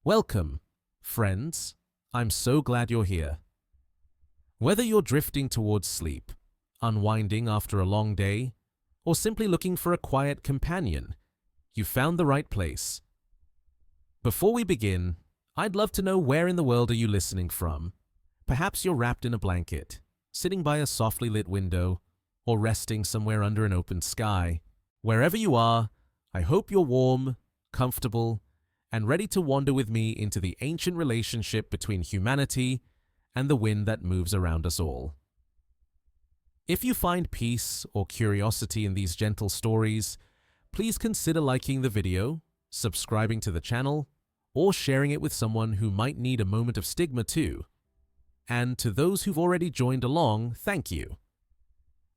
Welcome, friends. I'm so glad you're here. Whether you're drifting towards sleep, unwinding after a long day, or simply looking for a quiet companion, you found the right place. Before we begin, I'd love to know, where in the world are you listening from? Perhaps you're wrapped in a blanket, sitting by a softly lit window, or resting somewhere under an open sky. Wherever you are, I hope you're warm, comfortable, and ready to wander with me into the ancient relationship between humanity and the wind that moves around us all. If you find peace or curiosity in these gentle stories, please consider liking the video, subscribing to the channel, or sharing it with someone who might need a moment of stigma too. And to those who've already joined along, thank you.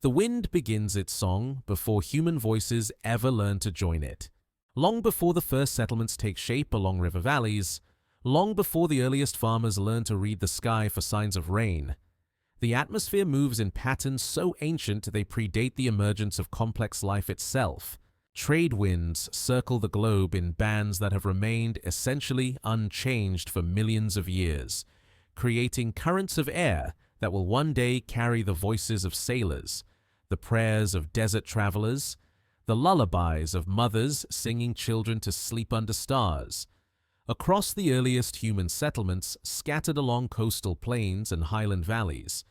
The wind begins its song before human voices ever learn to join it. Long before the first settlements take shape along river valleys, long before the earliest farmers learn to read the sky for signs of rain, the atmosphere moves in patterns so ancient they predate the emergence of complex life itself. Trade winds circle the globe in bands that have remained essentially unchanged for millions of years, creating currents of air that will one day carry the voices of sailors, the prayers of desert travelers, the lullabies of mothers singing children to sleep under stars. Across the earliest human settlements scattered along coastal plains and highland valleys,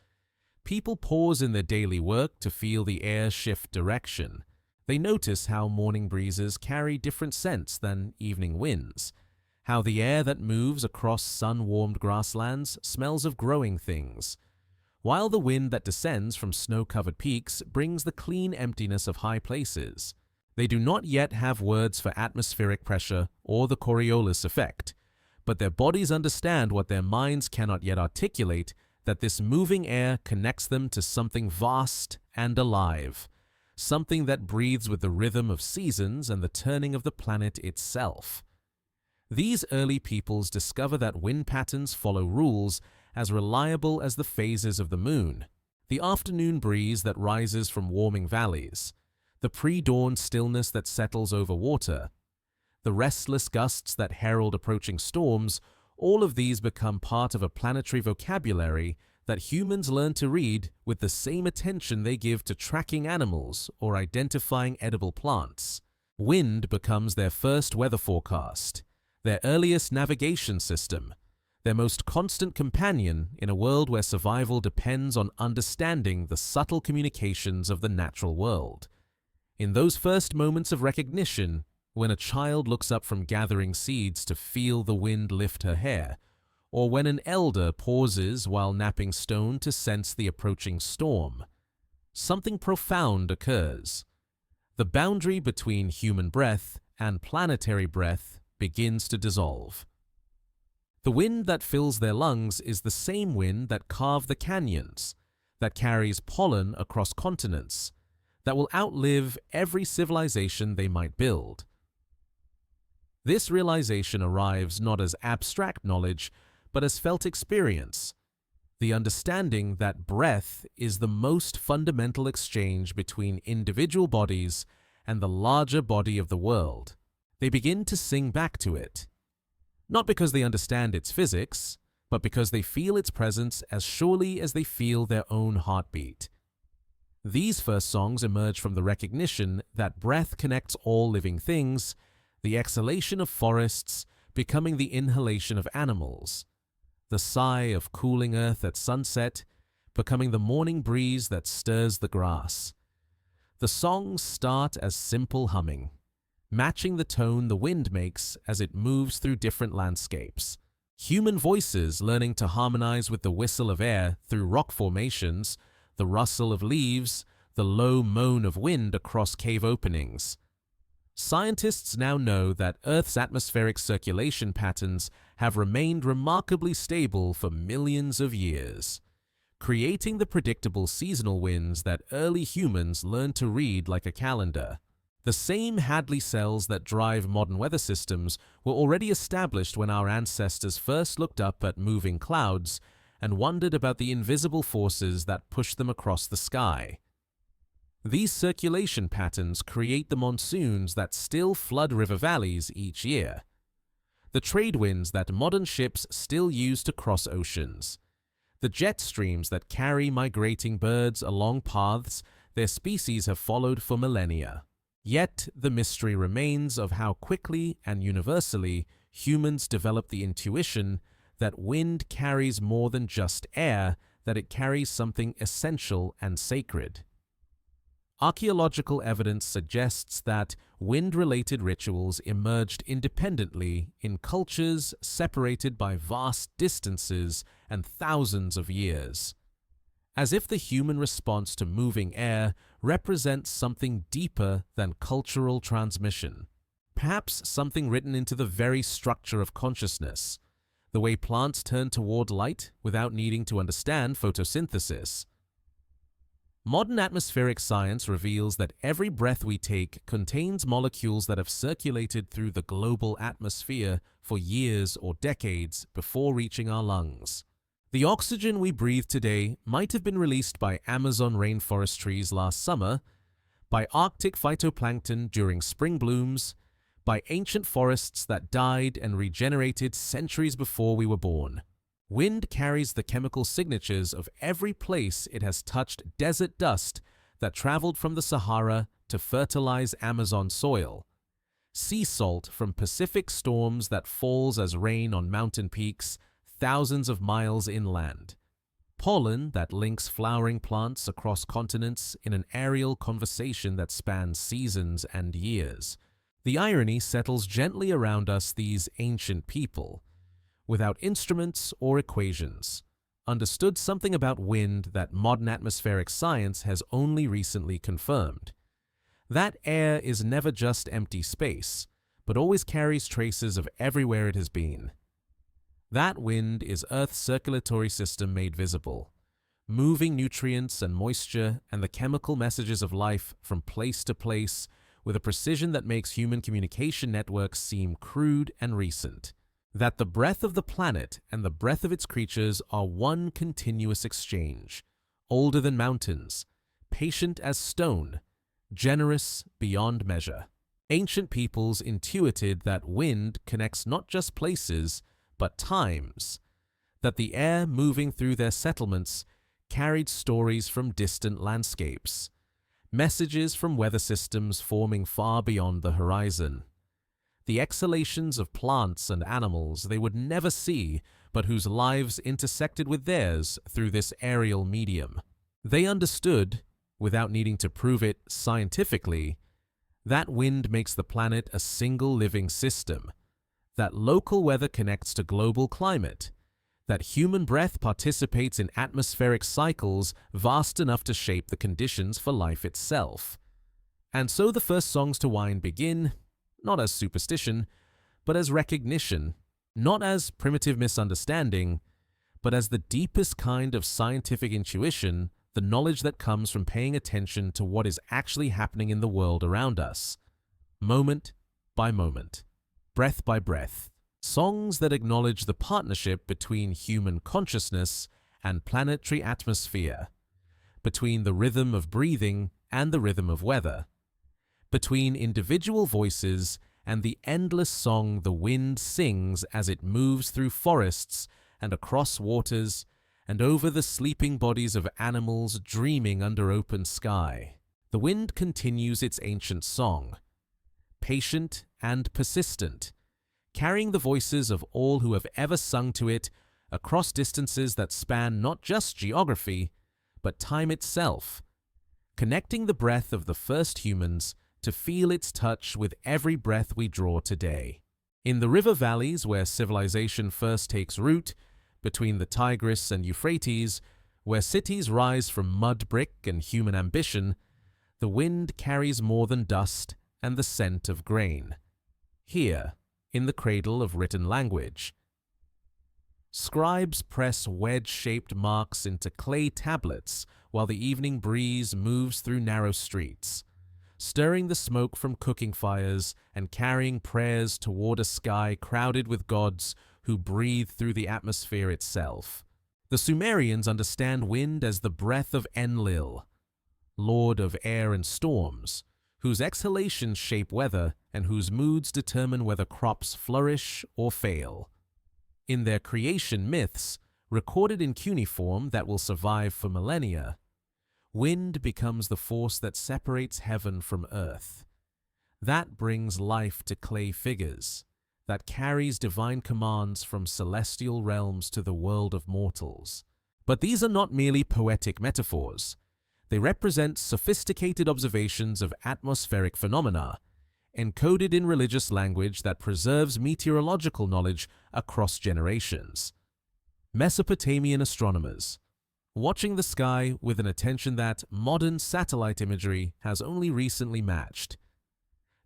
people pause in their daily work to feel the air shift direction. They notice how morning breezes carry different scents than evening winds, how the air that moves across sun-warmed grasslands smells of growing things, while the wind that descends from snow-covered peaks brings the clean emptiness of high places. They do not yet have words for atmospheric pressure or the Coriolis effect, but their bodies understand what their minds cannot yet articulate, that this moving air connects them to something vast and alive, something that breathes with the rhythm of seasons and the turning of the planet itself. These early peoples discover that wind patterns follow rules as reliable as the phases of the moon, the afternoon breeze that rises from warming valleys, the pre-dawn stillness that settles over water, the restless gusts that herald approaching storms. All of these become part of a planetary vocabulary that humans learn to read with the same attention they give to tracking animals or identifying edible plants. Wind becomes their first weather forecast, their earliest navigation system, their most constant companion in a world where survival depends on understanding the subtle communications of the natural world. In those first moments of recognition, when a child looks up from gathering seeds to feel the wind lift her hair, or when an elder pauses while napping stone to sense the approaching storm, something profound occurs. The boundary between human breath and planetary breath begins to dissolve. The wind that fills their lungs is the same wind that carved the canyons, that carries pollen across continents, that will outlive every civilization they might build. This realization arrives not as abstract knowledge, but as felt experience, the understanding that breath is the most fundamental exchange between individual bodies and the larger body of the world. They begin to sing back to it, not because they understand its physics, but because they feel its presence as surely as they feel their own heartbeat. These first songs emerge from the recognition that breath connects all living things, the exhalation of forests becoming the inhalation of animals, the sigh of cooling earth at sunset becoming the morning breeze that stirs the grass. The songs start as simple humming, matching the tone the wind makes as it moves through different landscapes. Human voices learning to harmonize with the whistle of air through rock formations, the rustle of leaves, the low moan of wind across cave openings. Scientists now know that Earth's atmospheric circulation patterns have remained remarkably stable for millions of years, creating the predictable seasonal winds that early humans learned to read like a calendar. The same Hadley cells that drive modern weather systems were already established when our ancestors first looked up at moving clouds and wondered about the invisible forces that push them across the sky. These circulation patterns create the monsoons that still flood river valleys each year. the trade winds that modern ships still use to cross oceans, the jet streams that carry migrating birds along paths their species have followed for millennia. Yet the mystery remains of how quickly and universally humans develop the intuition that wind carries more than just air, that it carries something essential and sacred. Archaeological evidence suggests that wind-related rituals emerged independently in cultures separated by vast distances and thousands of years, as if the human response to moving air represents something deeper than cultural transmission, perhaps something written into the very structure of consciousness, the way plants turn toward light without needing to understand photosynthesis. Modern atmospheric science reveals that every breath we take contains molecules that have circulated through the global atmosphere for years or decades before reaching our lungs. The oxygen we breathe today might have been released by Amazon rainforest trees last summer, by Arctic phytoplankton during spring blooms, by ancient forests that died and regenerated centuries before we were born. Wind carries the chemical signatures of every place it has touched desert dust that traveled from the Sahara to fertilize Amazon soil, sea salt from Pacific storms that falls as rain on mountain peaks thousands of miles inland, pollen that links flowering plants across continents in an aerial conversation that spans seasons and years. The irony settles gently around us, these ancient people, without instruments or equations, understood something about wind that modern atmospheric science has only recently confirmed. That air is never just empty space, but always carries traces of everywhere it has been. That wind is Earth's circulatory system made visible, moving nutrients and moisture and the chemical messages of life from place to place with a precision that makes human communication networks seem crude and recent. That the breath of the planet and the breath of its creatures are one continuous exchange, older than mountains, patient as stone, generous beyond measure. Ancient peoples intuited that wind connects not just places, but times, that the air moving through their settlements carried stories from distant landscapes, messages from weather systems forming far beyond the horizon. The exhalations of plants and animals they would never see, but whose lives intersected with theirs through this aerial medium. They understood, without needing to prove it scientifically, that wind makes the planet a single living system, that local weather connects to global climate, that human breath participates in atmospheric cycles vast enough to shape the conditions for life itself. And so the first songs to wind begin, not as superstition, but as recognition, not as primitive misunderstanding, but as the deepest kind of scientific intuition, the knowledge that comes from paying attention to what is actually happening in the world around us, moment by moment, breath by breath. Songs that acknowledge the partnership between human consciousness and planetary atmosphere, between the rhythm of breathing and the rhythm of weather, between individual voices and the endless song the wind sings as it moves through forests and across waters and over the sleeping bodies of animals dreaming under open sky. The wind continues its ancient song, patient and persistent, carrying the voices of all who have ever sung to it across distances that span not just geography, but time itself, connecting the breath of the first humans to feel its touch with every breath we draw today. In the river valleys where civilization first takes root, between the Tigris and Euphrates, where cities rise from mud brick and human ambition, the wind carries more than dust and the scent of grain. Here, in the cradle of written language, scribes press wedge-shaped marks into clay tablets while the evening breeze moves through narrow streets, stirring the smoke from cooking fires and carrying prayers toward a sky crowded with gods who breathe through the atmosphere itself. The Sumerians understand wind as the breath of Enlil, lord of air and storms, whose exhalations shape weather and whose moods determine whether crops flourish or fail. In their creation myths, recorded in cuneiform that will survive for millennia, wind becomes the force that separates heaven from earth. That brings life to clay figures, that carries divine commands from celestial realms to the world of mortals. But these are not merely poetic metaphors. They represent sophisticated observations of atmospheric phenomena, encoded in religious language that preserves meteorological knowledge across generations. Mesopotamian astronomers, watching the sky with an attention that modern satellite imagery has only recently matched,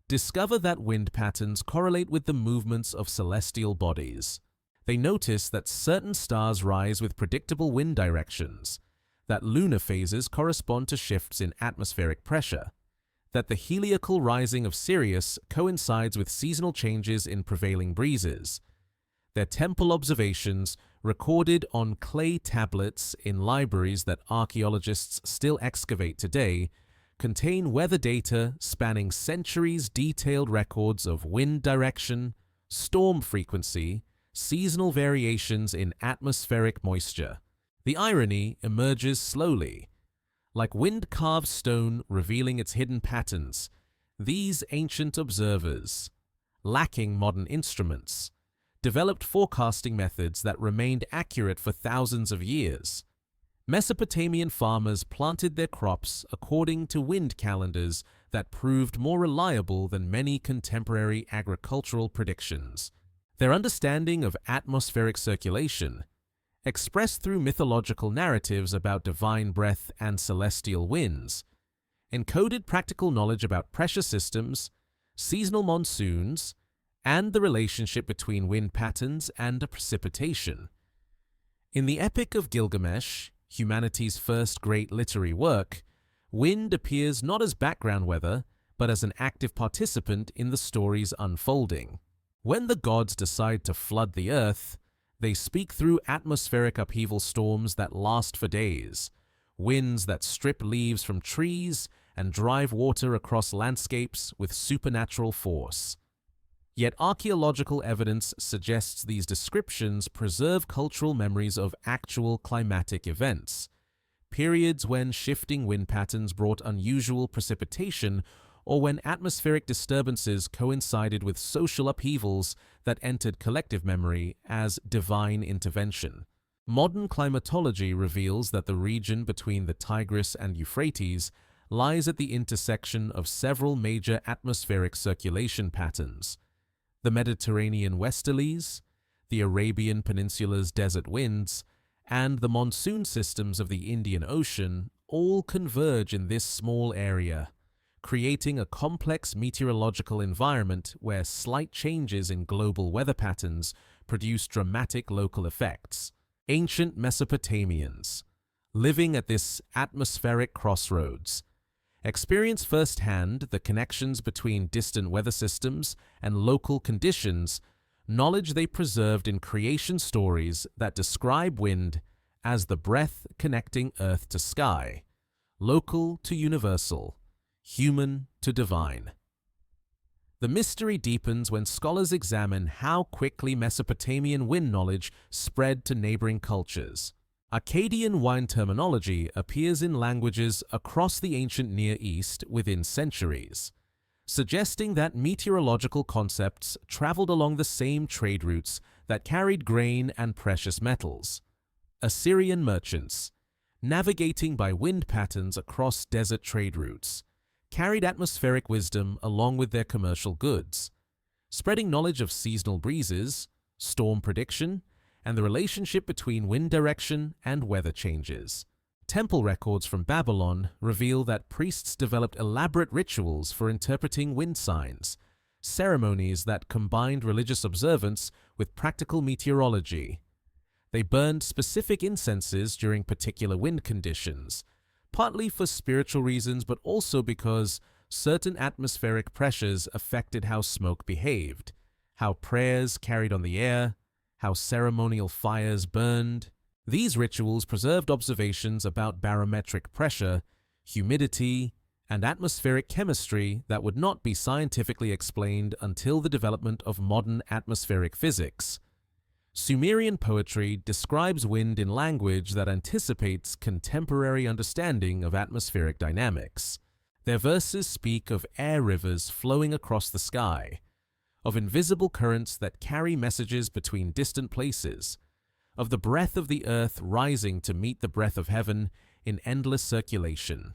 discover that wind patterns correlate with the movements of celestial bodies. They notice that certain stars rise with predictable wind directions, that lunar phases correspond to shifts in atmospheric pressure, that the heliacal rising of Sirius coincides with seasonal changes in prevailing breezes. Their temple observations, recorded on clay tablets in libraries that archaeologists still excavate today, contain weather data spanning centuries, detailed records of wind direction, storm frequency, seasonal variations in atmospheric moisture. The irony emerges slowly. Like wind-carved stone revealing its hidden patterns, these ancient observers, lacking modern instruments, developed forecasting methods that remained accurate for thousands of years. Mesopotamian farmers planted their crops according to wind calendars that proved more reliable than many contemporary agricultural predictions. Their understanding of atmospheric circulation, expressed through mythological narratives about divine breath and celestial winds, encoded practical knowledge about pressure systems, seasonal monsoons, and the relationship between wind patterns and precipitation. In the Epic of Gilgamesh, humanity's first great literary work, wind appears not as background weather, but as an active participant in the story's unfolding. When the gods decide to flood the earth, they speak through atmospheric upheaval storms that last for days, winds that strip leaves from trees and drive water across landscapes with supernatural force. Yet archaeological evidence suggests these descriptions preserve cultural memories of actual climatic events, periods when shifting wind patterns brought unusual precipitation or when atmospheric disturbances coincided with social upheavals that entered collective memory as divine intervention. Modern climatology reveals that the region between the Tigris and Euphrates lies at the intersection of several major atmospheric circulation patterns. The Mediterranean westerlies, the Arabian Peninsula's desert winds, and the monsoon systems of the Indian Ocean all converge in this small area, creating a complex meteorological environment where slight changes in global weather patterns produce dramatic local effects. Ancient Mesopotamians, living at this atmospheric crossroads, experience firsthand the connections between distant weather systems and local conditions, knowledge they preserved in creation stories that describe wind as the breath connecting earth to sky, local to universal, human to divine. The mystery deepens when scholars examine how quickly Mesopotamian wind knowledge spread to neighboring cultures. Akkadian wind terminology appears in languages across the ancient Near East within centuries, suggesting that meteorological concepts traveled along the same trade routes that carried grain and precious metals. Assyrian merchants, navigating by wind patterns across desert trade routes, carried atmospheric wisdom along with their commercial goods, spreading knowledge of seasonal breezes, storm prediction, and the relationship between wind direction and weather changes. Temple records from Babylon reveal that priests developed elaborate rituals for interpreting wind signs, ceremonies that combined religious observance with practical meteorology. They burned specific incenses during particular wind conditions, partly for spiritual reasons but also because certain atmospheric pressures affected how smoke behaved, how prayers carried on the air, how ceremonial fires burned. These rituals preserved observations about barometric pressure, humidity, and atmospheric chemistry that would not be scientifically explained until the development of modern atmospheric physics. Sumerian poetry describes wind in language that anticipates contemporary understanding of atmospheric dynamics. Their verses speak of air rivers flowing across the sky, of invisible currents that carry messages between distant places, of the breath of the earth rising to meet the breath of heaven in endless circulation.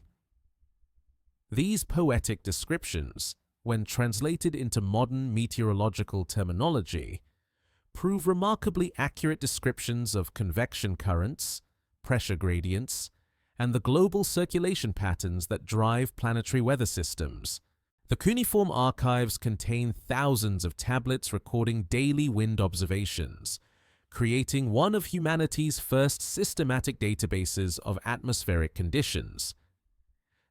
These poetic descriptions, when translated into modern meteorological terminology, prove remarkably accurate descriptions of convection currents, pressure gradients, and the global circulation patterns that drive planetary weather systems. The cuneiform archives contain thousands of tablets recording daily wind observations, creating one of humanity's first systematic databases of atmospheric conditions.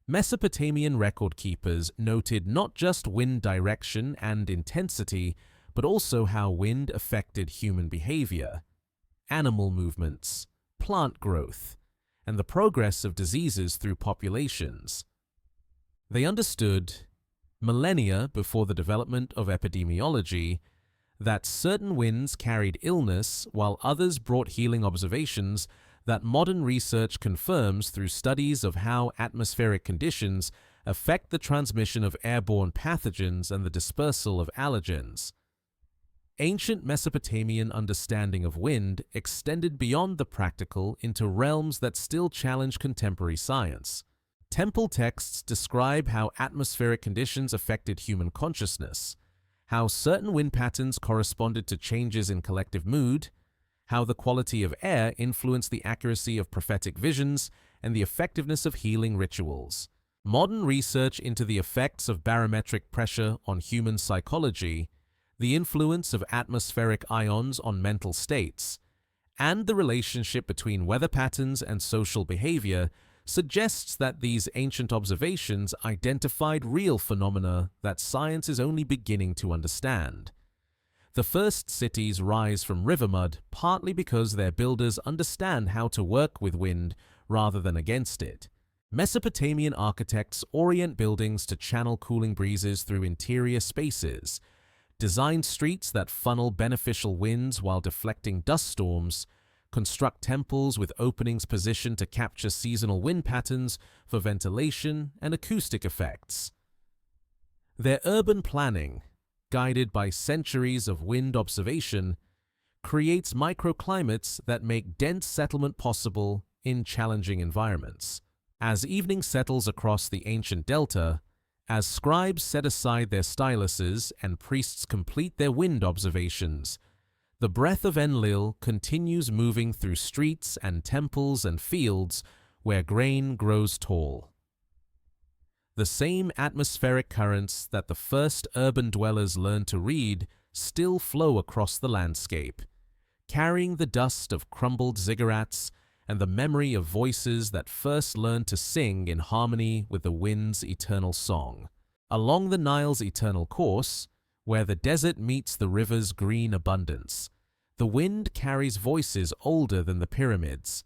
Mesopotamian record keepers noted not just wind direction and intensity, but also how wind affected human behavior, animal movements, plant growth, and the progress of diseases through populations. They understood, millennia before the development of epidemiology, that certain winds carried illness while others brought healing observations that modern research confirms through studies of how atmospheric conditions affect the transmission of airborne pathogens and the dispersal of allergens. Ancient Mesopotamian understanding of wind extended beyond the practical into realms that still challenge contemporary science. Temple texts describe how atmospheric conditions affected human consciousness, how certain wind patterns corresponded to changes in collective mood, how the quality of air influenced the accuracy of prophetic visions and the effectiveness of healing rituals. Modern research into the effects of barometric pressure on human psychology, the influence of atmospheric ions on mental states, and the relationship between weather patterns and social behavior suggests that these ancient observations identified real phenomena that science is only beginning to understand. The first cities rise from river mud partly because their builders understand how to work with wind rather than against it. Mesopotamian architects orient buildings to channel cooling breezes through interior spaces, design streets that funnel beneficial winds while deflecting dust storms, construct temples with openings positioned to capture seasonal wind patterns for ventilation and acoustic effects. Their urban planning, guided by centuries of wind observation, creates microclimates that make dense settlement possible in challenging environments. As evening settles across the ancient delta, as scribes set aside their styluses and priests complete their wind observations, the breath of Enlil continues moving through streets and temples and fields where grain grows tall. The same atmospheric currents that the first urban dwellers learned to read still flow across the landscape, carrying the dust of crumbled ziggurats and the memory of voices that first learned to sing in harmony with the wind's eternal song. Along the Nile's eternal course, where the desert meets the river's green abundance, the wind carries voices older than the pyramids.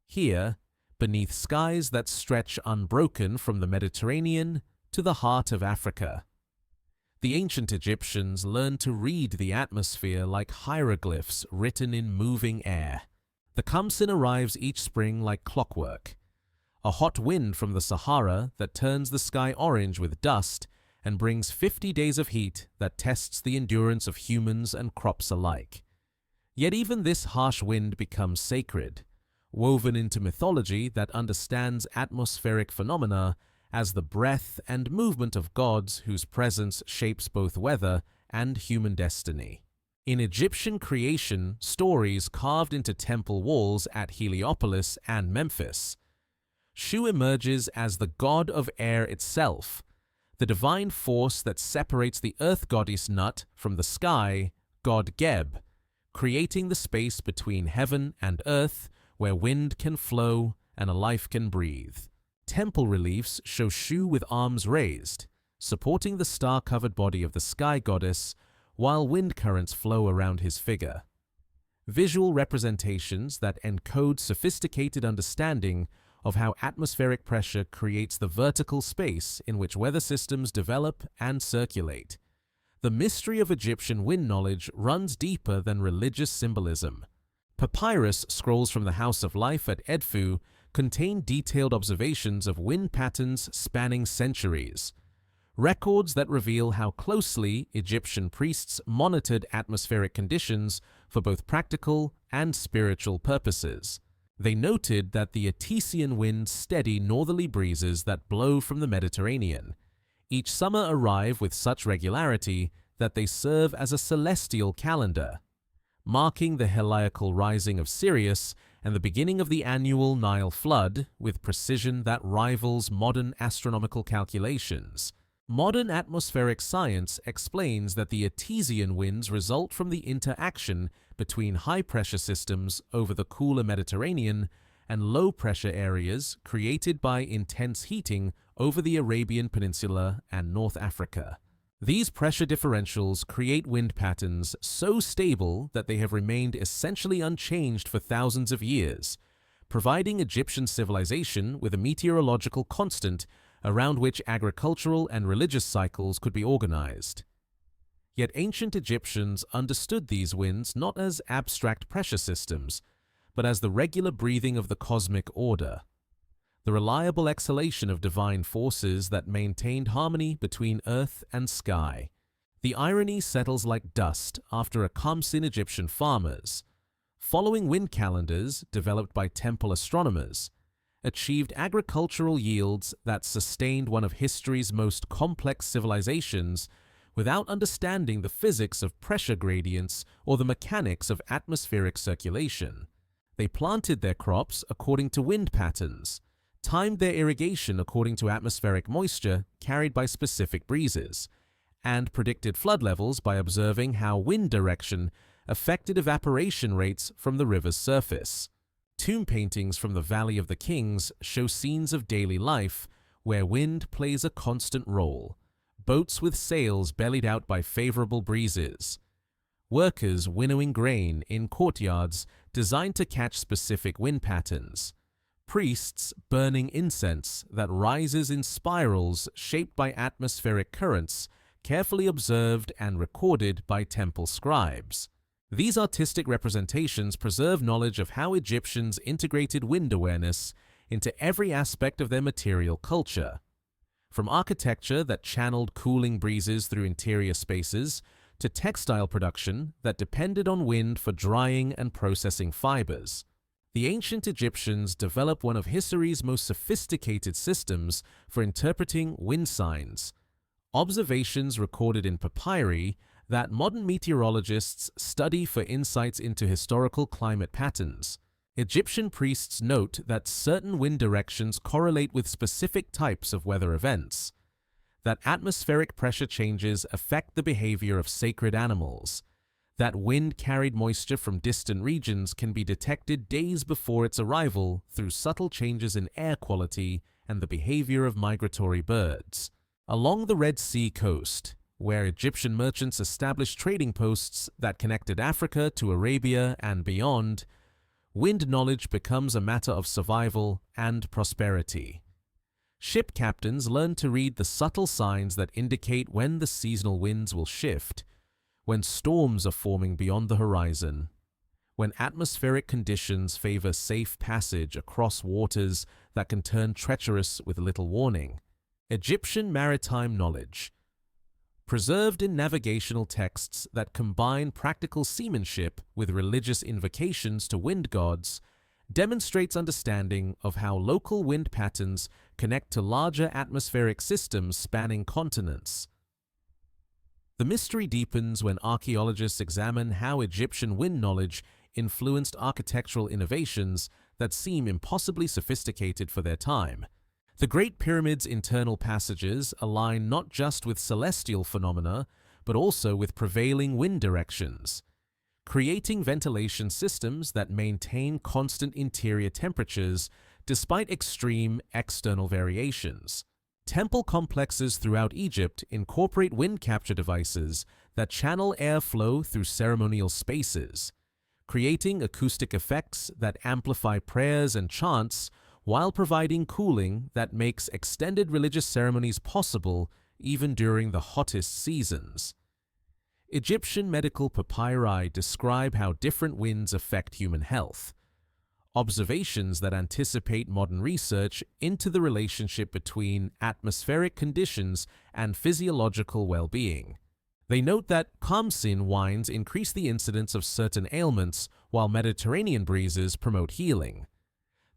Here, beneath skies that stretch unbroken from the Mediterranean to the heart of Africa, the ancient Egyptians learned to read the atmosphere like hieroglyphs written in moving air. The Khamsin arrives each spring like clockwork, a hot wind from the Sahara that turns the sky orange with dust and brings 50 days of heat that tests the endurance of humans and crops alike. Yet even this harsh wind becomes sacred, woven into mythology that understands atmospheric phenomena as the breath and movement of gods whose presence shapes both weather and human destiny. In Egyptian creation stories carved into temple walls at Heliopolis and Memphis, Shu emerges as the god of air itself, the divine force that separates the earth goddess Nut from the sky, god Geb, creating the space between heaven and earth where wind can flow and a life can breathe. Temple reliefs show Shu with arms raised, supporting the star-covered body of the sky goddess while wind currents flow around his figure. Visual representations that encode sophisticated understanding of how atmospheric pressure creates the vertical space in which weather systems develop and circulate. The mystery of Egyptian wind knowledge runs deeper than religious symbolism. Papyrus scrolls from the House of Life at Edfu contain detailed observations of wind patterns spanning centuries, records that reveal how closely Egyptian priests monitored atmospheric conditions for both practical and spiritual purposes. They noted that the Etesian winds steady northerly breezes that blow from the Mediterranean. Each summer arrive with such regularity that they serve as a celestial calendar, marking the heliacal rising of Sirius and the beginning of the annual Nile flood with precision that rivals modern astronomical calculations. Modern atmospheric science explains that the Etesian winds result from the interaction between high-pressure systems over the cooler Mediterranean and low-pressure areas created by intense heating over the Arabian Peninsula and North Africa. These pressure differentials create wind patterns so stable that they have remained essentially unchanged for thousands of years, providing Egyptian civilization with a meteorological constant around which agricultural and religious cycles could be organized. Yet ancient Egyptians understood these winds not as abstract pressure systems, but as the regular breathing of the cosmic order, the reliable exhalation of divine forces that maintained harmony between earth and sky. The irony settles like dust after a Kamsin Egyptian farmers, following wind calendars developed by temple astronomers, achieved agricultural yields that sustained one of history's most complex civilizations without understanding the physics of pressure gradients or the mechanics of atmospheric circulation. They planted their crops according to wind patterns, timed their irrigation according to atmospheric moisture carried by specific breezes, and predicted flood levels by observing how wind direction affected evaporation rates from the river's surface. Tomb paintings from the Valley of the Kings show scenes of daily life where wind plays a constant role. Boats with sails bellied out by favorable breezes. Workers winnowing grain in courtyards designed to catch specific wind patterns. Priests burning incense that rises in spirals shaped by atmospheric currents, carefully observed and recorded by temple scribes. These artistic representations preserve knowledge of how Egyptians integrated wind awareness into every aspect of their material culture. From architecture that channeled cooling breezes through interior spaces, to textile production that depended on wind for drying and processing fibers. The ancient Egyptians developed one of history's most sophisticated systems for interpreting wind signs, observations recorded in papyri that modern meteorologists study for insights into historical climate patterns. Egyptian priests note that certain wind directions correlate with specific types of weather events, that atmospheric pressure changes affect the behavior of sacred animals, that wind-carried moisture from distant regions can be detected days before its arrival through subtle changes in air quality and the behavior of migratory birds. Along the Red Sea coast, where Egyptian merchants established trading posts that connected Africa to Arabia and beyond, wind knowledge becomes a matter of survival and prosperity. Ship captains learn to read the subtle signs that indicate when the seasonal winds will shift, when storms are forming beyond the horizon, when atmospheric conditions favor safe passage across waters that can turn treacherous with little warning. Egyptian maritime knowledge, preserved in navigational texts that combine practical seamanship with religious invocations to wind gods, demonstrates understanding of how local wind patterns connect to larger atmospheric systems spanning continents. The mystery deepens when archaeologists examine how Egyptian wind knowledge influenced architectural innovations that seem impossibly sophisticated for their time. The Great Pyramid's internal passages align not just with celestial phenomena, but also with prevailing wind directions, creating ventilation systems that maintain constant interior temperatures despite extreme external variations. Temple complexes throughout Egypt incorporate wind capture devices that channel airflow through ceremonial spaces, creating acoustic effects that amplify prayers and chants while providing cooling that makes extended religious ceremonies possible even during the hottest seasons. Egyptian medical papyri describe how different winds affect human health, observations that anticipate modern research into the relationship between atmospheric conditions and physiological well-being. They note that Khamsin winds increase the incidence of certain ailments, while Mediterranean breezes promote healing.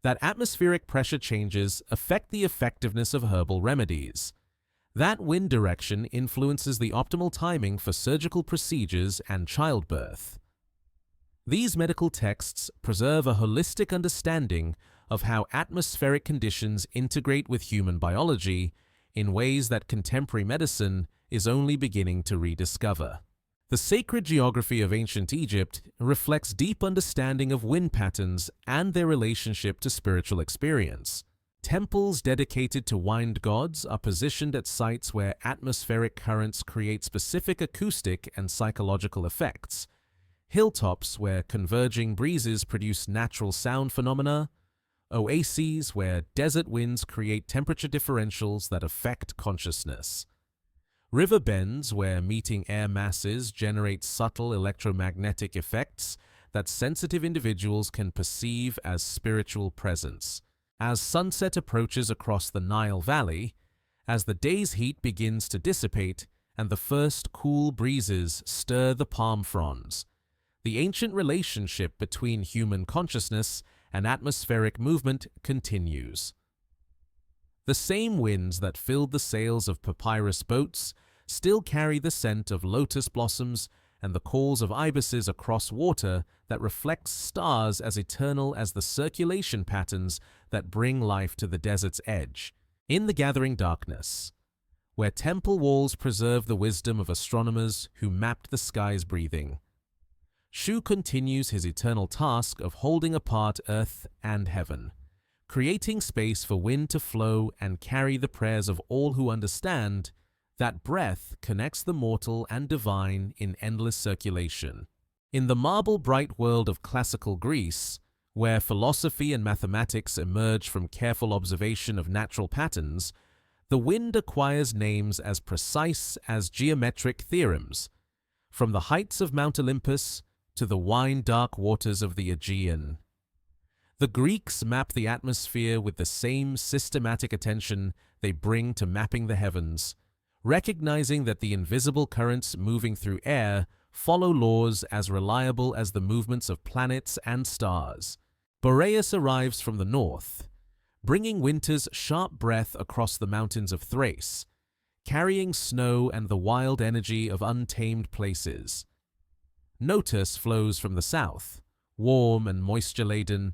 That atmospheric pressure changes affect the effectiveness of herbal remedies. That wind direction influences the optimal timing for surgical procedures and childbirth. These medical texts preserve a holistic understanding of how atmospheric conditions integrate with human biology in ways that contemporary medicine is only beginning to rediscover. The sacred geography of ancient Egypt reflects deep understanding of wind patterns and their relationship to spiritual experience. Temples dedicated to wind gods are positioned at sites where atmospheric currents create specific acoustic and psychological effects. Hilltops where converging breezes produce natural sound phenomena, oases where desert winds create temperature differentials that affect consciousness, river bends where meeting air masses generate subtle electromagnetic effects that sensitive individuals can perceive as spiritual presence. As sunset approaches across the Nile Valley, as the day's heat begins to dissipate and the first cool breezes stir the palm fronds, the ancient relationship between human consciousness and atmospheric movement continues. The same winds that filled the sails of papyrus boats still carry the scent of lotus blossoms and the calls of ibises across water that reflects stars as eternal as the circulation patterns that bring life to the desert's edge. In the gathering darkness, where temple walls preserve the wisdom of astronomers who mapped the sky's breathing, Shu continues his eternal task of holding apart earth and heaven, creating space for wind to flow and carry the prayers of all who understand that breath connects the mortal and divine in endless circulation. In the marble-bright world of classical Greece, where philosophy and mathematics emerge from careful observation of natural patterns, the wind acquires names as precise as geometric theorems, from the heights of Mount Olympus to the wine-dark waters of the Aegean. The Greeks map the atmosphere with the same systematic attention they bring to mapping the heavens, recognizing that the invisible currents moving through air follow laws as reliable as the movements of planets and stars. Boreas arrives from the north, bringing winter's sharp breath across the mountains of Thrace, carrying snow and the wild energy of untamed places. Notus flows from the south, warm and moisture-laden,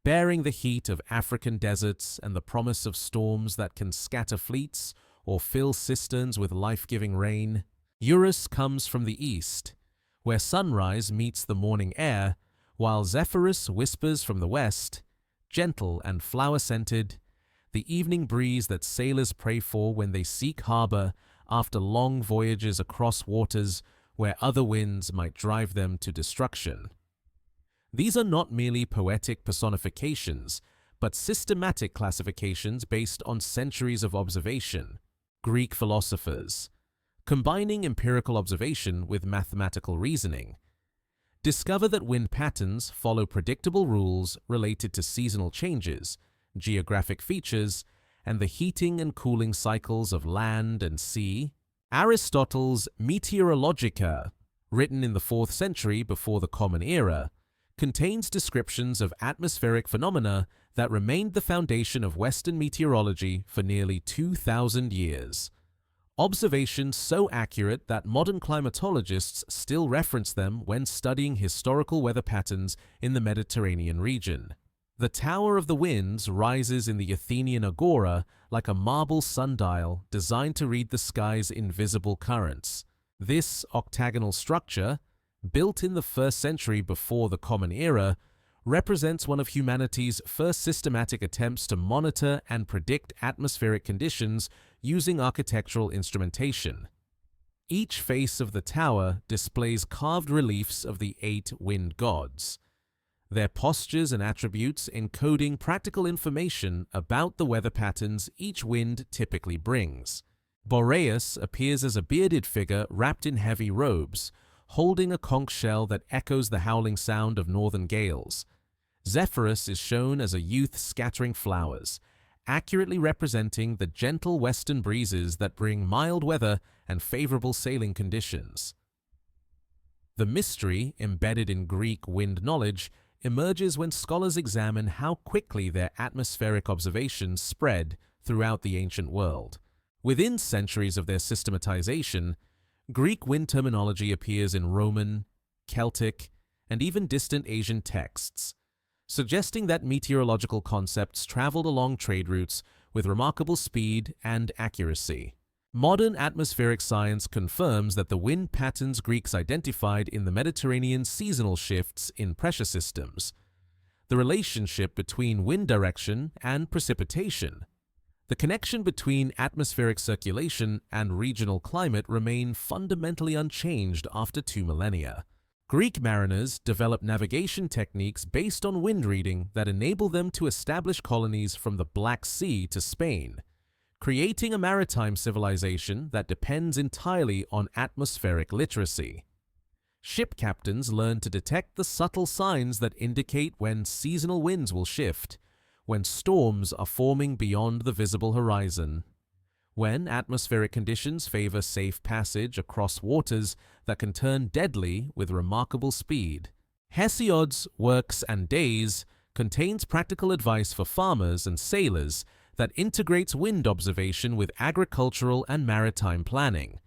bearing the heat of African deserts and the promise of storms that can scatter fleets or fill cisterns with life-giving rain. Eurus comes from the east, where sunrise meets the morning air, while Zephyrus whispers from the west, gentle and flower-scented, the evening breeze that sailors pray for when they seek harbor after long voyages across waters where other winds might drive them to destruction. These are not merely poetic personifications, but systematic classifications based on centuries of observation. Greek philosophers, combining empirical observation with mathematical reasoning, discover that wind patterns follow predictable rules related to seasonal changes, geographic features, and the heating and cooling cycles of land and sea. Aristotle's Meteorologica, written in the 4th century before the Common Era, contains descriptions of atmospheric phenomena that remained the foundation of Western meteorology for nearly 2,000 years. Observations so accurate that modern climatologists still reference them when studying historical weather patterns in the Mediterranean region. The Tower of the Winds rises in the Athenian agora like a marble sundial designed to read the sky's invisible currents. This octagonal structure, built in the 1st century before the Common Era, represents one of humanity's first systematic attempts to monitor and predict atmospheric conditions using architectural instrumentation. Each face of the tower displays carved reliefs of the 8 wind gods. their postures and attributes encoding practical information about the weather patterns each wind typically brings. Boreas appears as a bearded figure wrapped in heavy robes, holding a conch shell that echoes the howling sound of northern gales. Zephyrus is shown as a youth scattering flowers, accurately representing the gentle western breezes that bring mild weather and favorable sailing conditions. The mystery embedded in Greek wind knowledge emerges when scholars examine how quickly their atmospheric observations spread throughout the ancient world. Within centuries of their systematization, Greek wind terminology appears in Roman, Celtic, and even distant Asian texts, suggesting that meteorological concepts traveled along trade routes with remarkable speed and accuracy. Modern atmospheric science confirms that the wind patterns Greeks identified in the Mediterranean seasonal shifts in pressure systems, the relationship between wind direction and precipitation, the connection between atmospheric circulation and regional climate remain fundamentally unchanged after 2 millennia. Greek mariners developed navigation techniques based on wind reading that enable them to establish colonies from the Black Sea to Spain, creating a maritime civilization that depends entirely on atmospheric literacy. Ship captains learned to detect the subtle signs that indicate when seasonal winds will shift, when storms are forming beyond the visible horizon, when atmospheric conditions favor safe passage across waters that can turn deadly with remarkable speed. Hesiod's Works and Days contains practical advice for farmers and sailors that integrates wind observation with agricultural and maritime planning,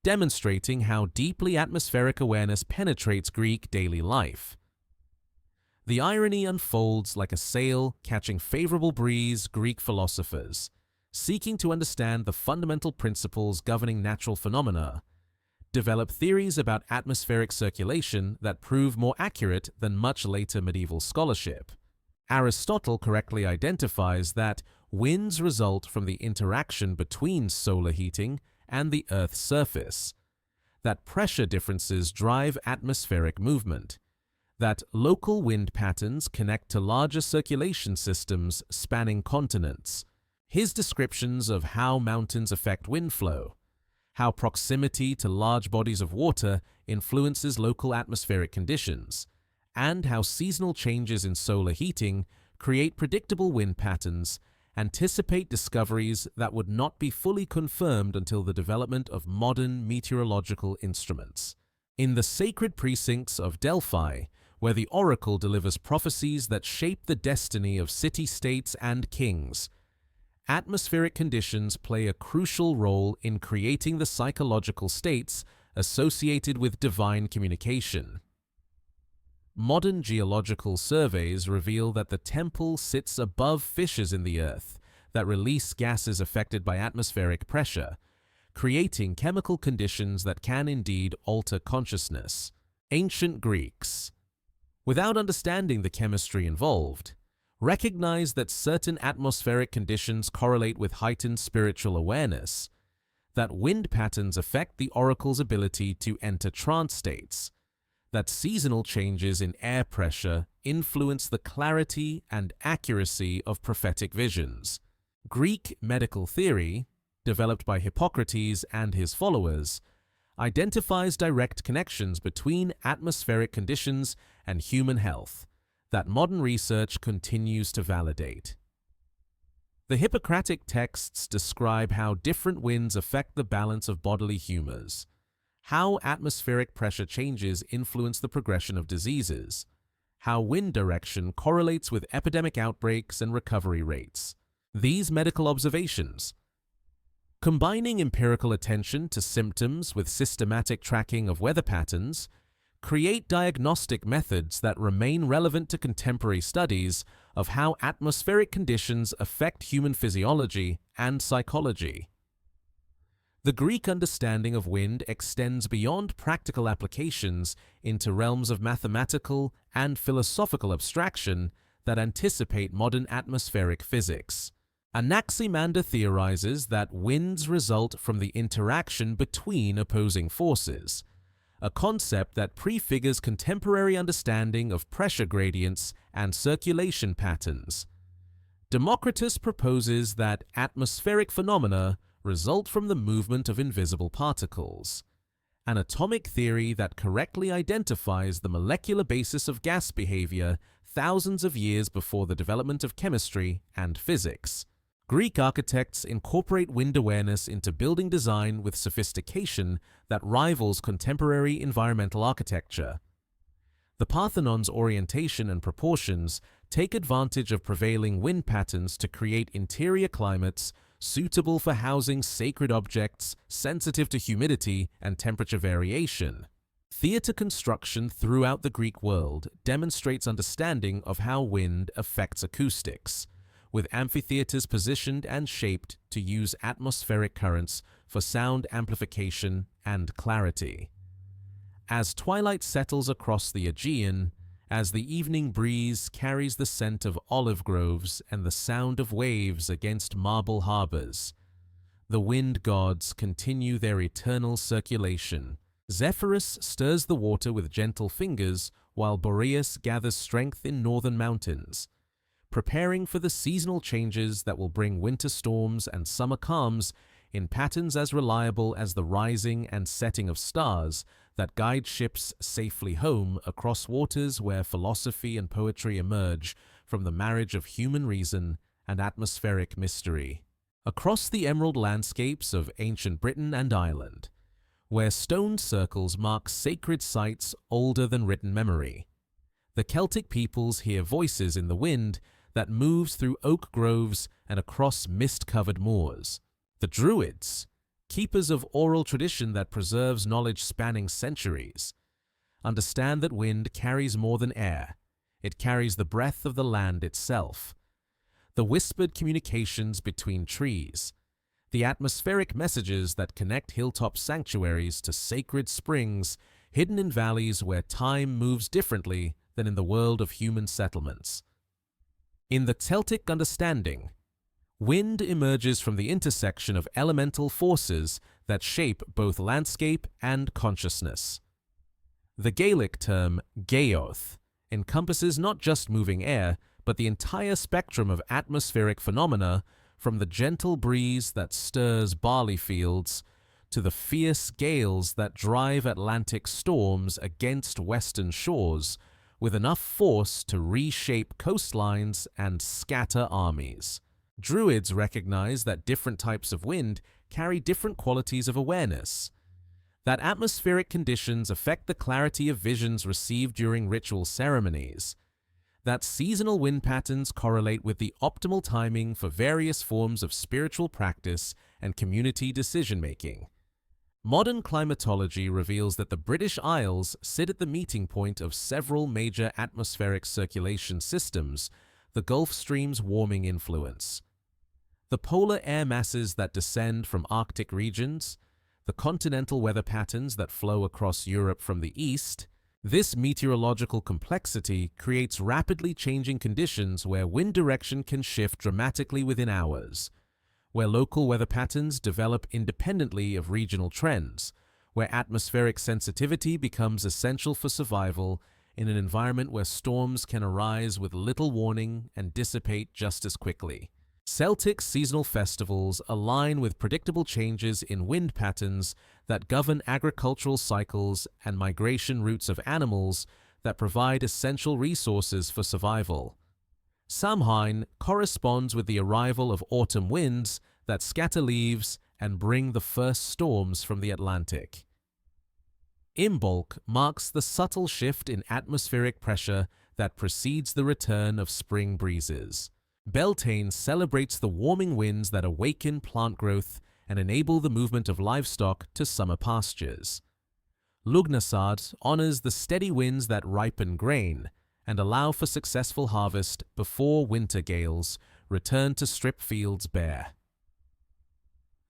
demonstrating how deeply atmospheric awareness penetrates Greek daily life. The irony unfolds like a sail catching favorable breeze. Greek philosophers, seeking to understand the fundamental principles governing natural phenomena, develop theories about atmospheric circulation that prove more accurate than much later medieval scholarship. Aristotle correctly identifies that winds result from the interaction between solar heating and the Earth's surface, that pressure differences drive atmospheric movement, that local wind patterns connect to larger circulation systems spanning continents. His descriptions of how mountains affect wind flow, how proximity to large bodies of water influences local atmospheric conditions, and how seasonal changes in solar heating create predictable wind patterns, anticipate discoveries that would not be fully confirmed until the development of modern meteorological instruments. In the sacred precincts of Delphi, where the oracle delivers prophecies that shape the destiny of city-states and kings, atmospheric conditions play a crucial role in creating the psychological states associated with divine communication. Modern geological surveys reveal that the temple sits above fissures in the earth that release gases affected by atmospheric pressure, creating chemical conditions that can indeed alter consciousness. Ancient Greeks, without understanding the chemistry involved, recognize that certain atmospheric conditions correlate with heightened spiritual awareness, that wind patterns affect the oracle's ability to enter trance states, that seasonal changes in air pressure influence the clarity and accuracy of prophetic visions. Greek medical theory, developed by Hippocrates and his followers, identifies direct connections between atmospheric conditions and human health that modern research continues to validate. The Hippocratic texts describe how different winds affect the balance of bodily humors, how atmospheric pressure changes influence the progression of diseases, how wind direction correlates with epidemic outbreaks and recovery rates. These medical observations, combining empirical attention to symptoms with systematic tracking of weather patterns, create diagnostic methods that remain relevant to contemporary studies of how atmospheric conditions affect human physiology and psychology. The Greek understanding of wind extends beyond practical applications into realms of mathematical and philosophical abstraction that anticipate modern atmospheric physics. Anaximander theorizes that winds result from the interaction between opposing forces, a concept that prefigures contemporary understanding of pressure gradients and circulation patterns. Democritus proposes that atmospheric phenomena result from the movement of invisible particles, an atomic theory that correctly identifies the molecular basis of gas behavior thousands of years before the development of chemistry and physics. Greek architects incorporate wind awareness into building design with sophistication that rivals contemporary environmental architecture. The Parthenon's orientation and proportions take advantage of prevailing wind patterns to create interior climates suitable for housing sacred objects sensitive to humidity and temperature variation. Theatre construction throughout the Greek world demonstrates understanding of how wind affects acoustics, with amphitheaters positioned and shaped to use atmospheric currents for sound amplification and clarity. As twilight settles across the Aegean, as the evening breeze carries the scent of olive groves and the sound of waves against marble harbors, the wind gods continue their eternal circulation. Zephyrus stirs the water with gentle fingers, while Boreas gathers strength in northern mountains, preparing for the seasonal changes that will bring winter storms and summer calms in patterns as reliable as the rising and setting of stars that guide ships safely home across waters where philosophy and poetry emerge from the marriage of human reason and atmospheric mystery. Across the emerald landscapes of ancient Britain and Ireland, where stone circles mark sacred sites older than written memory, the Celtic peoples hear voices in the wind that moves through oak groves and across mist-covered moors. The Druids, keepers of oral tradition that preserves knowledge spanning centuries, understand that wind carries more than air. It carries the breath of the land itself, the whispered communications between trees, the atmospheric messages that connect hilltop sanctuaries to sacred springs hidden in valleys where time moves differently than in the world of human settlements. In the Celtic understanding, wind emerges from the intersection of elemental forces that shape both landscape and consciousness. The Gaelic term gaoth encompasses not just moving air, but the entire spectrum of atmospheric phenomena, from the gentle breeze that stirs barley fields to the fierce gales that drive Atlantic storms against western shores, with enough force to reshape coastlines and scatter armies. Druids recognize that different types of wind carry different qualities of awareness, that atmospheric conditions affect the clarity of visions received during ritual ceremonies, that seasonal wind patterns correlate with the optimal timing for various forms of spiritual practice and community decision-making. Modern climatology reveals that the British Isles sit at the meeting point of several major atmospheric circulation systems, the Gulf Stream's warming influence, the polar air masses that descend from Arctic regions, the continental weather patterns that flow across Europe from the east. This meteorological complexity creates rapidly changing conditions where wind direction can shift dramatically within hours, where local weather patterns develop independently of regional trends, where atmospheric sensitivity becomes essential for survival in an environment where storms can arise with little warning and dissipate just as quickly. Celtic seasonal festivals align with predictable changes in wind patterns that govern agricultural cycles and migration routes of animals that provide essential resources for survival. Samhain corresponds with the arrival of autumn winds that scatter leaves and bring the first storms from the Atlantic. Imbolc marks the subtle shift in atmospheric pressure that precedes the return of spring breezes. Beltane celebrates the warming winds that awaken plant growth and enable the movement of livestock to summer pastures. Lugnasad honors the steady winds that ripen grain and allow for successful harvest before winter gales return to strip fields bare.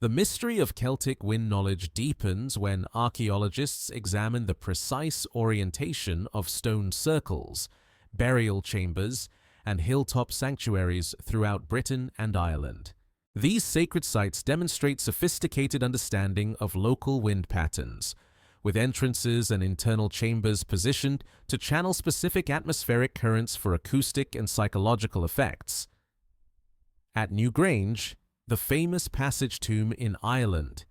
The mystery of Celtic wind knowledge deepens when archaeologists examine the precise orientation of stone circles, burial chambers, and hilltop sanctuaries throughout Britain and Ireland. These sacred sites demonstrate sophisticated understanding of local wind patterns, with entrances and internal chambers positioned to channel specific atmospheric currents for acoustic and psychological effects. At Newgrange, the famous passage tomb in Ireland,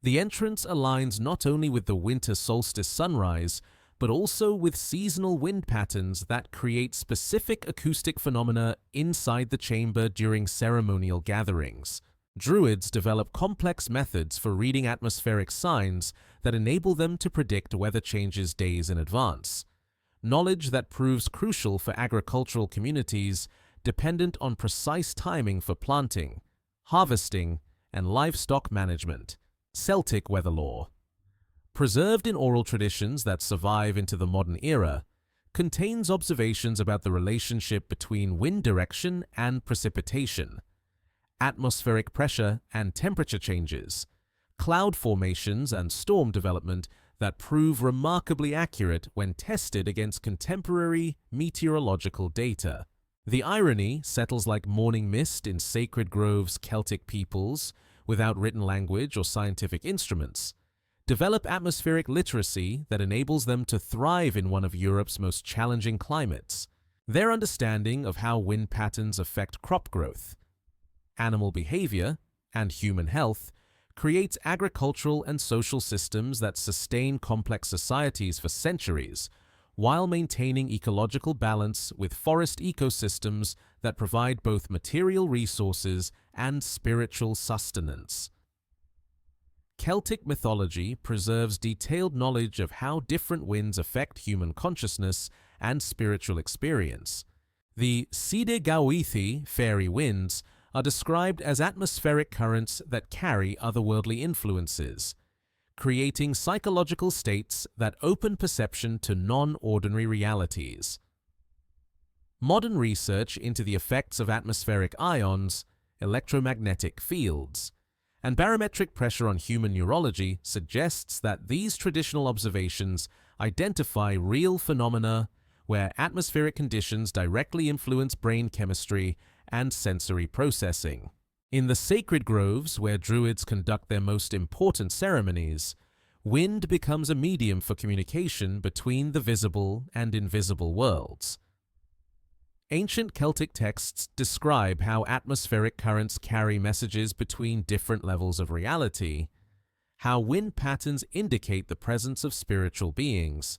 the entrance aligns not only with the winter solstice sunrise, but also with seasonal wind patterns that create specific acoustic phenomena inside the chamber during ceremonial gatherings. Druids develop complex methods for reading atmospheric signs that enable them to predict weather changes days in advance, knowledge that proves crucial for agricultural communities dependent on precise timing for planting, harvesting, and livestock management. Celtic weather lore, preserved in oral traditions that survive into the modern era, contains observations about the relationship between wind direction and precipitation, atmospheric pressure and temperature changes, cloud formations and storm development that prove remarkably accurate when tested against contemporary meteorological data. The irony settles like morning mist in sacred groves Celtic peoples, without written language or scientific instruments, develop atmospheric literacy that enables them to thrive in one of Europe's most challenging climates. Their understanding of how wind patterns affect crop growth, animal behavior, and human health creates agricultural and social systems that sustain complex societies for centuries, while maintaining ecological balance with forest ecosystems that provide both material resources and spiritual sustenance. Celtic mythology preserves detailed knowledge of how different winds affect human consciousness and spiritual experience. The Side Gawithi fairy winds are described as atmospheric currents that carry otherworldly influences, creating psychological states that open perception to non-ordinary realities. Modern research into the effects of atmospheric ions, electromagnetic fields, and barometric pressure on human neurology suggests that these traditional observations identify real phenomena where atmospheric conditions directly influence brain chemistry and sensory processing. In the sacred groves where Druids conduct their most important ceremonies, wind becomes a medium for communication between the visible and invisible worlds. Ancient Celtic texts describe how atmospheric currents carry messages between different levels of reality, how wind patterns indicate the presence of spiritual beings,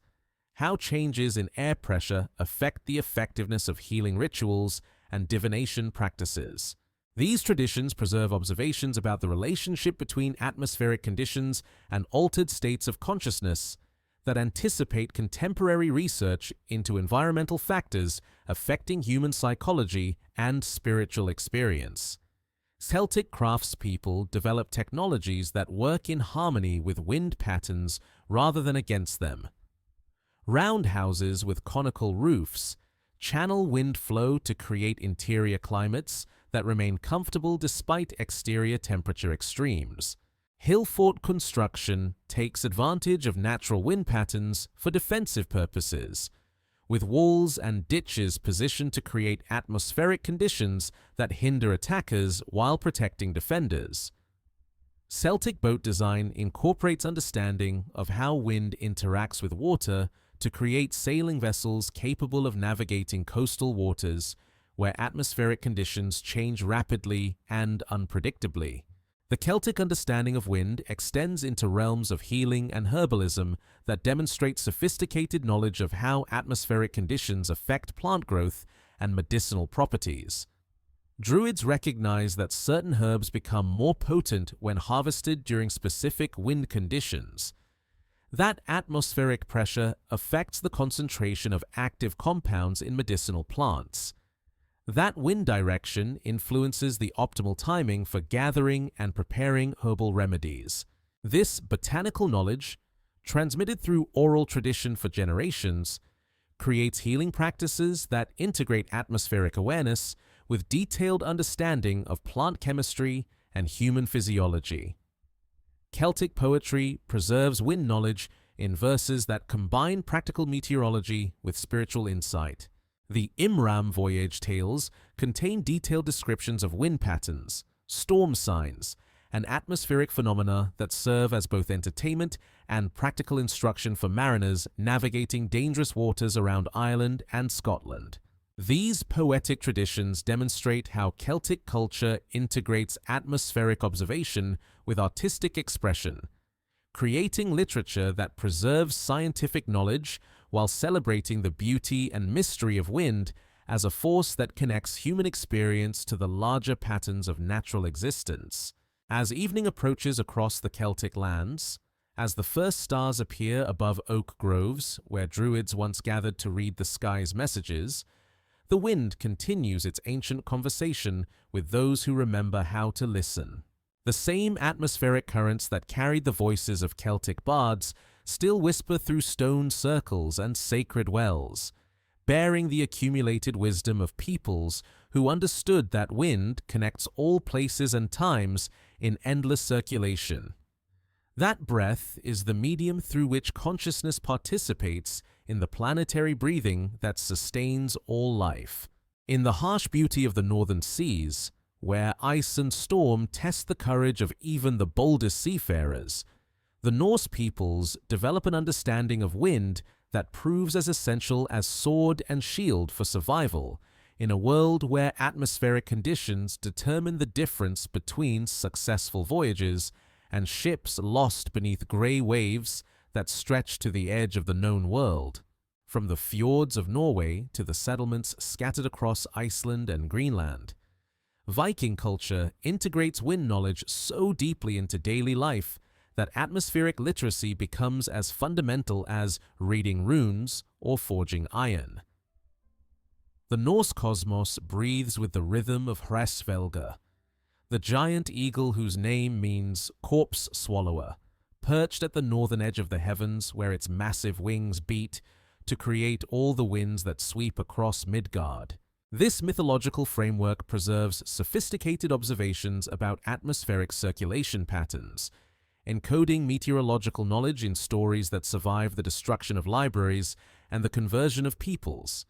how changes in air pressure affect the effectiveness of healing rituals and divination practices. These traditions preserve observations about the relationship between atmospheric conditions and altered states of consciousness that anticipate contemporary research into environmental factors affecting human psychology and spiritual experience. Celtic craftspeople develop technologies that work in harmony with wind patterns rather than against them. Roundhouses with conical roofs channel wind flow to create interior climates that remain comfortable despite exterior temperature extremes. Hill fort construction takes advantage of natural wind patterns for defensive purposes, with walls and ditches positioned to create atmospheric conditions that hinder attackers while protecting defenders. Celtic boat design incorporates understanding of how wind interacts with water to create sailing vessels capable of navigating coastal waters where atmospheric conditions change rapidly and unpredictably. The Celtic understanding of wind extends into realms of healing and herbalism that demonstrate sophisticated knowledge of how atmospheric conditions affect plant growth and medicinal properties. Druids recognize that certain herbs become more potent when harvested during specific wind conditions. That atmospheric pressure affects the concentration of active compounds in medicinal plants. That wind direction influences the optimal timing for gathering and preparing herbal remedies. This botanical knowledge, transmitted through oral tradition for generations, creates healing practices that integrate atmospheric awareness with detailed understanding of plant chemistry and human physiology. Celtic poetry preserves wind knowledge in verses that combine practical meteorology with spiritual insight. The Imram voyage tales contain detailed descriptions of wind patterns, storm signs, and atmospheric phenomena that serve as both entertainment and practical instruction for mariners navigating dangerous waters around Ireland and Scotland. These poetic traditions demonstrate how Celtic culture integrates atmospheric observation with artistic expression, creating literature that preserves scientific knowledge while celebrating the beauty and mystery of wind as a force that connects human experience to the larger patterns of natural existence. As evening approaches across the Celtic lands, as the first stars appear above oak groves where druids once gathered to read the sky's messages, the wind continues its ancient conversation with those who remember how to listen. The same atmospheric currents that carried the voices of Celtic bards still whisper through stone circles and sacred wells, bearing the accumulated wisdom of peoples who understood that wind connects all places and times in endless circulation. That breath is the medium through which consciousness participates in the planetary breathing that sustains all life. In the harsh beauty of the northern seas, where ice and storm test the courage of even the boldest seafarers, the Norse peoples develop an understanding of wind that proves as essential as sword and shield for survival in a world where atmospheric conditions determine the difference between successful voyages and ships lost beneath grey waves that stretch to the edge of the known world. From the fjords of Norway to the settlements scattered across Iceland and Greenland, Viking culture integrates wind knowledge so deeply into daily life that atmospheric literacy becomes as fundamental as reading runes or forging iron. The Norse cosmos breathes with the rhythm of Hraesvelgr, the giant eagle whose name means corpse swallower, perched at the northern edge of the heavens where its massive wings beat to create all the winds that sweep across Midgard. This mythological framework preserves sophisticated observations about atmospheric circulation patterns, encoding meteorological knowledge in stories that survive the destruction of libraries and the conversion of peoples,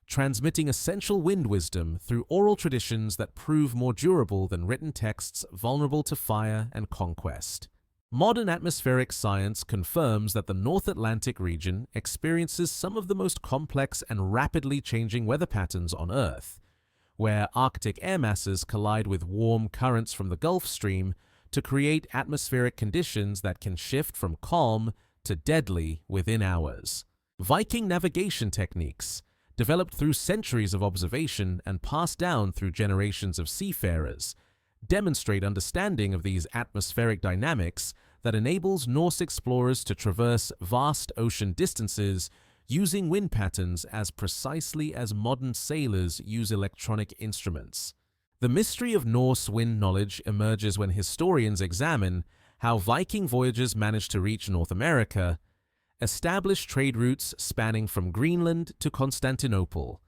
transmitting essential wind wisdom through oral traditions that prove more durable than written texts vulnerable to fire and conquest. Modern atmospheric science confirms that the North Atlantic region experiences some of the most complex and rapidly changing weather patterns on Earth, where Arctic air masses collide with warm currents from the Gulf Stream to create atmospheric conditions that can shift from calm to deadly within hours. Viking navigation techniques, developed through centuries of observation and passed down through generations of seafarers, demonstrate understanding of these atmospheric dynamics that enables Norse explorers to traverse vast ocean distances using wind patterns as precisely as modern sailors use electronic instruments. The mystery of Norse wind knowledge emerges when historians examine how Viking voyagers managed to reach North America, establish trade routes spanning from Greenland to Constantinople,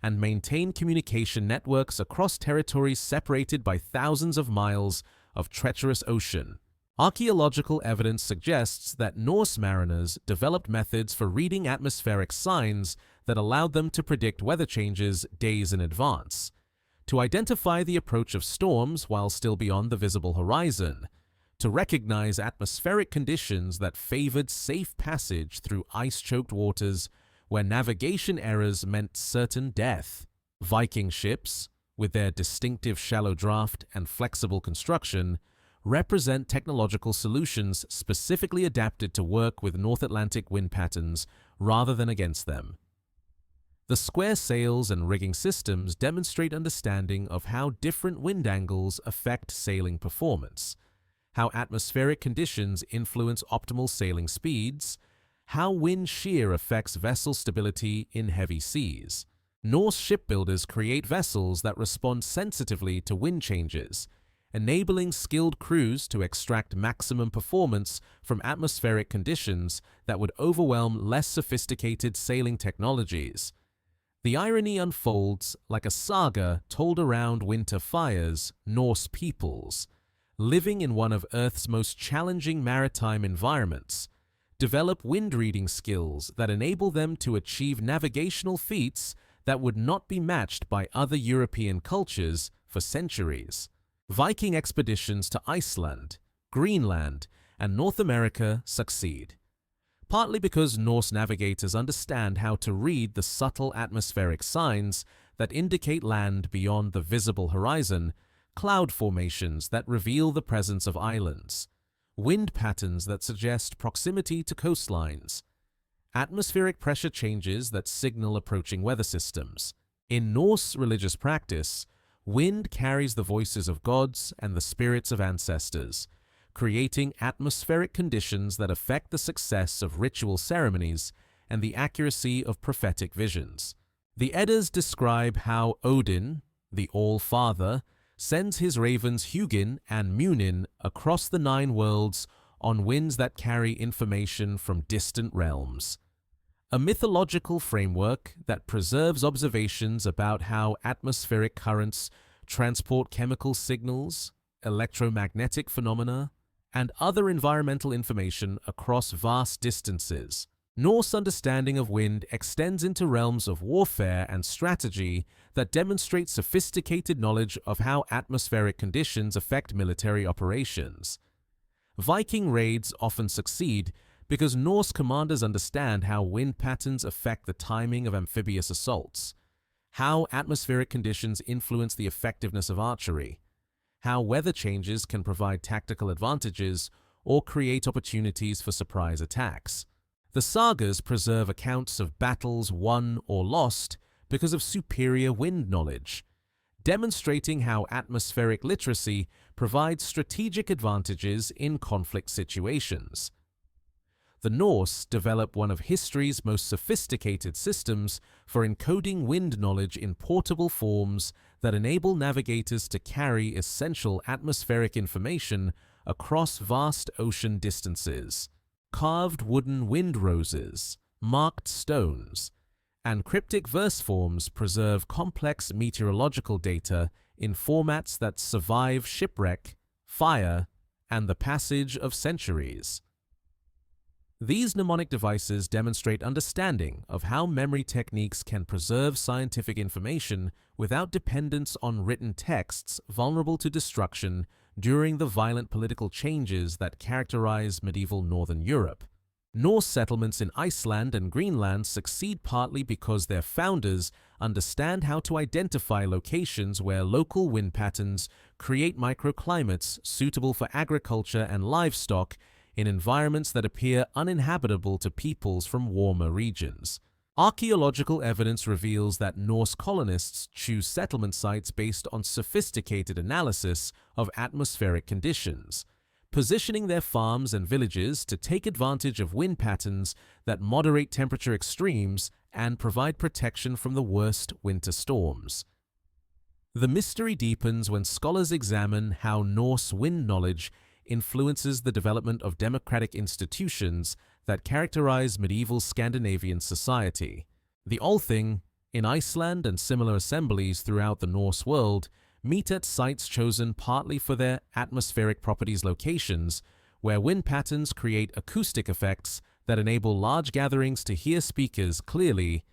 and maintain communication networks across territories separated by thousands of miles of treacherous ocean. Archaeological evidence suggests that Norse mariners developed methods for reading atmospheric signs that allowed them to predict weather changes days in advance, to identify the approach of storms while still beyond the visible horizon, to recognize atmospheric conditions that favored safe passage through ice-choked waters where navigation errors meant certain death. Viking ships, with their distinctive shallow draft and flexible construction, represent technological solutions specifically adapted to work with North Atlantic wind patterns rather than against them. The square sails and rigging systems demonstrate understanding of how different wind angles affect sailing performance, how atmospheric conditions influence optimal sailing speeds, how wind shear affects vessel stability in heavy seas. Norse shipbuilders create vessels that respond sensitively to wind changes, enabling skilled crews to extract maximum performance from atmospheric conditions that would overwhelm less sophisticated sailing technologies. The irony unfolds like a saga told around winter fires. Norse peoples, living in one of Earth's most challenging maritime environments, develop wind-reading skills that enable them to achieve navigational feats that would not be matched by other European cultures for centuries. Viking expeditions to Iceland, Greenland, and North America succeed, partly because Norse navigators understand how to read the subtle atmospheric signs that indicate land beyond the visible horizon, cloud formations that reveal the presence of islands, wind patterns that suggest proximity to coastlines, atmospheric pressure changes that signal approaching weather systems. In Norse religious practice, wind carries the voices of gods and the spirits of ancestors, creating atmospheric conditions that affect the success of ritual ceremonies and the accuracy of prophetic visions. The Eddas describe how Odin, the All-Father, sends his ravens Hugin and Munin across the 9 worlds on winds that carry information from distant realms. A mythological framework that preserves observations about how atmospheric currents transport chemical signals, electromagnetic phenomena, and other environmental information across vast distances. Norse understanding of wind extends into realms of warfare and strategy that demonstrate sophisticated knowledge of how atmospheric conditions affect military operations. Viking raids often succeed because Norse commanders understand how wind patterns affect the timing of amphibious assaults, how atmospheric conditions influence the effectiveness of archery, how weather changes can provide tactical advantages or create opportunities for surprise attacks. The sagas preserve accounts of battles won or lost because of superior wind knowledge, demonstrating how atmospheric literacy provides strategic advantages in conflict situations. The Norse develop one of history's most sophisticated systems for encoding wind knowledge in portable forms that enable navigators to carry essential atmospheric information across vast ocean distances. Carved wooden wind roses, marked stones, and cryptic verse forms preserve complex meteorological data in formats that survive shipwreck, fire, and the passage of centuries. These mnemonic devices demonstrate understanding of how memory techniques can preserve scientific information without dependence on written texts vulnerable to destruction during the violent political changes that characterize medieval Northern Europe. Norse settlements in Iceland and Greenland succeed partly because their founders understand how to identify locations where local wind patterns create microclimates suitable for agriculture and livestock in environments that appear uninhabitable to peoples from warmer regions. Archaeological evidence reveals that Norse colonists choose settlement sites based on sophisticated analysis of atmospheric conditions, positioning their farms and villages to take advantage of wind patterns that moderate temperature extremes and provide protection from the worst winter storms. The mystery deepens when scholars examine how Norse wind knowledge influences the development of democratic institutions that characterize medieval Scandinavian society. The Althing, in Iceland and similar assemblies throughout the Norse world, meet at sites chosen partly for their atmospheric properties locations, where wind patterns create acoustic effects that enable large gatherings to hear speakers clearly,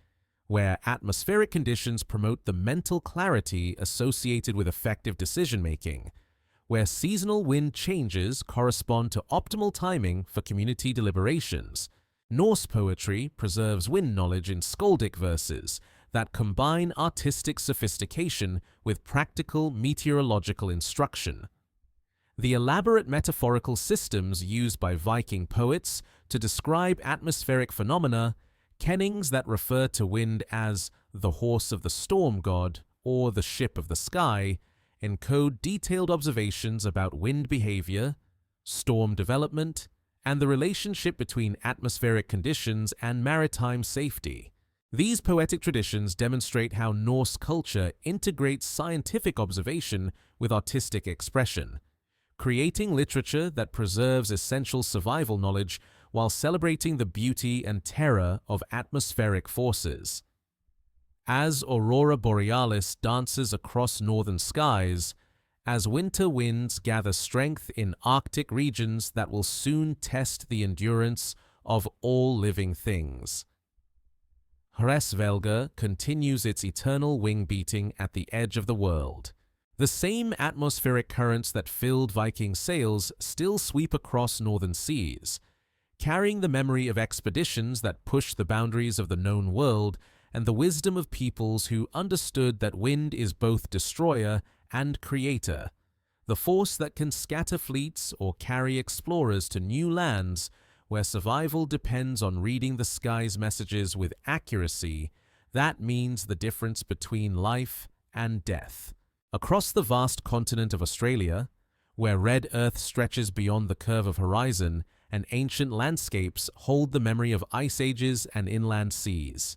where atmospheric conditions promote the mental clarity associated with effective decision-making, where seasonal wind changes correspond to optimal timing for community deliberations. Norse poetry preserves wind knowledge in skaldic verses that combine artistic sophistication with practical meteorological instruction. The elaborate metaphorical systems used by Viking poets to describe atmospheric phenomena, kennings that refer to wind as the horse of the storm god or the ship of the sky, encode detailed observations about wind behavior, storm development, and the relationship between atmospheric conditions and maritime safety. These poetic traditions demonstrate how Norse culture integrates scientific observation with artistic expression, creating literature that preserves essential survival knowledge while celebrating the beauty and terror of atmospheric forces. As Aurora Borealis dances across northern skies, as winter winds gather strength in Arctic regions that will soon test the endurance of all living things. Hresvelga continues its eternal wing beating at the edge of the world. The same atmospheric currents that filled Viking sails still sweep across northern seas, carrying the memory of expeditions that pushed the boundaries of the known world and the wisdom of peoples who understood that wind is both destroyer and creator, the force that can scatter fleets or carry explorers to new lands where survival depends on reading the sky's messages with accuracy. That means the difference between life and death. Across the vast continent of Australia, where red earth stretches beyond the curve of horizon and ancient landscapes hold the memory of ice ages and inland seas,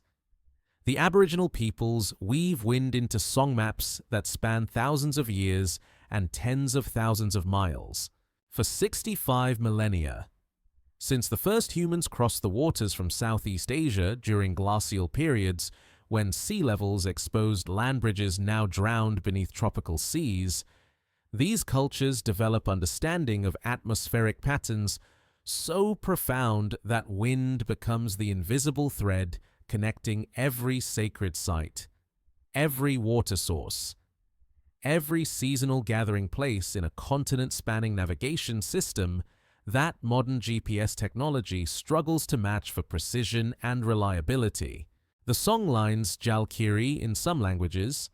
the Aboriginal peoples weave wind into song maps that span thousands of years and tens of thousands of miles. For 65 millennia, since the first humans crossed the waters from Southeast Asia during glacial periods, when sea levels exposed land bridges now drowned beneath tropical seas, these cultures develop understanding of atmospheric patterns so profound that wind becomes the invisible thread connecting every sacred site, every water source, every seasonal gathering place in a continent-spanning navigation system that modern GPS technology struggles to match for precision and reliability. The songlines Jalkiri in some languages,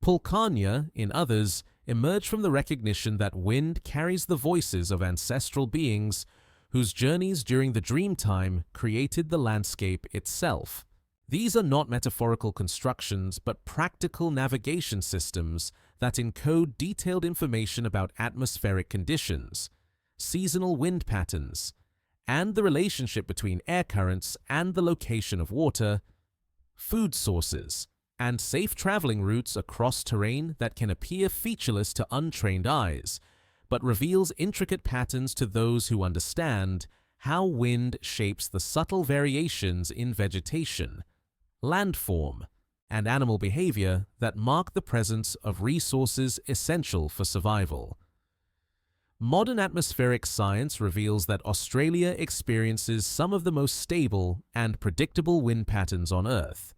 Pulkanya in others, emerge from the recognition that wind carries the voices of ancestral beings whose journeys during the dream time created the landscape itself. These are not metaphorical constructions, but practical navigation systems that encode detailed information about atmospheric conditions, seasonal wind patterns, and the relationship between air currents and the location of water, food sources, and safe traveling routes across terrain that can appear featureless to untrained eyes, but reveals intricate patterns to those who understand how wind shapes the subtle variations in vegetation, landform, and animal behavior that mark the presence of resources essential for survival. Modern atmospheric science reveals that Australia experiences some of the most stable and predictable wind patterns on Earth,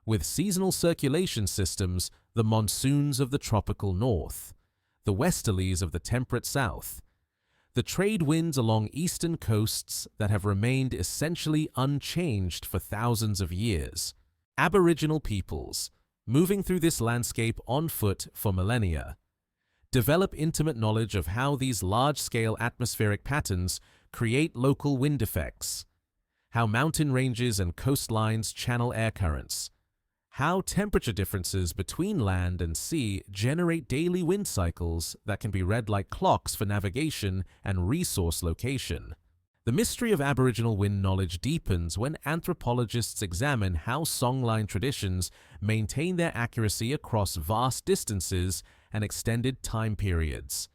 with seasonal circulation systems, the monsoons of the tropical north, the westerlies of the temperate south, the trade winds along eastern coasts that have remained essentially unchanged for thousands of years. Aboriginal peoples, moving through this landscape on foot for millennia, develop intimate knowledge of how these large-scale atmospheric patterns create local wind effects, how mountain ranges and coastlines channel air currents, how temperature differences between land and sea generate daily wind cycles that can be read like clocks for navigation and resource location. The mystery of Aboriginal wind knowledge deepens when anthropologists examine how songline traditions maintain their accuracy across vast distances and extended time periods.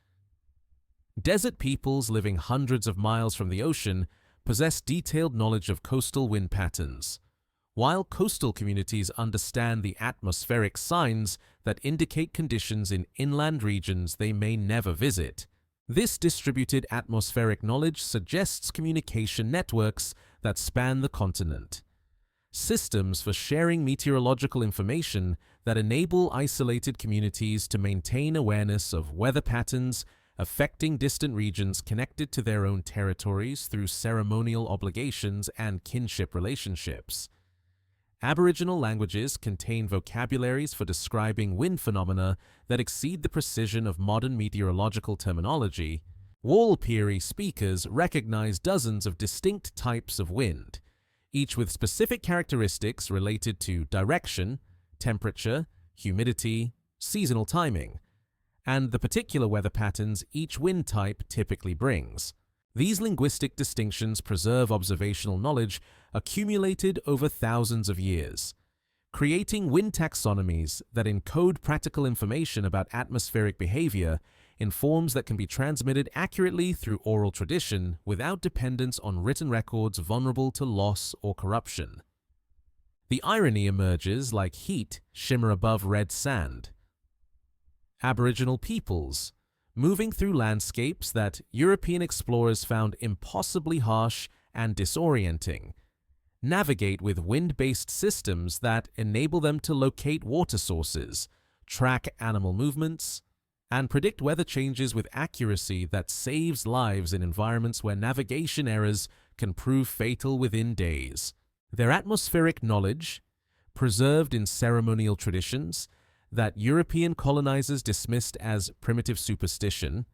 Desert peoples living hundreds of miles from the ocean possess detailed knowledge of coastal wind patterns, while coastal communities understand the atmospheric signs that indicate conditions in inland regions they may never visit. This distributed atmospheric knowledge suggests communication networks that span the continent, systems for sharing meteorological information that enable isolated communities to maintain awareness of weather patterns affecting distant regions connected to their own territories through ceremonial obligations and kinship relationships. Aboriginal languages contain vocabularies for describing wind phenomena that exceed the precision of modern meteorological terminology. Warlpiri speakers recognize dozens of distinct types of wind, each with specific characteristics related to direction, temperature, humidity, seasonal timing, and the particular weather patterns each wind type typically brings. These linguistic distinctions preserve observational knowledge accumulated over thousands of years, creating wind taxonomies that encode practical information about atmospheric behavior in forms that can be transmitted accurately through oral tradition without dependence on written records vulnerable to loss or corruption. The irony emerges like heat shimmer above red sand. Aboriginal peoples, moving through landscapes that European explorers found impossibly harsh and disorienting, navigate with wind-based systems that enable them to locate water sources, track animal movements, and predict weather changes with accuracy that saves lives in environments where navigation errors can prove fatal within days. Their atmospheric knowledge, preserved in ceremonial traditions that European colonizers dismissed as primitive superstition,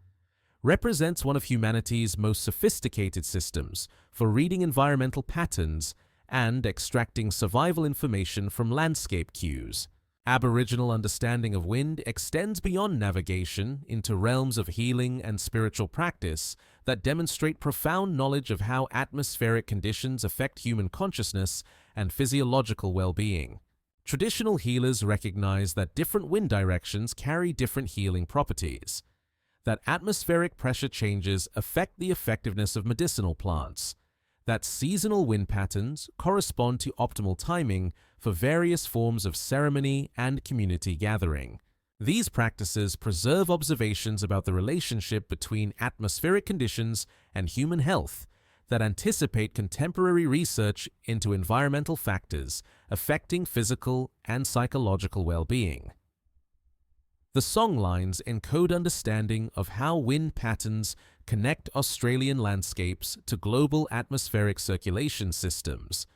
represents one of humanity's most sophisticated systems for reading environmental patterns and extracting survival information from landscape cues. Aboriginal understanding of wind extends beyond navigation into realms of healing and spiritual practice that demonstrate profound knowledge of how atmospheric conditions affect human consciousness and physiological well-being. Traditional healers recognize that different wind directions carry different healing properties, that atmospheric pressure changes affect the effectiveness of medicinal plants, that seasonal wind patterns correspond to optimal timing for various forms of ceremony and community gathering. These practices preserve observations about the relationship between atmospheric conditions and human health that anticipate contemporary research into environmental factors affecting physical and psychological well-being. The songlines encode understanding of how wind patterns connect Australian landscapes to global atmospheric circulation systems,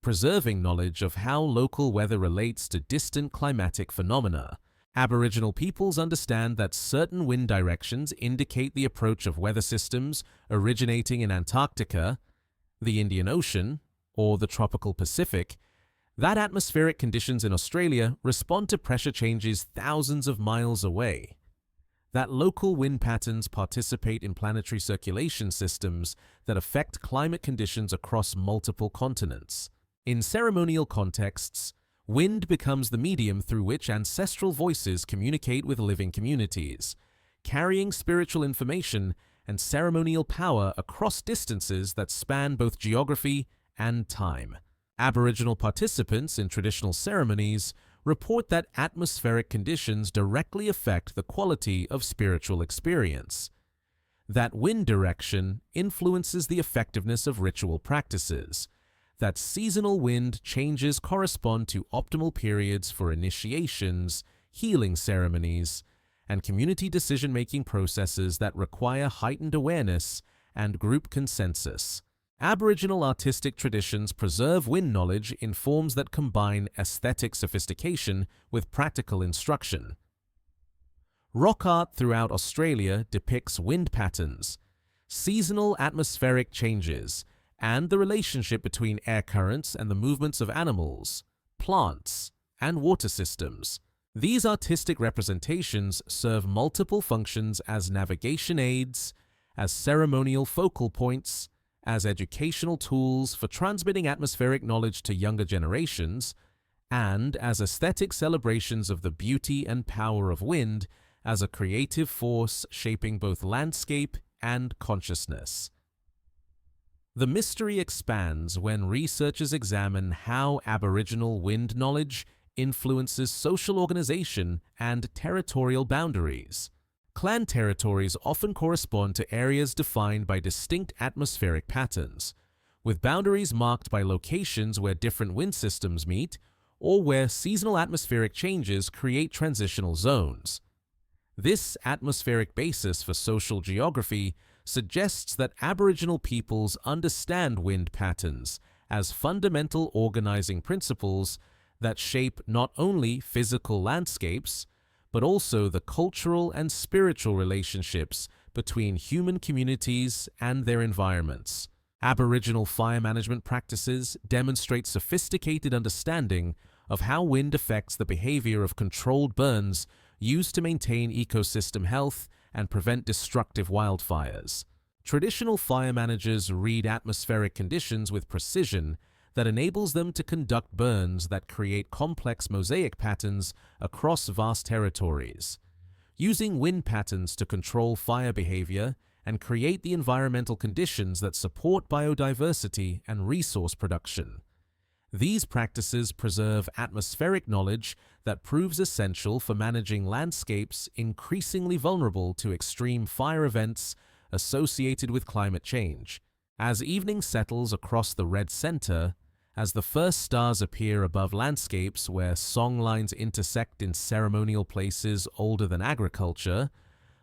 preserving knowledge of how local weather relates to distant climatic phenomena. Aboriginal peoples understand that certain wind directions indicate the approach of weather systems originating in Antarctica, the Indian Ocean, or the tropical Pacific, that atmospheric conditions in Australia respond to pressure changes thousands of miles away, that local wind patterns participate in planetary circulation systems that affect climate conditions across multiple continents. In ceremonial contexts, wind becomes the medium through which ancestral voices communicate with living communities, carrying spiritual information and ceremonial power across distances that span both geography and time. Aboriginal participants in traditional ceremonies report that atmospheric conditions directly affect the quality of spiritual experience, that wind direction influences the effectiveness of ritual practices, that seasonal wind changes correspond to optimal periods for initiations, healing ceremonies, and community decision-making processes that require heightened awareness and group consensus. Aboriginal artistic traditions preserve wind knowledge in forms that combine aesthetic sophistication with practical instruction. Rock art throughout Australia depicts wind patterns, seasonal atmospheric changes, and the relationship between air currents and the movements of animals, plants, and water systems. These artistic representations serve multiple functions as navigation aids, as ceremonial focal points, as educational tools for transmitting atmospheric knowledge to younger generations, and as aesthetic celebrations of the beauty and power of wind as a creative force shaping both landscape and consciousness. The mystery expands when researchers examine how Aboriginal wind knowledge influences social organization and territorial boundaries. Clan territories often correspond to areas defined by distinct atmospheric patterns, with boundaries marked by locations where different wind systems meet or where seasonal atmospheric changes create transitional zones. This atmospheric basis for social geography suggests that Aboriginal peoples understand wind patterns as fundamental organizing principles that shape not only physical landscapes, but also the cultural and spiritual relationships between human communities and their environments. Aboriginal fire management practices demonstrate sophisticated understanding of how wind affects the behavior of controlled burns used to maintain ecosystem health and prevent destructive wildfires. Traditional fire managers read atmospheric conditions with precision that enables them to conduct burns that create complex mosaic patterns across vast territories. Using wind patterns to control fire behavior and create the environmental conditions that support biodiversity and resource production. These practices preserve atmospheric knowledge that proves essential for managing landscapes increasingly vulnerable to extreme fire events associated with climate change. As evening settles across the red center, As the first stars appear above landscapes where song lines intersect in ceremonial places older than agriculture,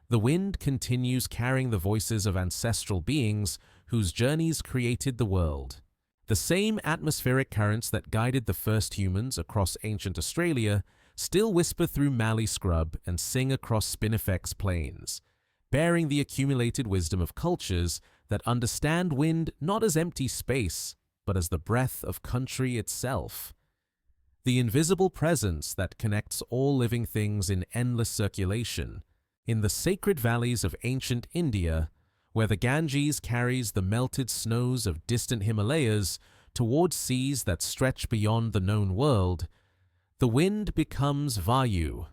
the wind continues carrying the voices of ancestral beings whose journeys created the world. The same atmospheric currents that guided the first humans across ancient Australia still whisper through mallee scrub and sing across Spinifex plains, bearing the accumulated wisdom of cultures that understand wind not as empty space, but as the breath of country itself. The invisible presence that connects all living things in endless circulation. In the sacred valleys of ancient India, where the Ganges carries the melted snows of distant Himalayas towards seas that stretch beyond the known world, the wind becomes Vayu,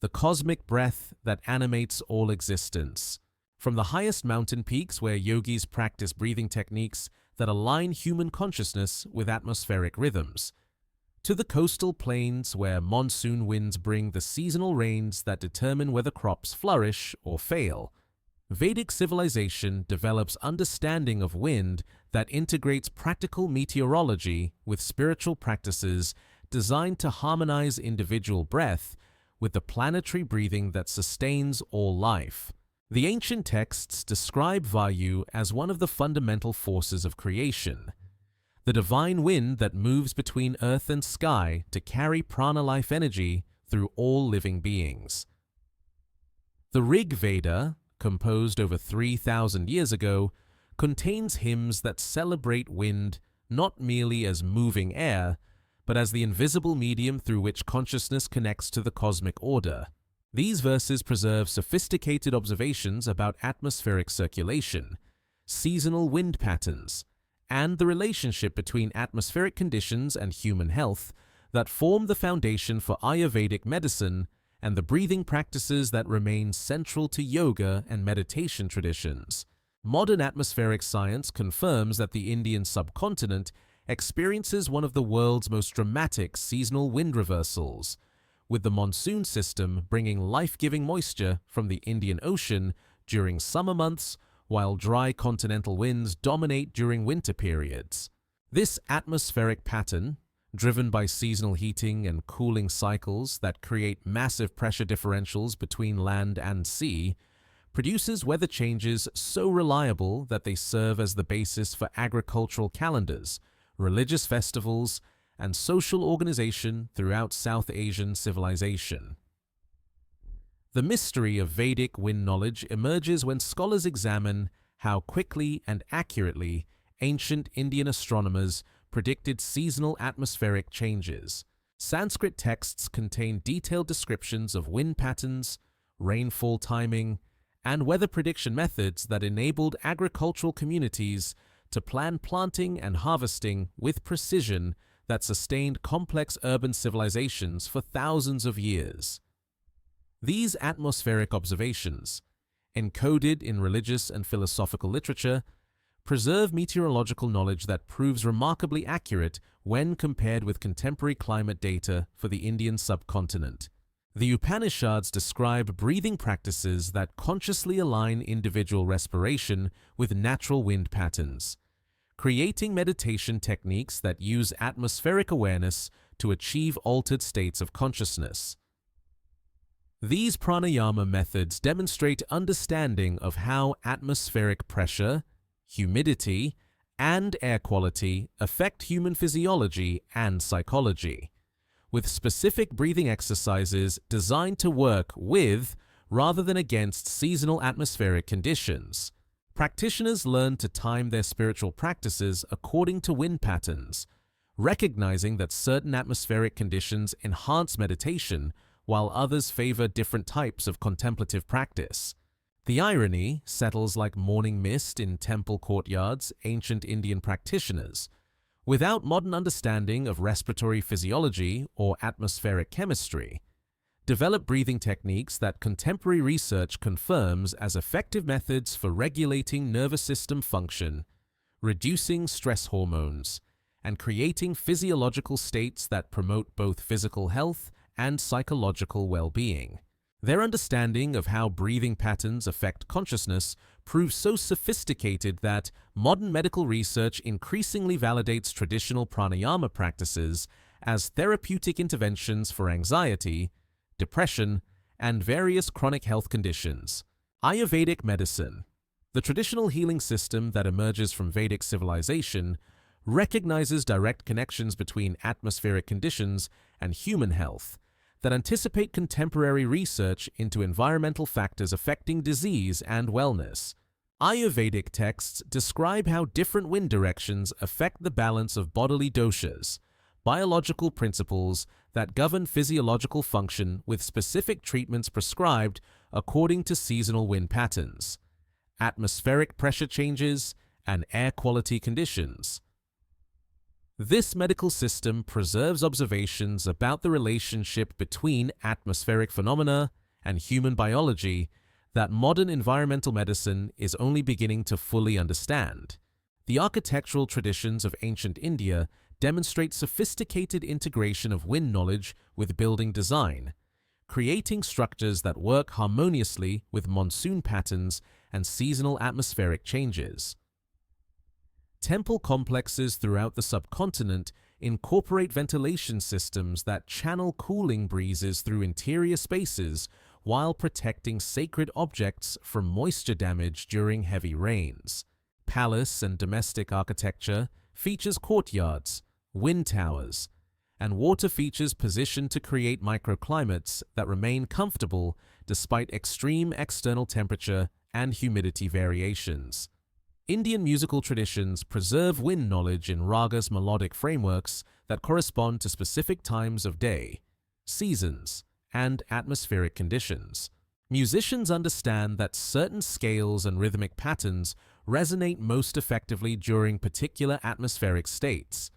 the cosmic breath that animates all existence. From the highest mountain peaks where yogis practice breathing techniques that align human consciousness with atmospheric rhythms, to the coastal plains where monsoon winds bring the seasonal rains that determine whether crops flourish or fail, Vedic civilization develops understanding of wind that integrates practical meteorology with spiritual practices designed to harmonize individual breath with the planetary breathing that sustains all life. The ancient texts describe Vayu as one of the fundamental forces of creation, the divine wind that moves between earth and sky to carry prana life energy through all living beings. The Rig Veda, composed over 3,000 years ago, contains hymns that celebrate wind not merely as moving air, but as the invisible medium through which consciousness connects to the cosmic order. These verses preserve sophisticated observations about atmospheric circulation, seasonal wind patterns, and the relationship between atmospheric conditions and human health that form the foundation for Ayurvedic medicine and the breathing practices that remain central to yoga and meditation traditions. Modern atmospheric science confirms that the Indian subcontinent experiences one of the world's most dramatic seasonal wind reversals, with the monsoon system bringing life-giving moisture from the Indian Ocean during summer months, while dry continental winds dominate during winter periods. This atmospheric pattern, driven by seasonal heating and cooling cycles that create massive pressure differentials between land and sea, produces weather changes so reliable that they serve as the basis for agricultural calendars, religious festivals, and social organization throughout South Asian civilization. The mystery of Vedic wind knowledge emerges when scholars examine how quickly and accurately ancient Indian astronomers predicted seasonal atmospheric changes. Sanskrit texts contain detailed descriptions of wind patterns, rainfall timing, and weather prediction methods that enabled agricultural communities to plan planting and harvesting with precision that sustained complex urban civilizations for thousands of years. These atmospheric observations, encoded in religious and philosophical literature, preserve meteorological knowledge that proves remarkably accurate when compared with contemporary climate data for the Indian subcontinent. The Upanishads describe breathing practices that consciously align individual respiration with natural wind patterns, creating meditation techniques that use atmospheric awareness to achieve altered states of consciousness. These pranayama methods demonstrate understanding of how atmospheric pressure, humidity, and air quality affect human physiology and psychology, with specific breathing exercises designed to work with rather than against seasonal atmospheric conditions. Practitioners learn to time their spiritual practices according to wind patterns, recognizing that certain atmospheric conditions enhance meditation while others favor different types of contemplative practice. The irony settles like morning mist in temple courtyards ancient Indian practitioners, without modern understanding of respiratory physiology or atmospheric chemistry, develop breathing techniques that contemporary research confirms as effective methods for regulating nervous system function, reducing stress hormones, and creating physiological states that promote both physical health and psychological well-being. Their understanding of how breathing patterns affect consciousness proves so sophisticated that modern medical research increasingly validates traditional pranayama practices as therapeutic interventions for anxiety, depression, and various chronic health conditions. Ayurvedic medicine, the traditional healing system that emerges from Vedic civilization, recognizes direct connections between atmospheric conditions and human health that anticipate contemporary research into environmental factors affecting disease and wellness. Ayurvedic texts describe how different wind directions affect the balance of bodily doshas, biological principles that govern physiological function, with specific treatments prescribed according to seasonal wind patterns, atmospheric pressure changes, and air quality conditions. This medical system preserves observations about the relationship between atmospheric phenomena and human biology that modern environmental medicine is only beginning to fully understand. The architectural traditions of ancient India demonstrate sophisticated integration of wind knowledge with building design, creating structures that work harmoniously with monsoon patterns and seasonal atmospheric changes. Temple complexes throughout the subcontinent incorporate ventilation systems that channel cooling breezes through interior spaces while protecting sacred objects from moisture damage during heavy rains. Palace and domestic architecture features courtyards, wind towers, and water features positioned to create microclimates that remain comfortable despite extreme external temperature and humidity variations. Indian musical traditions preserve wind knowledge in ragas melodic frameworks that correspond to specific times of day, seasons, and atmospheric conditions. Musicians understand that certain scales and rhythmic patterns resonate most effectively during particular atmospheric states.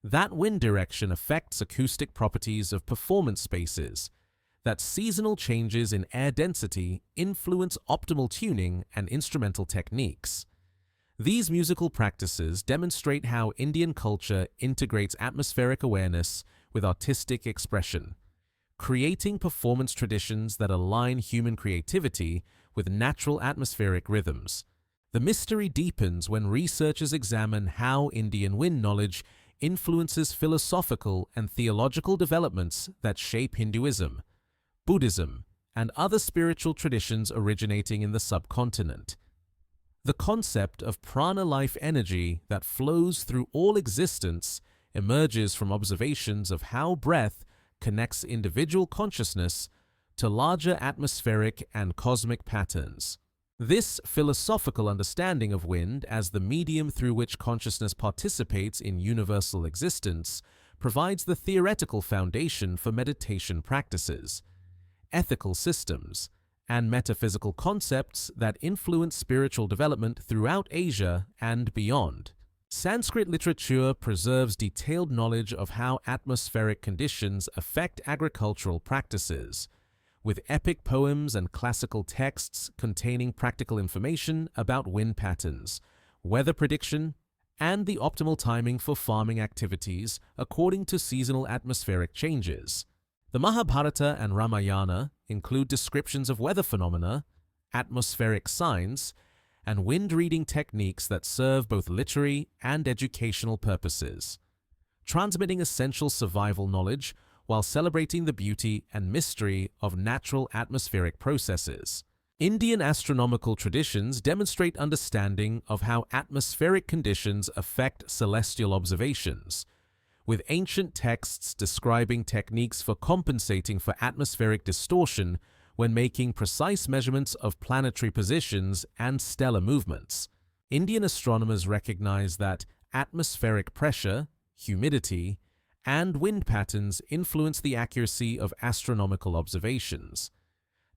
That wind direction affects acoustic properties of performance spaces, that seasonal changes in air density influence optimal tuning and instrumental techniques. These musical practices demonstrate how Indian culture integrates atmospheric awareness with artistic expression, creating performance traditions that align human creativity with natural atmospheric rhythms. The mystery deepens when researchers examine how Indian wind knowledge influences philosophical and theological developments that shape Hinduism, Buddhism, and other spiritual traditions originating in the subcontinent. The concept of prana life energy that flows through all existence emerges from observations of how breath connects individual consciousness to larger atmospheric and cosmic patterns. This philosophical understanding of wind as the medium through which consciousness participates in universal existence provides the theoretical foundation for meditation practices, ethical systems, and metaphysical concepts that influence spiritual development throughout Asia and beyond. Sanskrit literature preserves detailed knowledge of how atmospheric conditions affect agricultural practices, with epic poems and classical texts containing practical information about wind patterns, weather prediction, and the optimal timing for farming activities according to seasonal atmospheric changes. The Mahabharata and Ramayana include descriptions of weather phenomena, atmospheric signs, and wind reading techniques that serve both literary and educational purposes, transmitting essential survival knowledge while celebrating the beauty and mystery of natural atmospheric processes. Indian astronomical traditions demonstrate understanding of how atmospheric conditions affect celestial observations, with ancient texts describing techniques for compensating for atmospheric distortion when making precise measurements of planetary positions and stellar movements. Indian astronomers recognize that atmospheric pressure, humidity, and wind patterns influence the accuracy of astronomical observations,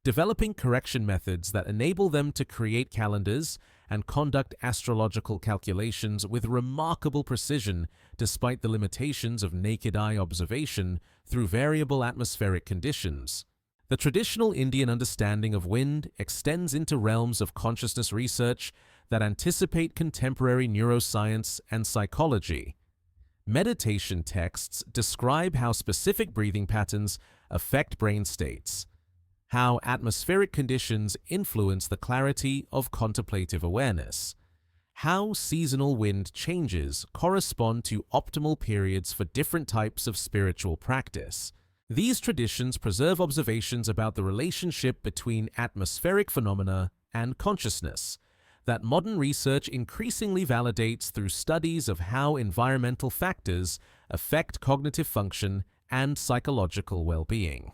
developing correction methods that enable them to create calendars and conduct astrological calculations with remarkable precision despite the limitations of naked eye observation through variable atmospheric conditions. The traditional Indian understanding of wind extends into realms of consciousness research that anticipate contemporary neuroscience and psychology. Meditation texts describe how specific breathing patterns affect brain states, how atmospheric conditions influence the clarity of contemplative awareness, how seasonal wind changes correspond to optimal periods for different types of spiritual practice. These traditions preserve observations about the relationship between atmospheric phenomena and consciousness that modern research increasingly validates through studies of how environmental factors affect cognitive function and psychological well-being.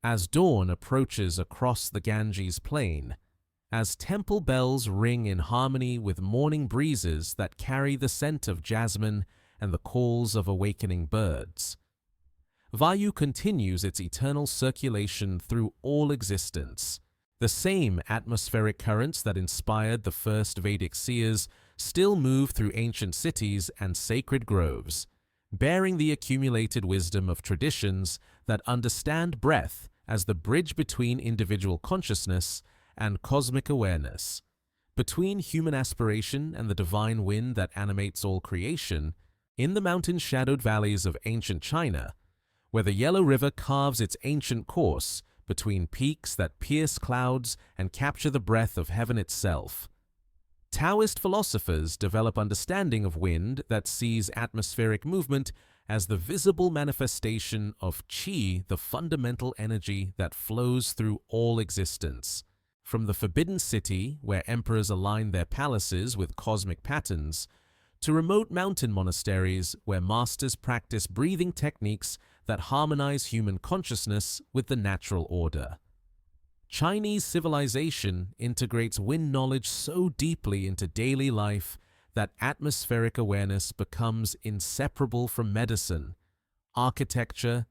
As dawn approaches across the Ganges plain, as temple bells ring in harmony with morning breezes that carry the scent of jasmine and the calls of awakening birds, Vayu continues its eternal circulation through all existence. The same atmospheric currents that inspired the first Vedic seers still move through ancient cities and sacred groves, bearing the accumulated wisdom of traditions that understand breath as the bridge between individual consciousness and cosmic awareness, between human aspiration and the divine wind that animates all creation. In the mountain-shadowed valleys of ancient China, where the Yellow River carves its ancient course between peaks that pierce clouds and capture the breath of heaven itself, Taoist philosophers develop understanding of wind that sees atmospheric movement as the visible manifestation of qi, the fundamental energy that flows through all existence. From the Forbidden City, where emperors align their palaces with cosmic patterns, to remote mountain monasteries where masters practice breathing techniques that harmonize human consciousness with the natural order. Chinese civilization integrates wind knowledge so deeply into daily life that atmospheric awareness becomes inseparable from medicine, architecture,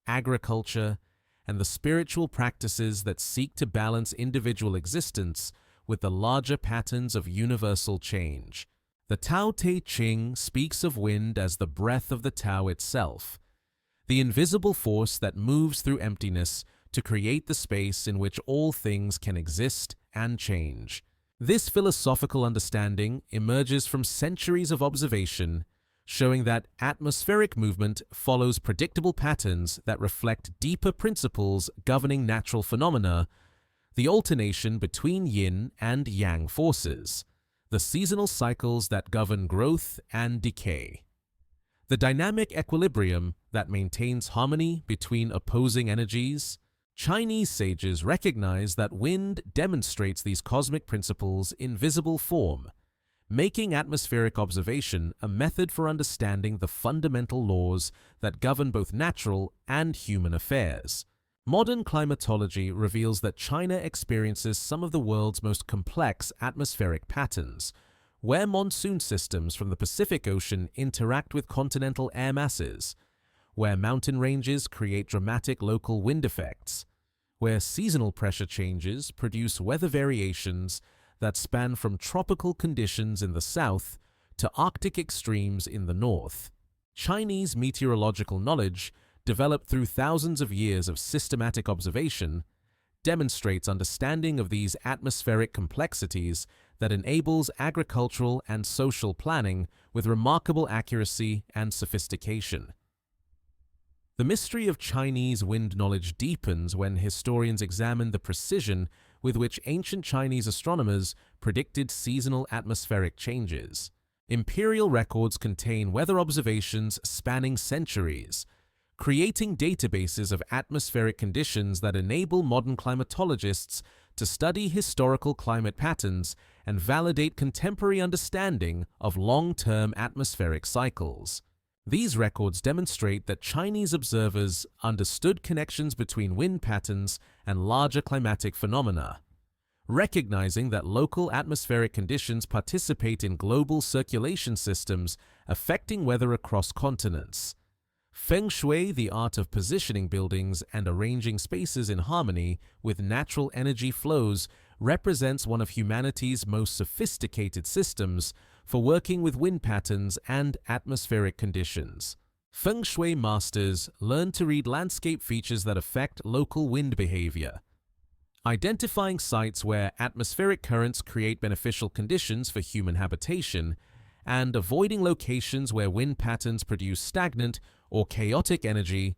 agriculture, and the spiritual practices that seek to balance individual existence with the larger patterns of universal change. The Tao Te Ching speaks of wind as the breath of the Tao itself, the invisible force that moves through emptiness to create the space in which all things can exist and change. This philosophical understanding emerges from centuries of observation, showing that atmospheric movement follows predictable patterns that reflect deeper principles governing natural phenomena, the alternation between yin and yang forces, the seasonal cycles that govern growth and decay, the dynamic equilibrium that maintains harmony between opposing energies. Chinese sages recognize that wind demonstrates these cosmic principles in visible form, making atmospheric observation a method for understanding the fundamental laws that govern both natural and human affairs. Modern climatology reveals that China experiences some of the world's most complex atmospheric patterns, where monsoon systems from the Pacific Ocean interact with continental air masses, where mountain ranges create dramatic local wind effects, where seasonal pressure changes produce weather variations that span from tropical conditions in the south to Arctic extremes in the north. Chinese meteorological knowledge, developed through thousands of years of systematic observation, demonstrates understanding of these atmospheric complexities that enables agricultural and social planning with remarkable accuracy and sophistication. The mystery of Chinese wind knowledge deepens when historians examine the precision with which ancient Chinese astronomers predicted seasonal atmospheric changes. Imperial records contain weather observations spanning centuries, creating databases of atmospheric conditions that enable modern climatologists to study historical climate patterns and validate contemporary understanding of long-term atmospheric cycles. These records demonstrate that Chinese observers understood connections between wind patterns and larger climatic phenomena, recognizing that local atmospheric conditions participate in global circulation systems affecting weather across continents. Feng Shui, the art of positioning buildings and arranging spaces in harmony with natural energy flows, represents one of humanity's most sophisticated systems for working with wind patterns and atmospheric conditions. Feng Shui masters learn to read landscape features that affect local wind behavior, identifying sites where atmospheric currents create beneficial conditions for human habitation, and avoiding locations where wind patterns produce stagnant or chaotic energy.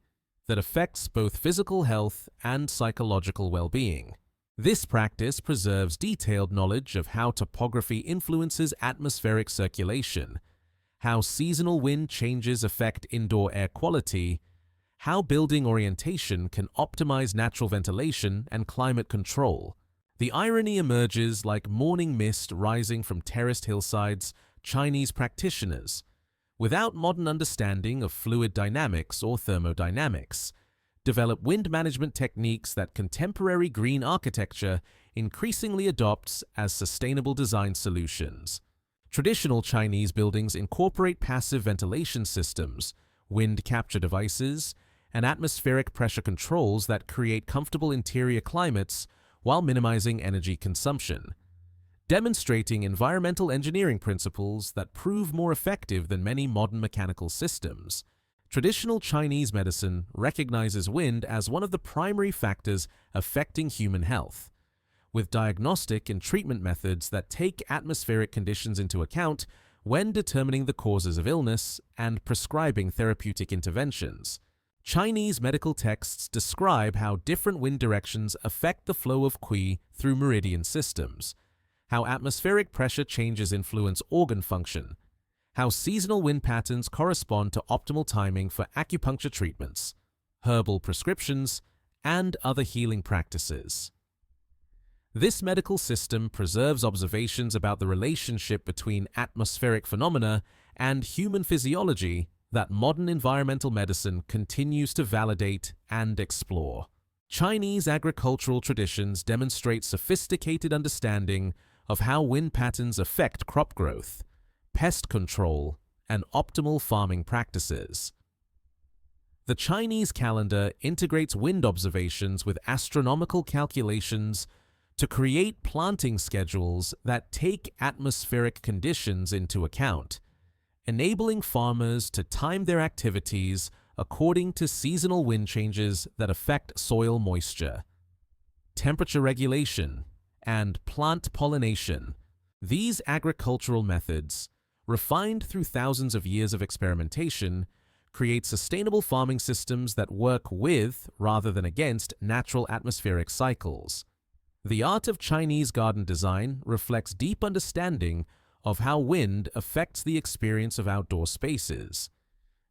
that affects both physical health and psychological well-being. This practice preserves detailed knowledge of how topography influences atmospheric circulation, how seasonal wind changes affect indoor air quality, how building orientation can optimize natural ventilation and climate control. The irony emerges like morning mist rising from terraced hillsides. Chinese practitioners, without modern understanding of fluid dynamics or thermodynamics, develop wind management techniques that contemporary green architecture increasingly adopts as sustainable design solutions. Traditional Chinese buildings incorporate passive ventilation systems, wind capture devices, and atmospheric pressure controls that create comfortable interior climates while minimizing energy consumption, demonstrating environmental engineering principles that prove more effective than many modern mechanical systems. Traditional Chinese medicine recognizes wind as one of the primary factors affecting human health, with diagnostic and treatment methods that take atmospheric conditions into account when determining the causes of illness and prescribing therapeutic interventions. Chinese medical texts describe how different wind directions affect the flow of qi through meridian systems, how atmospheric pressure changes influence organ function, how seasonal wind patterns correspond to optimal timing for acupuncture treatments, herbal prescriptions, and other healing practices. This medical system preserves observations about the relationship between atmospheric phenomena and human physiology that modern environmental medicine continues to validate and explore. Chinese agricultural traditions demonstrate sophisticated understanding of how wind patterns affect crop growth, pest control, and optimal farming practices. The Chinese calendar integrates wind observations with astronomical calculations to create planting schedules that take atmospheric conditions into account, enabling farmers to time their activities according to seasonal wind changes that affect soil moisture, temperature regulation, and plant pollination. These agricultural methods, refined through thousands of years of experimentation, create sustainable farming systems that work with, rather than against, natural atmospheric cycles. The art of Chinese garden design reflects deep understanding of how wind affects the experience of outdoor spaces,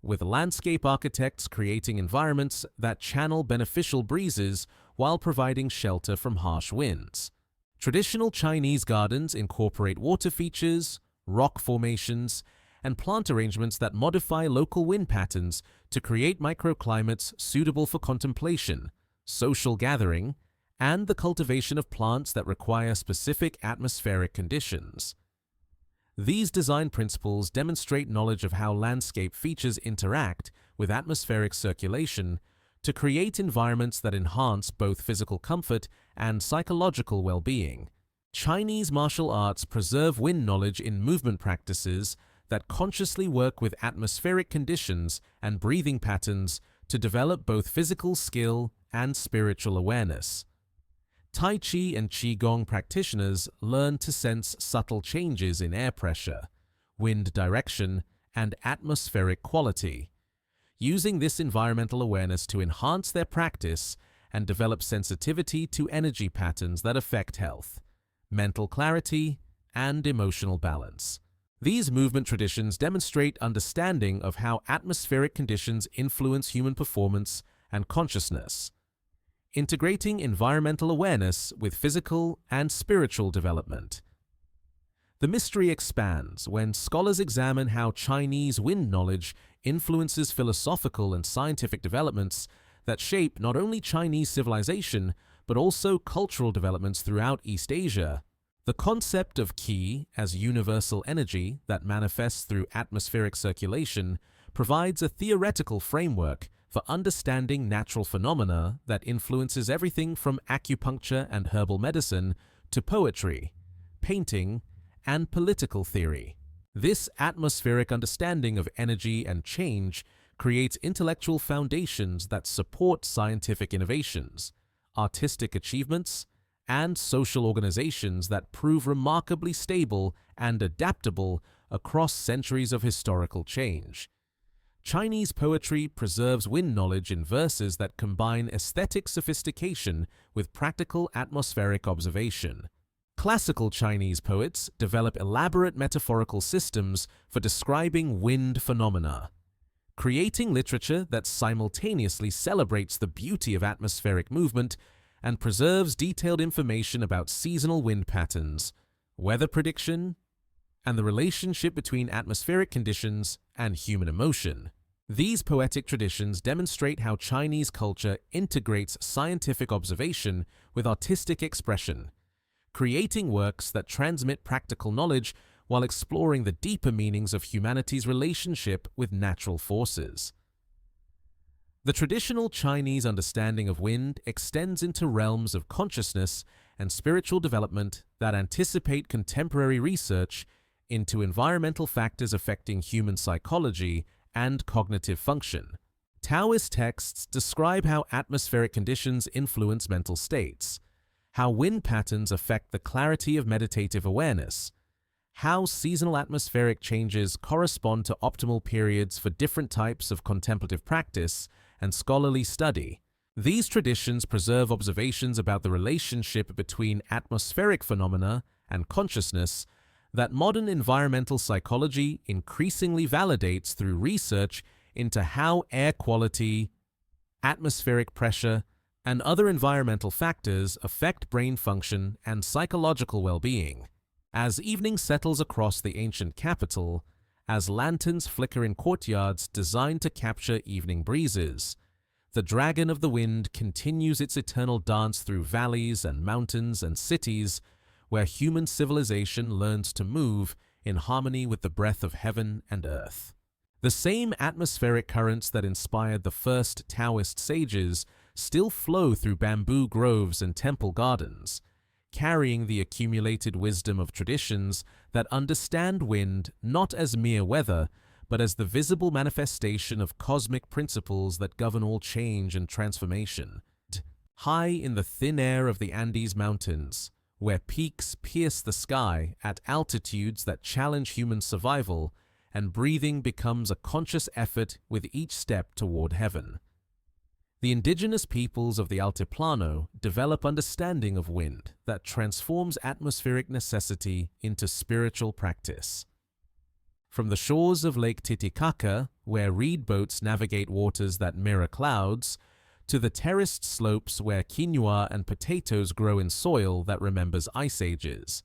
with landscape architects creating environments that channel beneficial breezes while providing shelter from harsh winds. Traditional Chinese gardens incorporate water features, rock formations, and plant arrangements that modify local wind patterns to create microclimates suitable for contemplation, social gathering, and the cultivation of plants that require specific atmospheric conditions. These design principles demonstrate knowledge of how landscape features interact with atmospheric circulation to create environments that enhance both physical comfort and psychological well-being. Chinese martial arts preserve wind knowledge in movement practices that consciously work with atmospheric conditions and breathing patterns to develop both physical skill and spiritual awareness. Tai Chi and Qigong practitioners learn to sense subtle changes in air pressure, wind direction, and atmospheric quality, using this environmental awareness to enhance their practice and develop sensitivity to energy patterns that affect health, mental clarity, and emotional balance. These movement traditions demonstrate understanding of how atmospheric conditions influence human performance and consciousness, integrating environmental awareness with physical and spiritual development. The mystery expands when scholars examine how Chinese wind knowledge influences philosophical and scientific developments that shape not only Chinese civilization, but also cultural developments throughout East Asia. The concept of qi as universal energy that manifests through atmospheric circulation provides a theoretical framework for understanding natural phenomena that influences everything from acupuncture and herbal medicine to poetry, painting, and political theory. This atmospheric understanding of energy and change creates intellectual foundations that support scientific innovations, artistic achievements, and social organizations that prove remarkably stable and adaptable across centuries of historical change. Chinese poetry preserves wind knowledge in verses that combine aesthetic sophistication with practical atmospheric observation. Classical Chinese poets develop elaborate metaphorical systems for describing wind phenomena, creating literature that simultaneously celebrates the beauty of atmospheric movement and preserves detailed information about seasonal wind patterns, weather prediction, and the relationship between atmospheric conditions and human emotion. These poetic traditions demonstrate how Chinese culture integrates scientific observation with artistic expression, creating works that transmit practical knowledge while exploring the deeper meanings of humanity's relationship with natural forces. The traditional Chinese understanding of wind extends into realms of consciousness and spiritual development that anticipate contemporary research into environmental factors affecting human psychology and cognitive function. Taoist texts describe how atmospheric conditions influence mental states, how wind patterns affect the clarity of meditative awareness, how seasonal atmospheric changes correspond to optimal periods for different types of contemplative practice and scholarly study. These traditions preserve observations about the relationship between atmospheric phenomena and consciousness that modern environmental psychology increasingly validates through research into how air quality, atmospheric pressure, and other environmental factors affect brain function and psychological well-being. As evening settles across the ancient capital, as lanterns flicker in courtyards designed to capture evening breezes, the dragon of the wind continues its eternal dance through valleys and mountains and cities where human civilization learns to move in harmony with the breath of heaven and earth. The same atmospheric currents that inspired the first Taoist sages still flow through bamboo groves and temple gardens, carrying the accumulated wisdom of traditions that understand wind not as mere weather, but as the visible manifestation of cosmic principles that govern all change and transformation. High in the thin air of the Andes Mountains, where peaks pierce the sky at altitudes that challenge human survival, and breathing becomes a conscious effort with each step toward heaven. The indigenous peoples of the Altiplano develop understanding of wind that transforms atmospheric necessity into spiritual practice. From the shores of Lake Titicaca, where reed boats navigate waters that mirror clouds, to the terraced slopes where quinoa and potatoes grow in soil that remembers ice ages,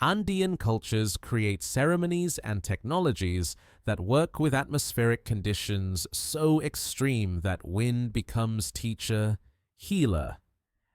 Andean cultures create ceremonies and technologies that work with atmospheric conditions so extreme that wind becomes teacher, healer,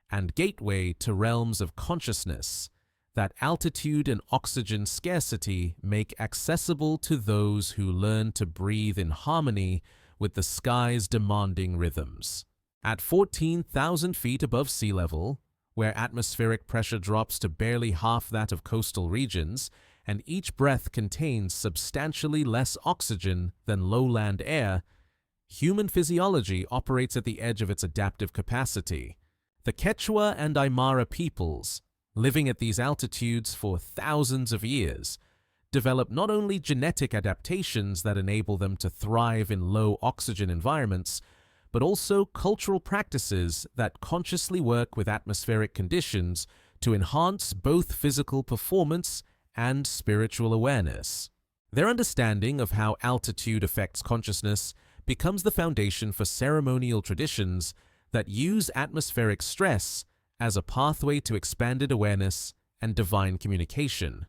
and gateway to realms of consciousness that altitude and oxygen scarcity make accessible to those who learn to breathe in harmony with the sky's demanding rhythms. At 14,000 feet above sea level, where atmospheric pressure drops to barely half that of coastal regions, and each breath contains substantially less oxygen than lowland air, human physiology operates at the edge of its adaptive capacity. The Quechua and Aymara peoples, living at these altitudes for thousands of years, develop not only genetic adaptations that enable them to thrive in low oxygen environments, but also cultural practices that consciously work with atmospheric conditions to enhance both physical performance and spiritual awareness. Their understanding of how altitude affects consciousness becomes the foundation for ceremonial traditions that use atmospheric stress as a pathway to expanded awareness and divine communication.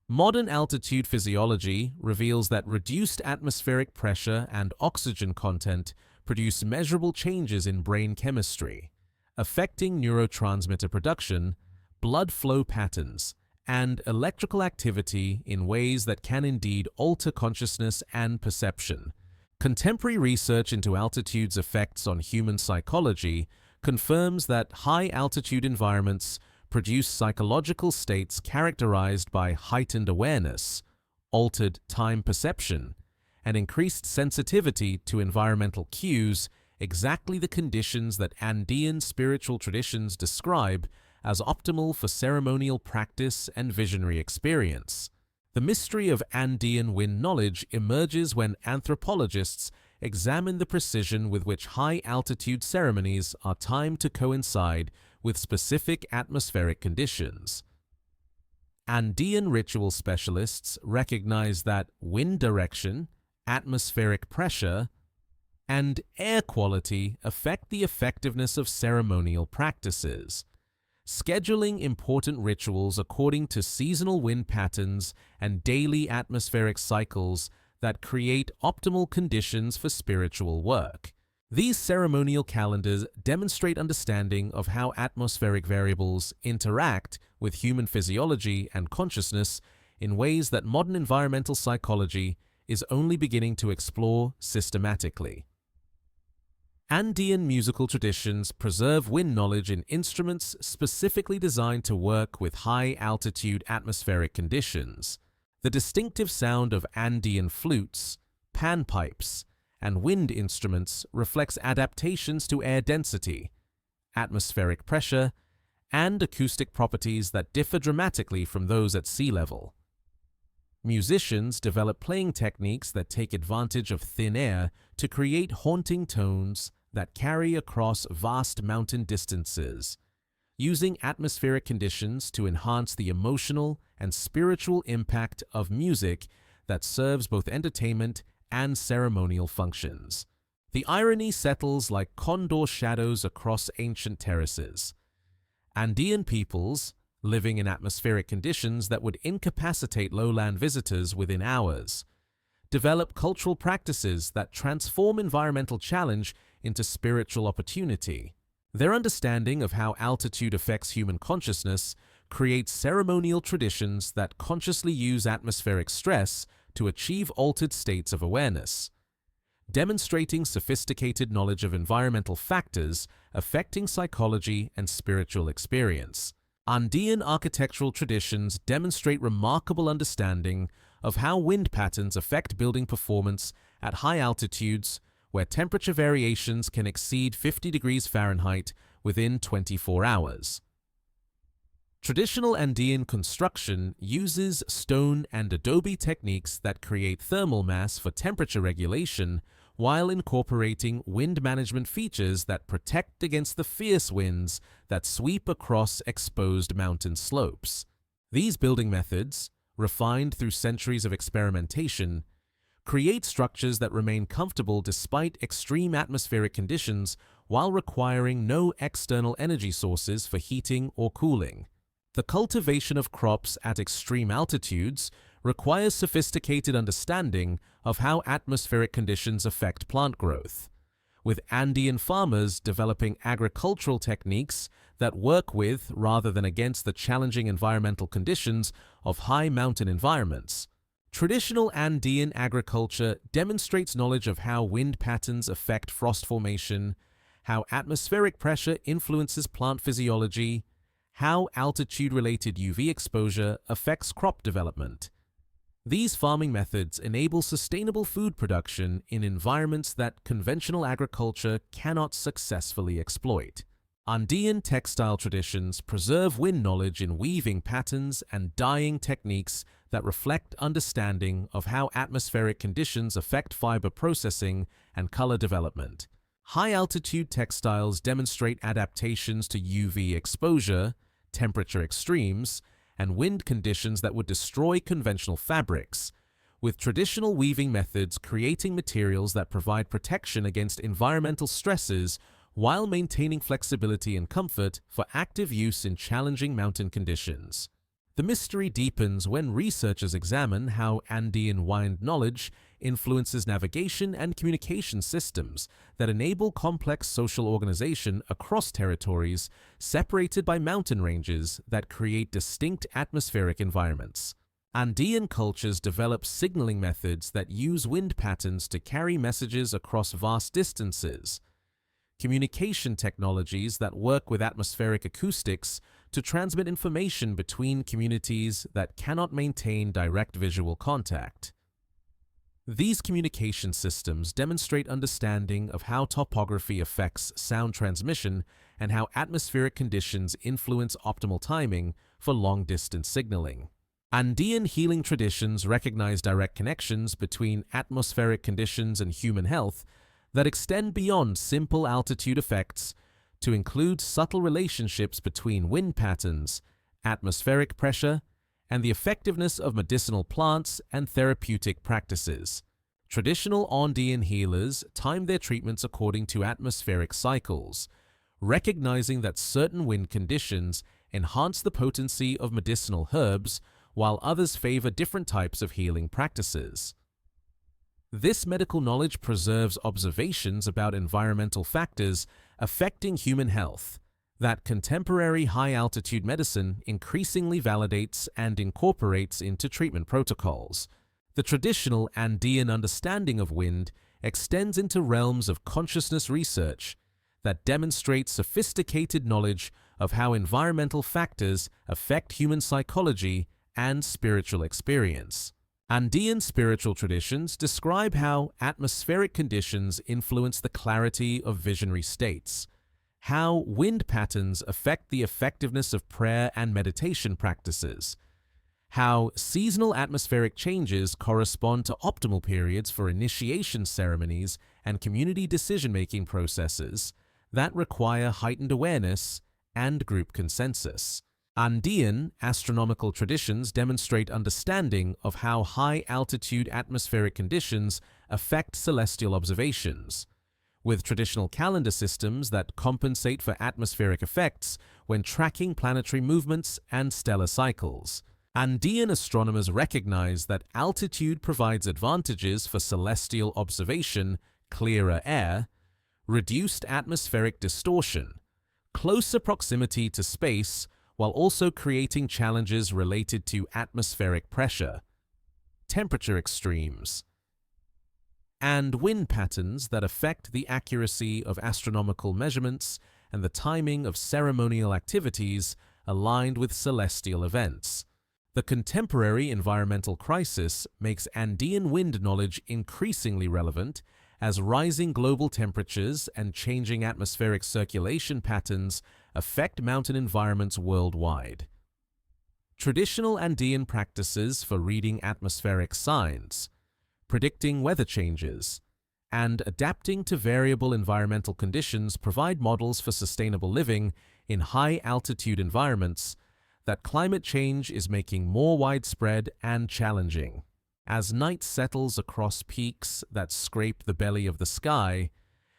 Modern altitude physiology reveals that reduced atmospheric pressure and oxygen content produce measurable changes in brain chemistry, affecting neurotransmitter production, blood flow patterns, and electrical activity in ways that can indeed alter consciousness and perception. Contemporary research into altitude's effects on human psychology confirms that high-altitude environments produce psychological states characterized by heightened awareness, altered time perception, and increased sensitivity to environmental cues, exactly the conditions that Andean spiritual traditions describe as optimal for ceremonial practice and visionary experience. The mystery of Andean wind knowledge emerges when anthropologists examine the precision with which high-altitude ceremonies are timed to coincide with specific atmospheric conditions. Andean ritual specialists recognize that wind direction, atmospheric pressure, and air quality affect the effectiveness of ceremonial practices. Scheduling important rituals according to seasonal wind patterns and daily atmospheric cycles that create optimal conditions for spiritual work. These ceremonial calendars demonstrate understanding of how atmospheric variables interact with human physiology and consciousness in ways that modern environmental psychology is only beginning to explore systematically. Andean musical traditions preserve wind knowledge in instruments specifically designed to work with high-altitude atmospheric conditions. The distinctive sound of Andean flutes, panpipes, and wind instruments reflects adaptations to air density, atmospheric pressure, and acoustic properties that differ dramatically from those at sea level. Musicians develop playing techniques that take advantage of thin air to create haunting tones that carry across vast mountain distances, using atmospheric conditions to enhance the emotional and spiritual impact of music that serves both entertainment and ceremonial functions. The irony settles like condor shadows across ancient terraces. Andean peoples, living in atmospheric conditions that would incapacitate lowland visitors within hours, develop cultural practices that transform environmental challenge into spiritual opportunity. Their understanding of how altitude affects human consciousness creates ceremonial traditions that consciously use atmospheric stress to achieve altered states of awareness, demonstrating sophisticated knowledge of environmental factors affecting psychology and spiritual experience. Andean architectural traditions demonstrate remarkable understanding of how wind patterns affect building performance at high altitudes where temperature variations can exceed 50 degrees Fahrenheit within 24 hours. Traditional Andean construction uses stone and adobe techniques that create thermal mass for temperature regulation while incorporating wind management features that protect against the fierce winds that sweep across exposed mountain slopes. These building methods, refined through centuries of experimentation, create structures that remain comfortable despite extreme atmospheric conditions while requiring no external energy sources for heating or cooling. The cultivation of crops at extreme altitudes requires sophisticated understanding of how atmospheric conditions affect plant growth, with Andean farmers developing agricultural techniques that work with rather than against the challenging environmental conditions of high mountain environments. Traditional Andean agriculture demonstrates knowledge of how wind patterns affect frost formation, how atmospheric pressure influences plant physiology, how altitude-related UV exposure affects crop development. These farming methods enable sustainable food production in environments that conventional agriculture cannot successfully exploit. Andean textile traditions preserve wind knowledge in weaving patterns and dyeing techniques that reflect understanding of how atmospheric conditions affect fiber processing and color development. High-altitude textiles demonstrate adaptations to UV exposure, temperature extremes, and wind conditions that would destroy conventional fabrics, with traditional weaving methods creating materials that provide protection against environmental stresses while maintaining flexibility and comfort for active use in challenging mountain conditions. The mystery deepens when researchers examine how Andean wind knowledge influences navigation and communication systems that enable complex social organization across territories separated by mountain ranges that create distinct atmospheric environments. Andean cultures develop signaling methods that use wind patterns to carry messages across vast distances, communication technologies that work with atmospheric acoustics to transmit information between communities that cannot maintain direct visual contact. These communication systems demonstrate understanding of how topography affects sound transmission and how atmospheric conditions influence optimal timing for long-distance signaling. Andean healing traditions recognize direct connections between atmospheric conditions and human health that extend beyond simple altitude effects to include subtle relationships between wind patterns, atmospheric pressure, and the effectiveness of medicinal plants and therapeutic practices. Traditional Andean healers time their treatments according to atmospheric cycles, recognizing that certain wind conditions enhance the potency of medicinal herbs while others favor different types of healing practices. This medical knowledge preserves observations about environmental factors affecting human health that contemporary high-altitude medicine increasingly validates and incorporates into treatment protocols. The traditional Andean understanding of wind extends into realms of consciousness research that demonstrate sophisticated knowledge of how environmental factors affect human psychology and spiritual experience. Andean spiritual traditions describe how atmospheric conditions influence the clarity of visionary states, how wind patterns affect the effectiveness of prayer and meditation practices, how seasonal atmospheric changes correspond to optimal periods for initiation ceremonies and community decision-making processes that require heightened awareness and group consensus. Andean astronomical traditions demonstrate understanding of how high-altitude atmospheric conditions affect celestial observations, with traditional calendar systems that compensate for atmospheric effects when tracking planetary movements and stellar cycles. Andean astronomers recognize that altitude provides advantages for celestial observation, clearer air, reduced atmospheric distortion, closer proximity to space, while also creating challenges related to atmospheric pressure, temperature extremes, and wind patterns that affect the accuracy of astronomical measurements and the timing of ceremonial activities aligned with celestial events. The contemporary environmental crisis makes Andean wind knowledge increasingly relevant as rising global temperatures and changing atmospheric circulation patterns affect mountain environments worldwide. Traditional Andean practices for reading atmospheric signs, predicting weather changes, and adapting to variable environmental conditions provide models for sustainable living in high-altitude environments that climate change is making more widespread and challenging. As night settles across peaks that scrape the belly of the sky,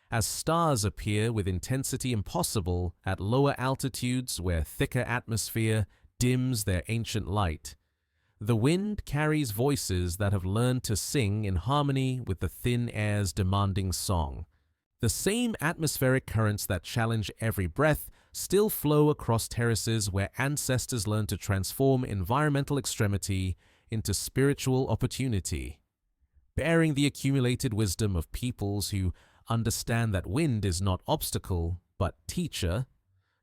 as stars appear with intensity impossible at lower altitudes where thicker atmosphere dims their ancient light, the wind carries voices that have learned to sing in harmony with the thin air's demanding song. The same atmospheric currents that challenge every breath still flow across terraces where ancestors learned to transform environmental extremity into spiritual opportunity, bearing the accumulated wisdom of peoples who understand that wind is not obstacle, but teacher,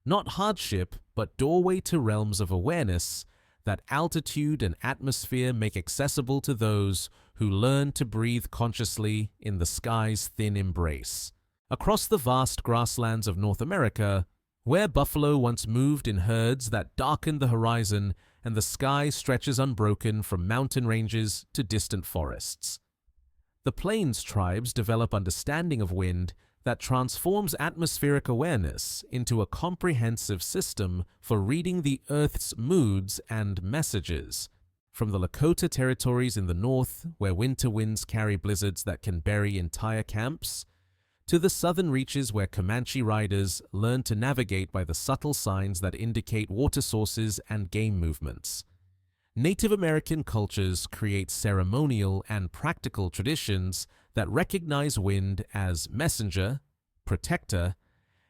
not hardship, but doorway to realms of awareness that altitude and atmosphere make accessible to those who learn to breathe consciously in the sky's thin embrace. Across the vast grasslands of North America, where buffalo once moved in herds that darkened the horizon and the sky stretches unbroken from mountain ranges to distant forests, the Plains tribes develop understanding of wind that transforms atmospheric awareness into a comprehensive system for reading the Earth's moods and messages. From the Lakota territories in the north, where winter winds carry blizzards that can bury entire camps, to the southern reaches where Comanche riders learn to navigate by the subtle signs that indicate water sources and game movements. Native American cultures create ceremonial and practical traditions that recognize wind as messenger, protector,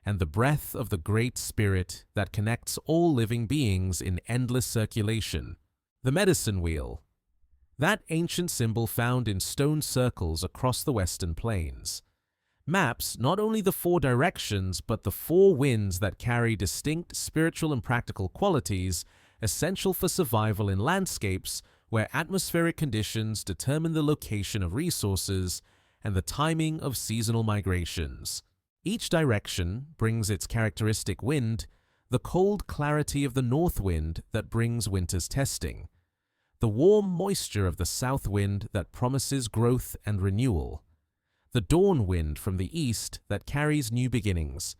and the breath of the Great Spirit that connects all living beings in endless circulation. The medicine wheel, that ancient symbol found in stone circles across the western plains, maps not only the four directions but the four winds that carry distinct spiritual and practical qualities essential for survival in landscapes where atmospheric conditions determine the location of resources and the timing of seasonal migrations. Each direction brings its characteristic wind, the cold clarity of the north wind that brings winter's testing, the warm moisture of the south wind that promises growth and renewal, the dawn wind from the east that carries new beginnings,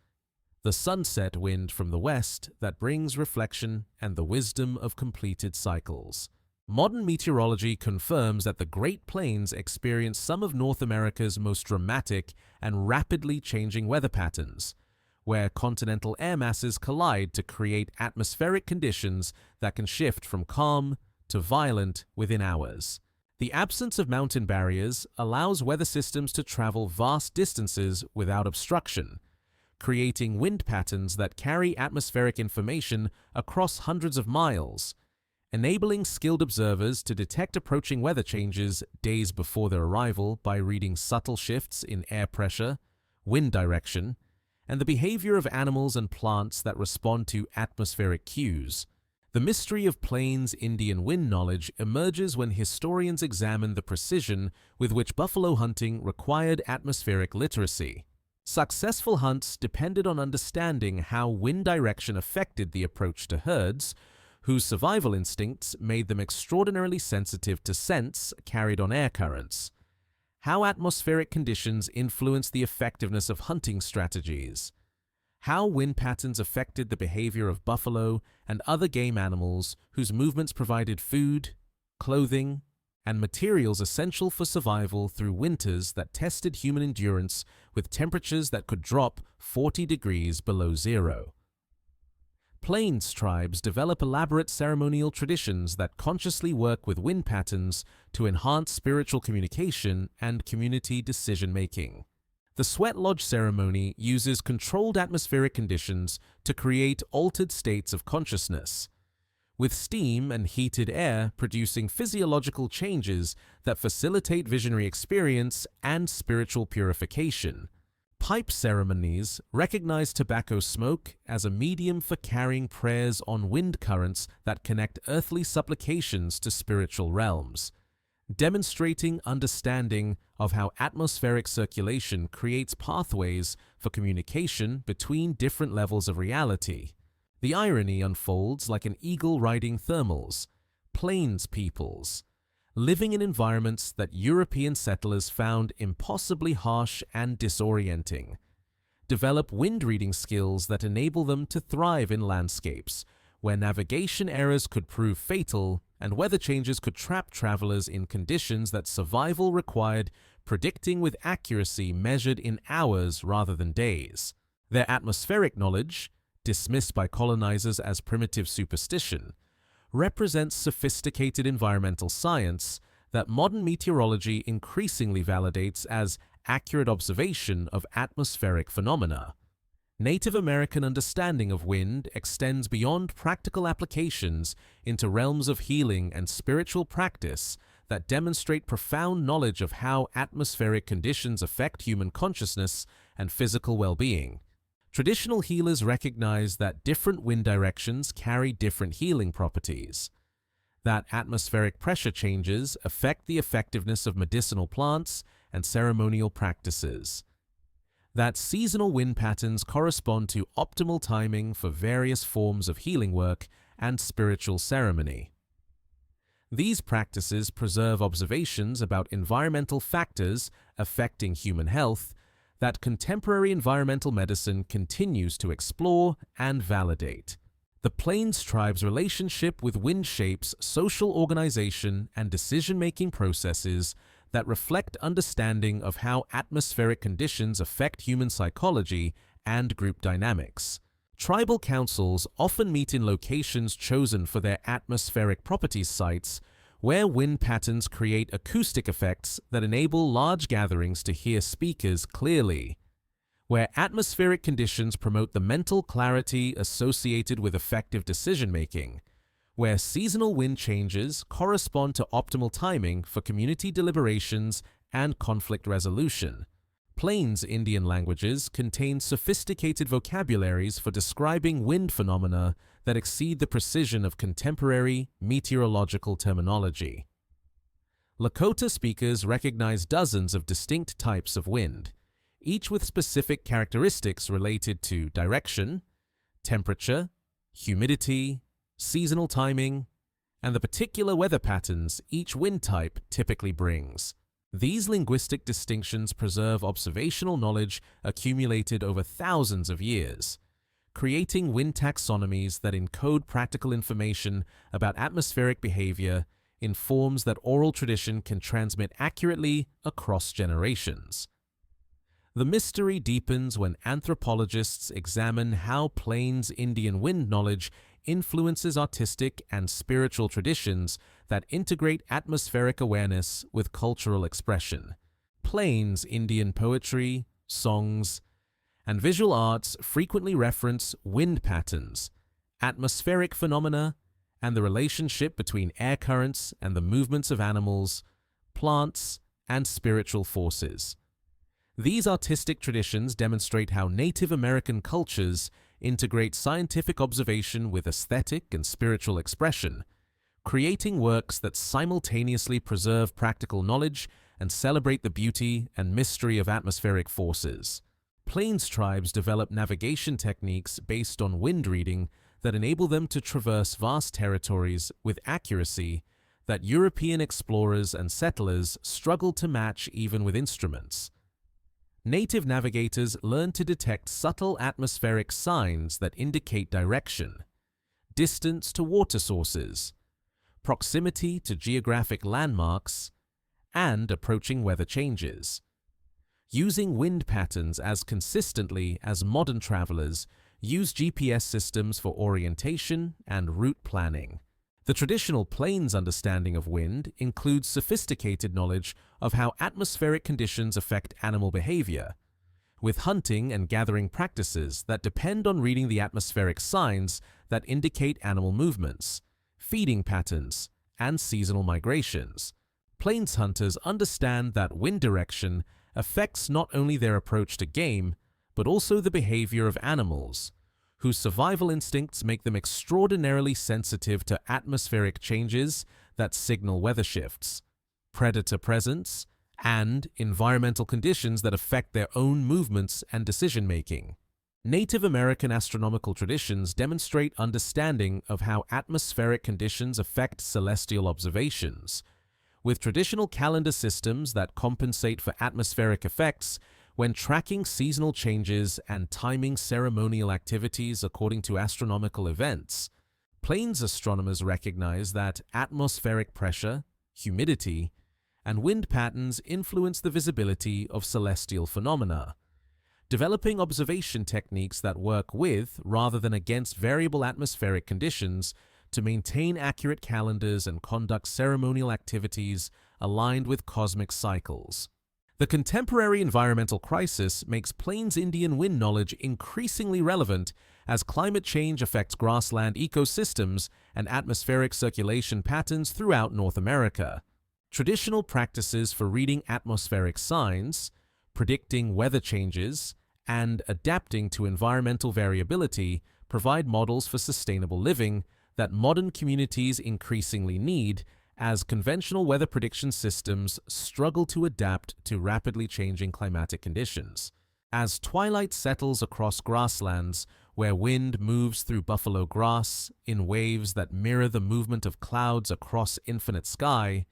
the sunset wind from the west that brings reflection and the wisdom of completed cycles. Modern meteorology confirms that the Great Plains experience some of North America's most dramatic and rapidly changing weather patterns, where continental air masses collide to create atmospheric conditions that can shift from calm to violent within hours. The absence of mountain barriers allows weather systems to travel vast distances without obstruction, creating wind patterns that carry atmospheric information across hundreds of miles, enabling skilled observers to detect approaching weather changes days before their arrival by reading subtle shifts in air pressure, wind direction, and the behavior of animals and plants that respond to atmospheric cues. The mystery of Plains Indian wind knowledge emerges when historians examine the precision with which buffalo hunting required atmospheric literacy. Successful hunts depended on understanding how wind direction affected the approach to herds, whose survival instincts made them extraordinarily sensitive to scents carried on air currents. How atmospheric conditions influenced the effectiveness of hunting strategies. How wind patterns affected the behavior of buffalo and other game animals whose movements provided food, clothing, and materials essential for survival through winters that tested human endurance with temperatures that could drop 40 degrees below zero. Plains tribes develop elaborate ceremonial traditions that consciously work with wind patterns to enhance spiritual communication and community decision-making. The sweat lodge ceremony uses controlled atmospheric conditions to create altered states of consciousness, with steam and heated air producing physiological changes that facilitate visionary experience and spiritual purification. Pipe ceremonies recognize tobacco smoke as a medium for carrying prayers on wind currents that connect earthly supplications to spiritual realms, demonstrating understanding of how atmospheric circulation creates pathways for communication between different levels of reality. The irony unfolds like an eagle riding thermals, plains peoples, living in environments that European settlers found impossibly harsh and disorienting, develop wind-reading skills that enable them to thrive in landscapes where navigation errors could prove fatal and weather changes could trap travelers in conditions that survival required predicting with accuracy measured in hours rather than days. Their atmospheric knowledge, dismissed by colonizers as primitive superstition, represents sophisticated environmental science that modern meteorology increasingly validates as accurate observation of atmospheric phenomena. Native American understanding of wind extends beyond practical applications into realms of healing and spiritual practice that demonstrate profound knowledge of how atmospheric conditions affect human consciousness and physical well-being. Traditional healers recognize that different wind directions carry different healing properties, that atmospheric pressure changes affect the effectiveness of medicinal plants and ceremonial practices, that seasonal wind patterns correspond to optimal timing for various forms of healing work and spiritual ceremony. These practices preserve observations about environmental factors affecting human health that contemporary environmental medicine continues to explore and validate. The Plains tribe's relationship with wind shapes social organization and decision-making processes that reflect understanding of how atmospheric conditions affect human psychology and group dynamics. Tribal councils often meet in locations chosen for their atmospheric properties sites, where wind patterns create acoustic effects that enable large gatherings to hear speakers clearly, where atmospheric conditions promote the mental clarity associated with effective decision-making, where seasonal wind changes correspond to optimal timing for community deliberations and conflict resolution. Plains Indian languages contain sophisticated vocabularies for describing wind phenomena that exceed the precision of contemporary meteorological terminology. Lakota speakers recognize dozens of distinct types of wind, each with specific characteristics related to direction, temperature, humidity, seasonal timing, and the particular weather patterns each wind type typically brings. These linguistic distinctions preserve observational knowledge accumulated over thousands of years, creating wind taxonomies that encode practical information about atmospheric behavior in forms that oral tradition can transmit accurately across generations. The mystery deepens when anthropologists examine how Plains Indian wind knowledge influences artistic and spiritual traditions that integrate atmospheric awareness with cultural expression. Plains Indian poetry, songs, and visual arts frequently reference wind patterns, atmospheric phenomena, and the relationship between air currents and the movements of animals, plants, and spiritual forces. These artistic traditions demonstrate how Native American cultures integrate scientific observation with aesthetic and spiritual expression, creating works that simultaneously preserve practical knowledge and celebrate the beauty and mystery of atmospheric forces. Plains tribes develop navigation techniques based on wind reading that enable them to traverse vast territories with accuracy that European explorers and settlers struggled to match even with instruments. Native navigators learned to detect subtle atmospheric signs that indicate direction, distance to water sources, proximity to geographic landmarks, and approaching weather changes. Using wind patterns as consistently as modern travelers use GPS systems for orientation and route planning. The traditional Plains understanding of wind includes sophisticated knowledge of how atmospheric conditions affect animal behavior, with hunting and gathering practices that depend on reading the atmospheric signs that indicate animal movements, feeding patterns, and seasonal migrations. Plains hunters understand that wind direction affects not only their approach to game, but also the behavior of animals, whose survival instincts make them extraordinarily sensitive to atmospheric changes that signal weather shifts, predator presence, and environmental conditions that affect their own movements and decision-making. Native American astronomical traditions demonstrate understanding of how atmospheric conditions affect celestial observations, with traditional calendar systems that compensate for atmospheric effects when tracking seasonal changes and timing ceremonial activities according to astronomical events. Plains astronomers recognize that atmospheric pressure, humidity, and wind patterns influence the visibility of celestial phenomena, developing observation techniques that work with rather than against variable atmospheric conditions to maintain accurate calendars and conduct ceremonial activities aligned with cosmic cycles. The contemporary environmental crisis makes Plains Indian wind knowledge increasingly relevant as climate change affects grassland ecosystems and atmospheric circulation patterns throughout North America. Traditional practices for reading atmospheric signs, predicting weather changes, and adapting to environmental variability provide models for sustainable living that modern communities increasingly need as conventional weather prediction systems struggle to adapt to rapidly changing climatic conditions. As twilight settles across grasslands where wind moves through buffalo grass in waves that mirror the movement of clouds across infinite sky,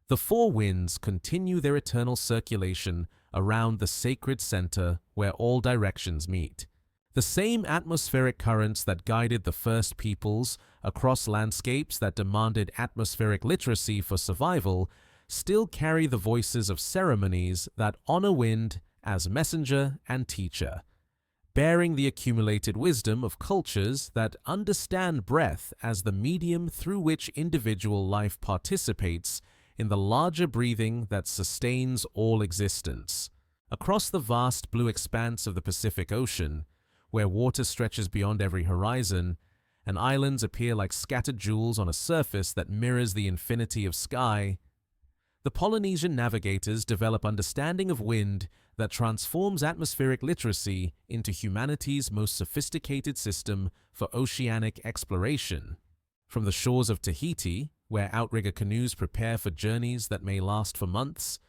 the four winds continue their eternal circulation around the sacred center where all directions meet. The same atmospheric currents that guided the first peoples across landscapes that demanded atmospheric literacy for survival still carry the voices of ceremonies that honor wind as messenger and teacher, bearing the accumulated wisdom of cultures that understand breath as the medium through which individual life participates in the larger breathing that sustains all existence. Across the vast blue expanse of the Pacific Ocean, where water stretches beyond every horizon, and islands appear like scattered jewels on a surface that mirrors the infinity of sky, the Polynesian navigators develop understanding of wind that transforms atmospheric literacy into humanity's most sophisticated system for oceanic exploration. From the shores of Tahiti, where outrigger canoes prepare for journeys that may last for months,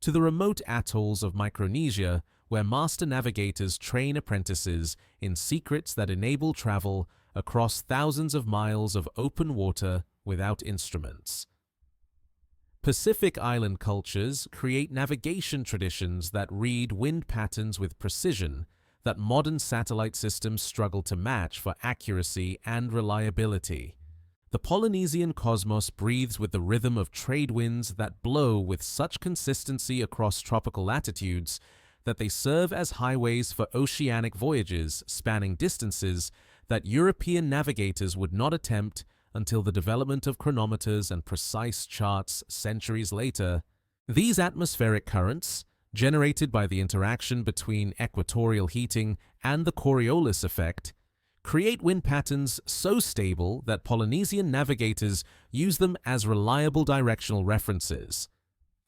to the remote atolls of Micronesia, where master navigators train apprentices in secrets that enable travel across thousands of miles of open water without instruments. Pacific island cultures create navigation traditions that read wind patterns with precision that modern satellite systems struggle to match for accuracy and reliability. The Polynesian cosmos breathes with the rhythm of trade winds that blow with such consistency across tropical latitudes that they serve as highways for oceanic voyages spanning distances that European navigators would not attempt until the development of chronometers and precise charts centuries later. These atmospheric currents, generated by the interaction between equatorial heating and the Coriolis effect, create wind patterns so stable that Polynesian navigators use them as reliable directional references.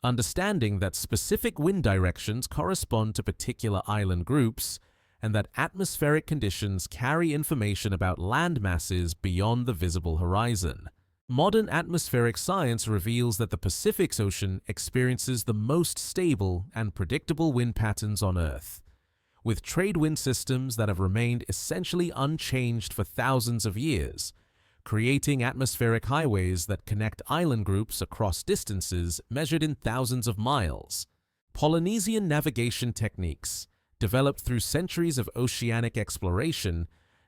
Understanding that specific wind directions correspond to particular island groups, and that atmospheric conditions carry information about land masses beyond the visible horizon. Modern atmospheric science reveals that the Pacific Ocean experiences the most stable and predictable wind patterns on Earth, with trade wind systems that have remained essentially unchanged for thousands of years, creating atmospheric highways that connect island groups across distances measured in thousands of miles. Polynesian navigation techniques, developed through centuries of oceanic exploration,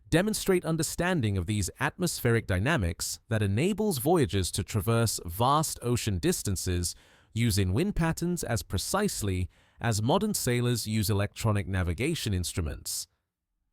demonstrate understanding of these atmospheric dynamics that enables voyagers to traverse vast ocean distances using wind patterns as precisely as modern sailors use electronic navigation instruments.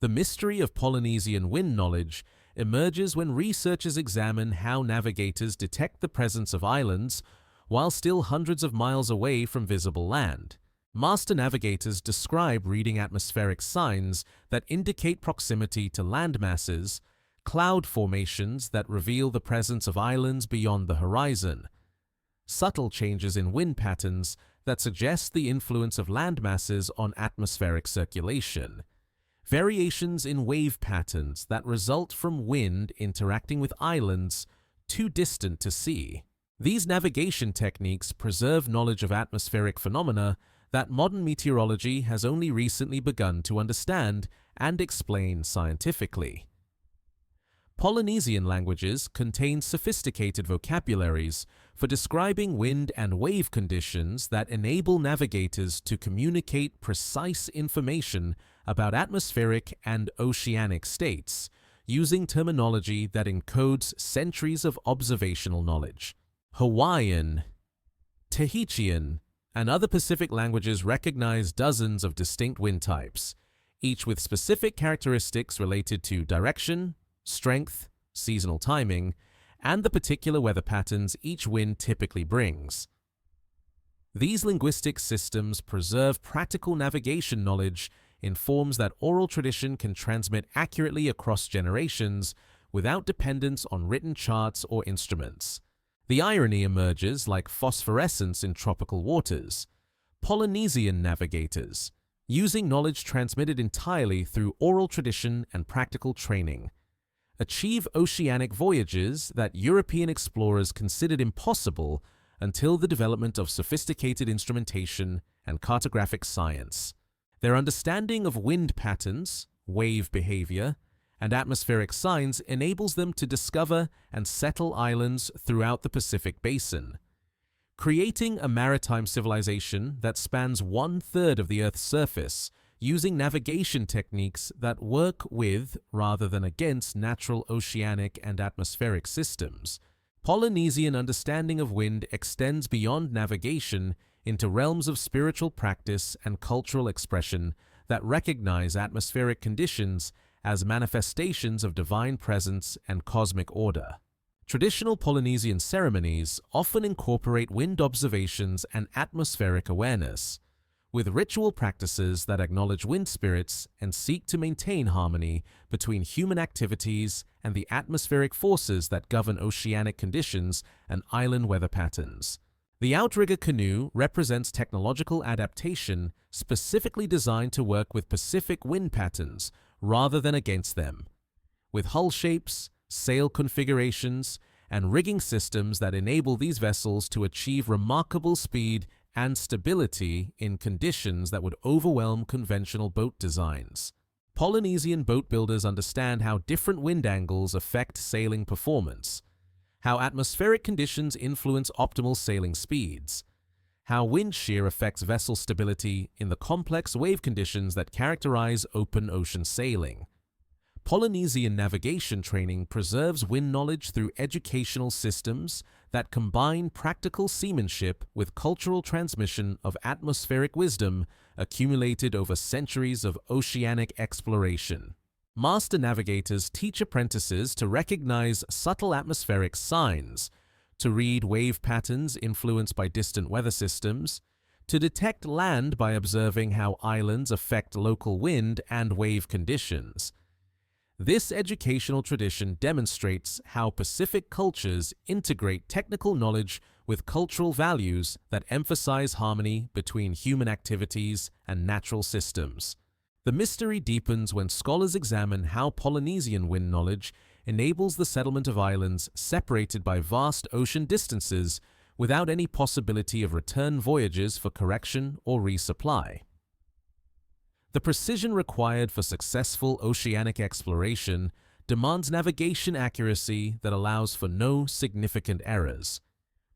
The mystery of Polynesian wind knowledge emerges when researchers examine how navigators detect the presence of islands while still hundreds of miles away from visible land. Master navigators describe reading atmospheric signs that indicate proximity to land masses, cloud formations that reveal the presence of islands beyond the horizon, subtle changes in wind patterns that suggest the influence of land masses on atmospheric circulation, variations in wave patterns that result from wind interacting with islands too distant to see. These navigation techniques preserve knowledge of atmospheric phenomena that modern meteorology has only recently begun to understand and explain scientifically. Polynesian languages contain sophisticated vocabularies for describing wind and wave conditions that enable navigators to communicate precise information about atmospheric and oceanic states, using terminology that encodes centuries of observational knowledge. Hawaiian, Tahitian, and other Pacific languages recognize dozens of distinct wind types, each with specific characteristics related to direction, strength, seasonal timing, and the particular weather patterns each wind typically brings. These linguistic systems preserve practical navigation knowledge in forms that oral tradition can transmit accurately across generations without dependence on written charts or instruments. The irony emerges like phosphorescence in tropical waters. Polynesian navigators, using knowledge transmitted entirely through oral tradition and practical training, achieve oceanic voyages that European explorers considered impossible until the development of sophisticated instrumentation and cartographic science. Their understanding of wind patterns, wave behavior, and atmospheric signs enables them to discover and settle islands throughout the Pacific Basin, creating a maritime civilization that spans 1/3 of the Earth's surface, using navigation techniques that work with rather than against natural oceanic and atmospheric systems. Polynesian understanding of wind extends beyond navigation into realms of spiritual practice and cultural expression that recognize atmospheric conditions as manifestations of divine presence and cosmic order. Traditional Polynesian ceremonies often incorporate wind observations and atmospheric awareness, with ritual practices that acknowledge wind spirits and seek to maintain harmony between human activities and the atmospheric forces that govern oceanic conditions and island weather patterns. The outrigger canoe represents technological adaptation specifically designed to work with Pacific wind patterns rather than against them, with hull shapes, sail configurations, and rigging systems that enable these vessels to achieve remarkable speed and stability in conditions that would overwhelm conventional boat designs. Polynesian boat builders understand how different wind angles affect sailing performance, how atmospheric conditions influence optimal sailing speeds, how wind shear affects vessel stability in the complex wave conditions that characterize open ocean sailing. Polynesian navigation training preserves wind knowledge through educational systems that combine practical seamanship with cultural transmission of atmospheric wisdom accumulated over centuries of oceanic exploration. Master navigators teach apprentices to recognize subtle atmospheric signs, to read wave patterns influenced by distant weather systems, to detect land by observing how islands affect local wind and wave conditions. This educational tradition demonstrates how Pacific cultures integrate technical knowledge with cultural values that emphasize harmony between human activities and natural systems. The mystery deepens when scholars examine how Polynesian wind knowledge enables the settlement of islands separated by vast ocean distances without any possibility of return voyages for correction or resupply. The precision required for successful oceanic exploration demands navigation accuracy that allows for no significant errors,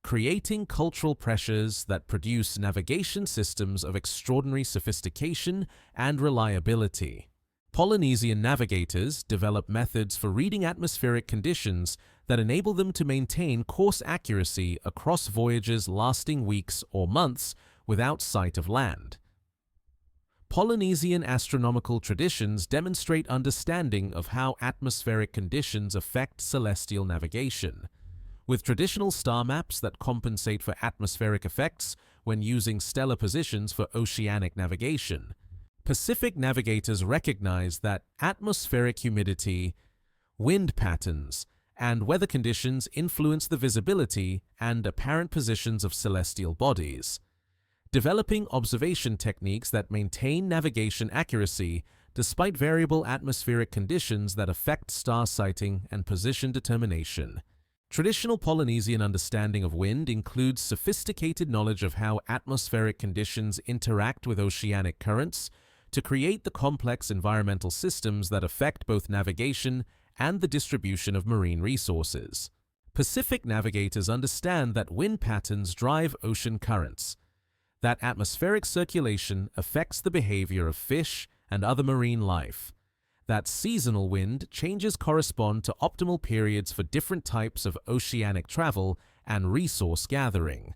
creating cultural pressures that produce navigation systems of extraordinary sophistication and reliability. Polynesian navigators develop methods for reading atmospheric conditions that enable them to maintain course accuracy across voyages lasting weeks or months without sight of land. Polynesian astronomical traditions demonstrate understanding of how atmospheric conditions affect celestial navigation, with traditional star maps that compensate for atmospheric effects when using stellar positions for oceanic navigation. Pacific navigators recognize that atmospheric humidity, wind patterns, and weather conditions influence the visibility and apparent positions of celestial bodies. Developing observation techniques that maintain navigation accuracy despite variable atmospheric conditions that affect star sighting and position determination. Traditional Polynesian understanding of wind includes sophisticated knowledge of how atmospheric conditions interact with oceanic currents to create the complex environmental systems that affect both navigation and the distribution of marine resources. Pacific navigators understand that wind patterns drive ocean currents, that atmospheric circulation affects the behavior of fish and other marine life, that seasonal wind changes correspond to optimal periods for different types of oceanic travel and resource gathering.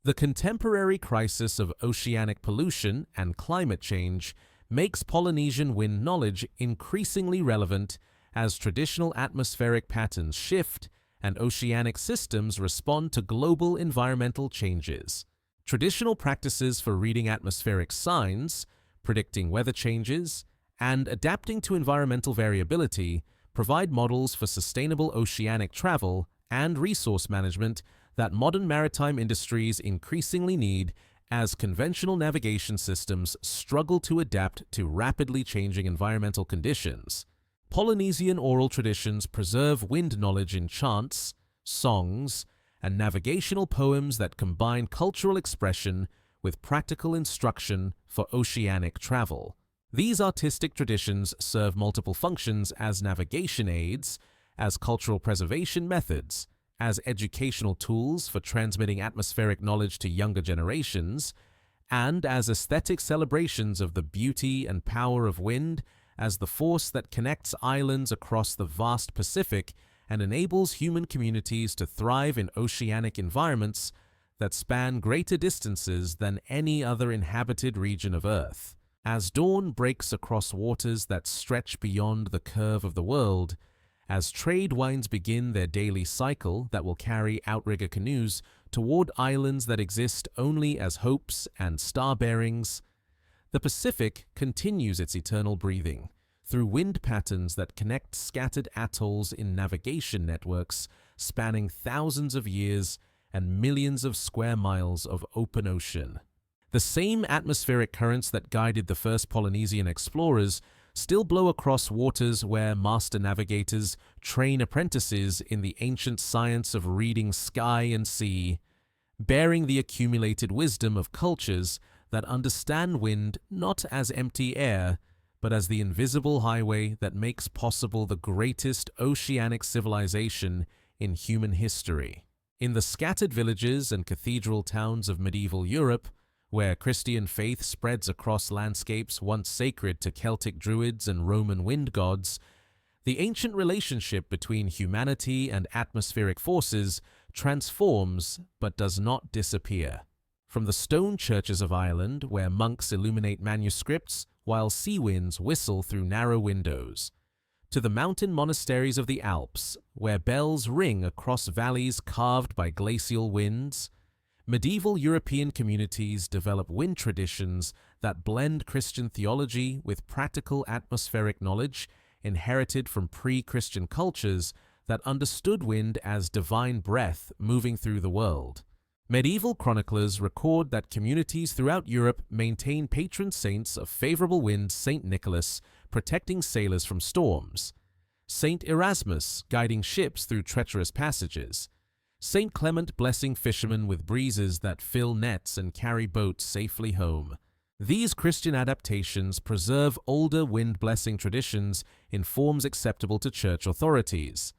The contemporary crisis of oceanic pollution and climate change makes Polynesian wind knowledge increasingly relevant as traditional atmospheric patterns shift and oceanic systems respond to global environmental changes. Traditional practices for reading atmospheric signs, predicting weather changes, and adapting to environmental variability provide models for sustainable oceanic travel and resource management that modern maritime industries increasingly need as conventional navigation systems struggle to adapt to rapidly changing environmental conditions. Polynesian oral traditions preserve wind knowledge in chants, songs, and navigational poems that combine cultural expression with practical instruction for oceanic travel. These artistic traditions serve multiple functions as navigation aids, as cultural preservation methods, as educational tools for transmitting atmospheric knowledge to younger generations, and as aesthetic celebrations of the beauty and power of wind as the force that connects islands across the vast Pacific and enables human communities to thrive in oceanic environments that span greater distances than any other inhabited region of Earth. As dawn breaks across waters that stretch beyond the curve of the world, as trade winds begin their daily cycle that will carry outrigger canoes toward islands that exist only as hopes and star bearings, the Pacific continues its eternal breathing through wind patterns that connect scattered atolls in navigation networks spanning thousands of years and millions of square miles of open ocean. The same atmospheric currents that guided the first Polynesian explorers still blow across waters where master navigators train apprentices in the ancient science of reading sky and sea, bearing the accumulated wisdom of cultures that understand wind not as empty air, but as the invisible highway that makes possible the greatest oceanic civilization in human history. In the scattered villages and cathedral towns of medieval Europe, where Christian faith spreads across landscapes once sacred to Celtic druids and Roman wind gods, the ancient relationship between humanity and atmospheric forces transforms but does not disappear. From the stone churches of Ireland, where monks illuminate manuscripts while sea winds whistle through narrow windows, to the mountain monasteries of the Alps, where bells ring across valleys carved by glacial winds, medieval European communities develop wind traditions that blend Christian theology with practical atmospheric knowledge inherited from pre-Christian cultures that understood wind as divine breath moving through the world. Medieval chroniclers record that communities throughout Europe maintain patron saints of favorable winds: Saint Nicholas, protecting sailors from storms; Saint Erasmus, guiding ships through treacherous passages; Saint Clement, blessing fishermen with breezes that fill nets and carry boats safely home. These Christian adaptations preserve older wind-blessing traditions in forms acceptable to church authorities,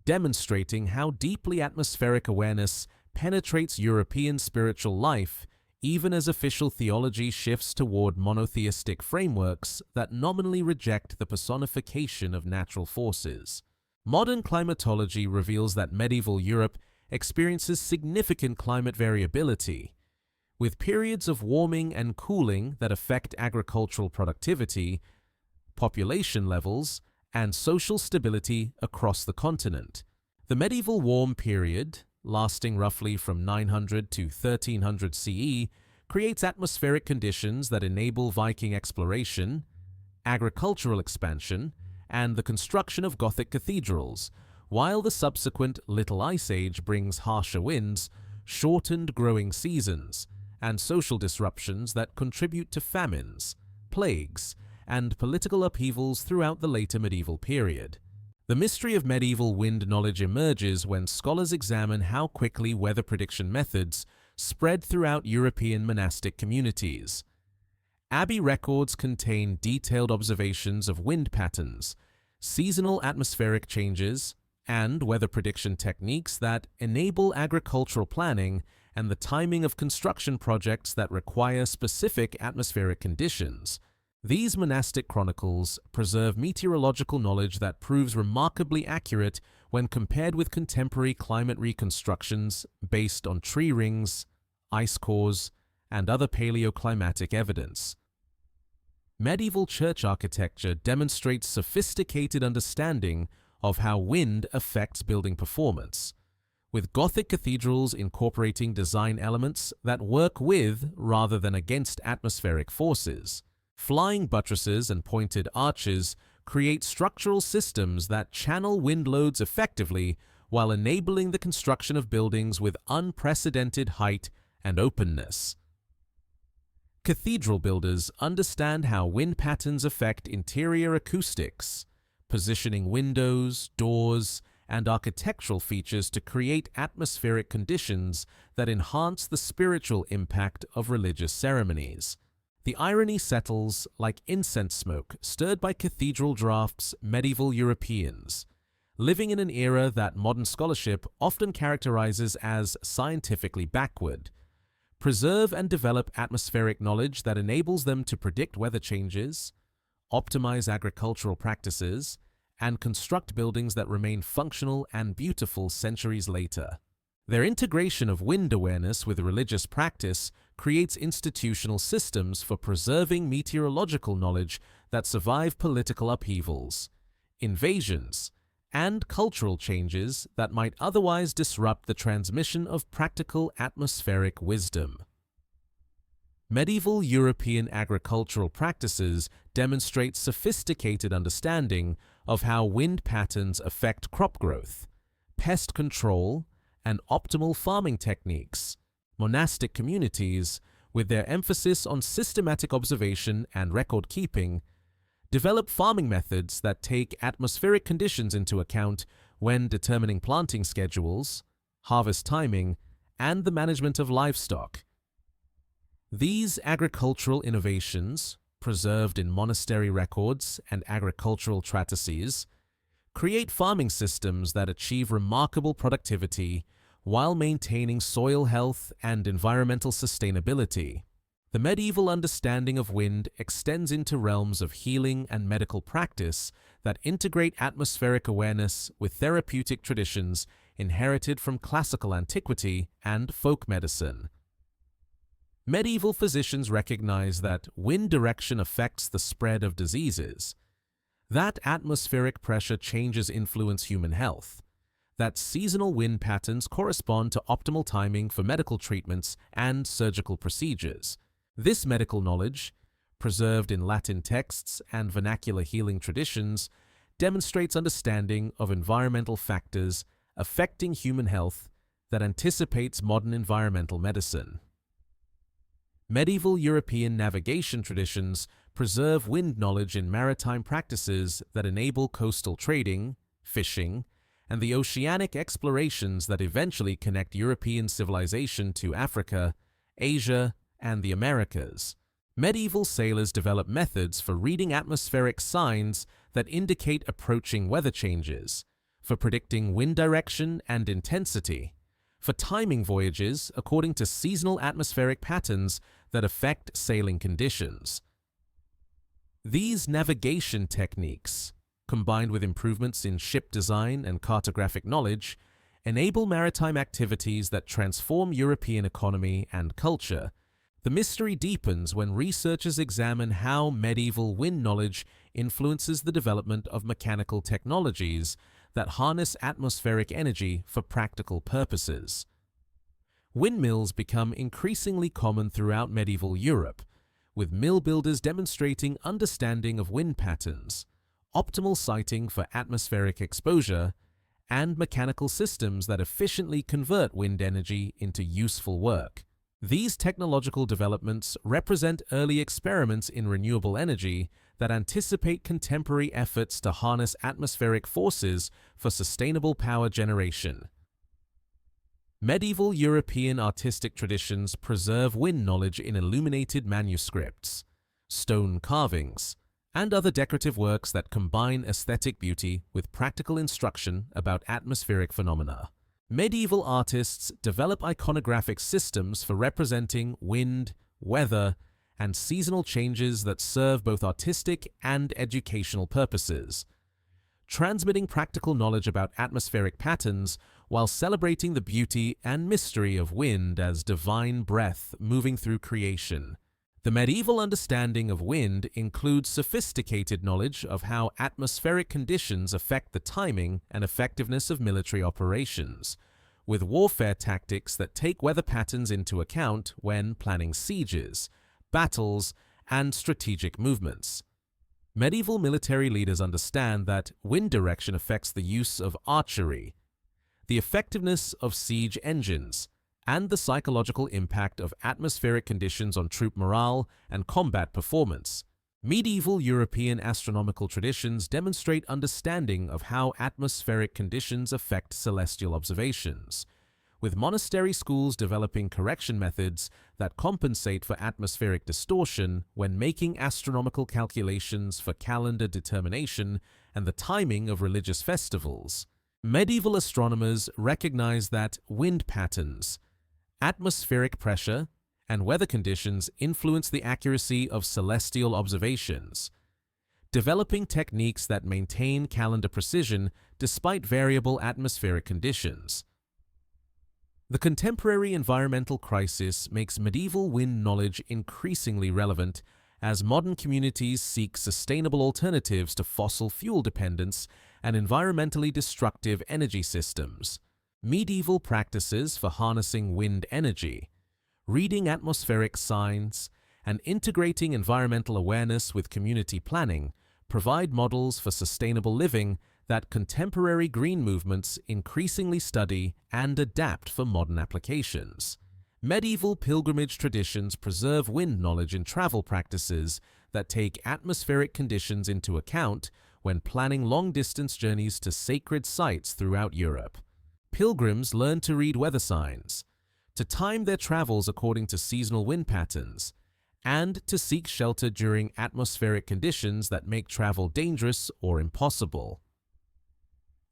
demonstrating how deeply atmospheric awareness penetrates European spiritual life, even as official theology shifts toward monotheistic frameworks that nominally reject the personification of natural forces. Modern climatology reveals that medieval Europe experiences significant climate variability, with periods of warming and cooling that affect agricultural productivity, population levels, and social stability across the continent. The medieval warm period, lasting roughly from 900 to 1300 CE, creates atmospheric conditions that enable Viking exploration, agricultural expansion, and the construction of Gothic cathedrals, while the subsequent Little Ice Age brings harsher winds, shortened growing seasons, and social disruptions that contribute to famines, plagues, and political upheavals throughout the later medieval period. The mystery of medieval wind knowledge emerges when scholars examine how quickly weather prediction methods spread throughout European monastic communities. Abbey records contain detailed observations of wind patterns, seasonal atmospheric changes, and weather prediction techniques that enable agricultural planning and the timing of construction projects that require specific atmospheric conditions. These monastic chronicles preserve meteorological knowledge that proves remarkably accurate when compared with contemporary climate reconstructions based on tree rings, ice cores, and other paleoclimatic evidence. Medieval church architecture demonstrates sophisticated understanding of how wind affects building performance, with Gothic cathedrals incorporating design elements that work with rather than against atmospheric forces. Flying buttresses and pointed arches create structural systems that channel wind loads effectively while enabling the construction of buildings with unprecedented height and openness. Cathedral builders understand how wind patterns affect interior acoustics, positioning windows, doors, and architectural features to create atmospheric conditions that enhance the spiritual impact of religious ceremonies. The irony settles like incense smoke stirred by cathedral drafts medieval Europeans, living in an era that modern scholarship often characterizes as scientifically backward, preserve and develop atmospheric knowledge that enables them to predict weather changes, optimize agricultural practices, and construct buildings that remain functional and beautiful centuries later. Their integration of wind awareness with religious practice creates institutional systems for preserving meteorological knowledge that survive political upheavals, invasions, and cultural changes that might otherwise disrupt the transmission of practical atmospheric wisdom. Medieval European agricultural practices demonstrate sophisticated understanding of how wind patterns affect crop growth, pest control, and optimal farming techniques. Monastic communities, with their emphasis on systematic observation and record keeping, develop farming methods that take atmospheric conditions into account when determining planting schedules, harvest timing, and the management of livestock. These agricultural innovations, preserved in monastery records and agricultural treatises, create farming systems that achieve remarkable productivity while maintaining soil health and environmental sustainability. The medieval understanding of wind extends into realms of healing and medical practice that integrate atmospheric awareness with therapeutic traditions inherited from classical antiquity and folk medicine. Medieval physicians recognized that wind direction affects the spread of diseases, that atmospheric pressure changes influence human health, that seasonal wind patterns correspond to optimal timing for medical treatments and surgical procedures. This medical knowledge, preserved in Latin texts and vernacular healing traditions, demonstrates understanding of environmental factors affecting human health that anticipates modern environmental medicine. Medieval European navigation traditions preserve wind knowledge in maritime practices that enable coastal trading, fishing, and the oceanic explorations that eventually connect European civilization to Africa, Asia, and the Americas. Medieval sailors developed methods for reading atmospheric signs that indicate approaching weather changes, for predicting wind direction and intensity, for timing voyages according to seasonal atmospheric patterns that affect sailing conditions. These navigation techniques, combined with improvements in ship design and cartographic knowledge, enable maritime activities that transform European economy and culture. The mystery deepens when researchers examine how medieval wind knowledge influences the development of mechanical technologies that harness atmospheric energy for practical purposes. Windmills become increasingly common throughout medieval Europe, with mill builders demonstrating understanding of wind patterns, optimal siting for atmospheric exposure, and mechanical systems that efficiently convert wind energy into useful work. These technological developments represent early experiments in renewable energy that anticipate contemporary efforts to harness atmospheric forces for sustainable power generation. Medieval European artistic traditions preserve wind knowledge in illuminated manuscripts, stone carvings, and other decorative works that combine aesthetic beauty with practical instruction about atmospheric phenomena. Medieval artists develop iconographic systems for representing wind, weather, and seasonal changes that serve both artistic and educational purposes, transmitting practical knowledge about atmospheric patterns while celebrating the beauty and mystery of wind as divine breath moving through creation. The medieval understanding of wind includes sophisticated knowledge of how atmospheric conditions affect the timing and effectiveness of military operations, with warfare tactics that take weather patterns into account when planning sieges, battles, and strategic movements. Medieval military leaders understand that wind direction affects the use of archery, the effectiveness of siege engines, and the psychological impact of atmospheric conditions on troop morale and combat performance. Medieval European astronomical traditions demonstrate understanding of how atmospheric conditions affect celestial observations, with monastery schools developing correction methods that compensate for atmospheric distortion when making astronomical calculations for calendar determination and the timing of religious festivals. Medieval astronomers recognized that wind patterns, atmospheric pressure, and weather conditions influence the accuracy of celestial observations, developing techniques that maintain calendar precision despite variable atmospheric conditions. The contemporary environmental crisis makes medieval wind knowledge increasingly relevant as modern communities seek sustainable alternatives to fossil fuel dependence and environmentally destructive energy systems. Medieval practices for harnessing wind energy, reading atmospheric signs, and integrating environmental awareness with community planning provide models for sustainable living that contemporary green movements increasingly study and adapt for modern applications. Medieval pilgrimage traditions preserve wind knowledge in travel practices that take atmospheric conditions into account when planning long-distance journeys to sacred sites throughout Europe. Pilgrims learn to read weather signs, to time their travels according to seasonal wind patterns, and to seek shelter during atmospheric conditions that make travel dangerous or impossible.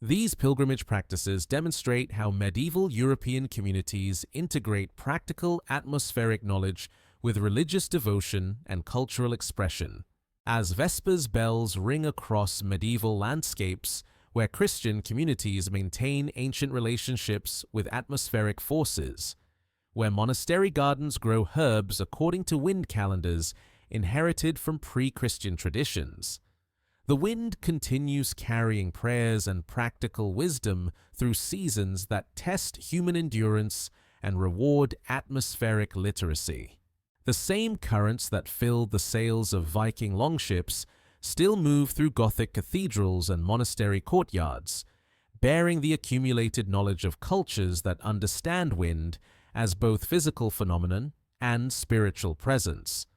These pilgrimage practices demonstrate how medieval European communities integrate practical atmospheric knowledge with religious devotion and cultural expression. As Vespers bells ring across medieval landscapes where Christian communities maintain ancient relationships with atmospheric forces, where monastery gardens grow herbs according to wind calendars inherited from pre-Christian traditions, the wind continues carrying prayers and practical wisdom through seasons that test human endurance and reward atmospheric literacy. The same currents that filled the sails of Viking longships still move through Gothic cathedrals and monastery courtyards, bearing the accumulated knowledge of cultures that understand wind as both physical phenomenon and spiritual presence,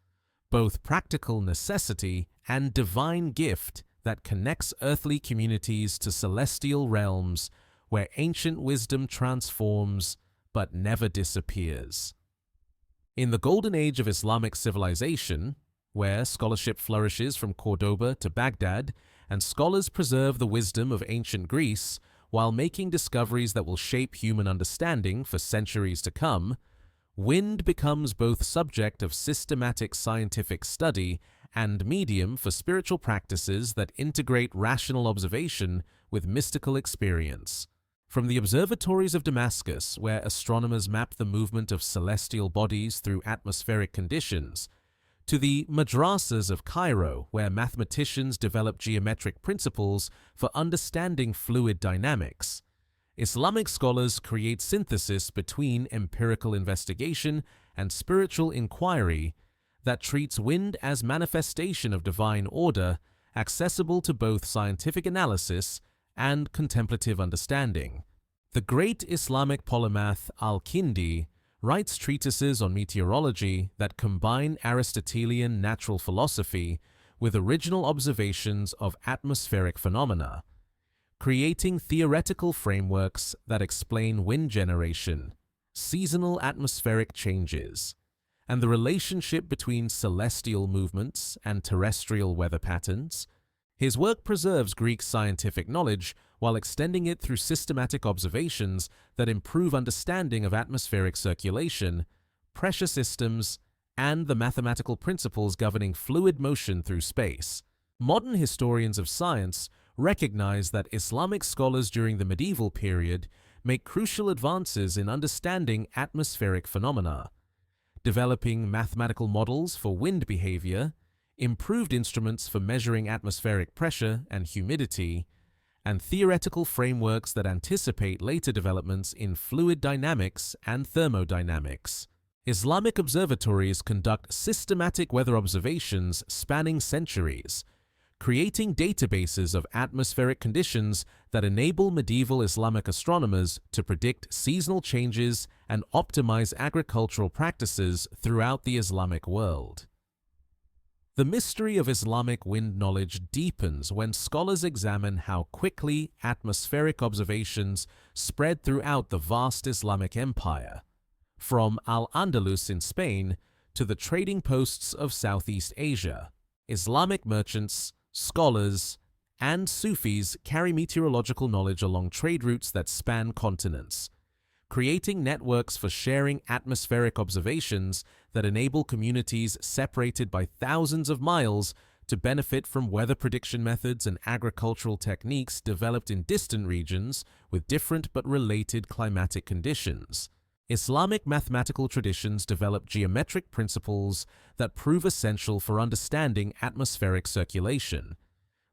both practical necessity and divine gift that connects earthly communities to celestial realms where ancient wisdom transforms but never disappears. In the golden age of Islamic civilization, where scholarship flourishes from Cordoba to Baghdad and scholars preserve the wisdom of ancient Greece while making discoveries that will shape human understanding for centuries to come, wind becomes both subject of systematic scientific study and medium for spiritual practices that integrate rational observation with mystical experience. From the observatories of Damascus, where astronomers map the movement of celestial bodies through atmospheric conditions, to the madrasas of Cairo, where mathematicians develop geometric principles for understanding fluid dynamics, Islamic scholars create synthesis between empirical investigation and spiritual inquiry that treats wind as manifestation of divine order, accessible to both scientific analysis and contemplative understanding. The great Islamic polymath Al-Kindi writes treatises on meteorology that combine Aristotelian natural philosophy with original observations of atmospheric phenomena, creating theoretical frameworks that explain wind generation, seasonal atmospheric changes, and the relationship between celestial movements and terrestrial weather patterns. His work preserves Greek scientific knowledge while extending it through systematic observations that improve understanding of atmospheric circulation, pressure systems, and the mathematical principles governing fluid motion through space. Modern historians of science recognize that Islamic scholars during the medieval period make crucial advances in understanding atmospheric phenomena, developing mathematical models for wind behavior, improved instruments for measuring atmospheric pressure and humidity, and theoretical frameworks that anticipate later developments in fluid dynamics and thermodynamics. Islamic observatories conduct systematic weather observations spanning centuries, creating databases of atmospheric conditions that enable medieval Islamic astronomers to predict seasonal changes and optimize agricultural practices throughout the Islamic world. The mystery of Islamic wind knowledge deepens when scholars examine how quickly atmospheric observations spread throughout the vast Islamic empire, from Al-Andalus in Spain to the trading posts of Southeast Asia. Islamic merchants, scholars, and Sufis carry meteorological knowledge along trade routes that span continents, creating networks for sharing atmospheric observations that enable communities separated by thousands of miles to benefit from weather prediction methods and agricultural techniques developed in distant regions with different but related climatic conditions. Islamic mathematical traditions develop geometric principles that prove essential for understanding atmospheric circulation,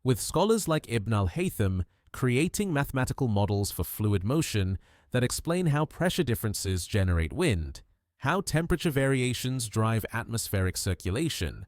with scholars like Ibn al-Haytham creating mathematical models for fluid motion that explain how pressure differences generate wind, how temperature variations drive atmospheric circulation,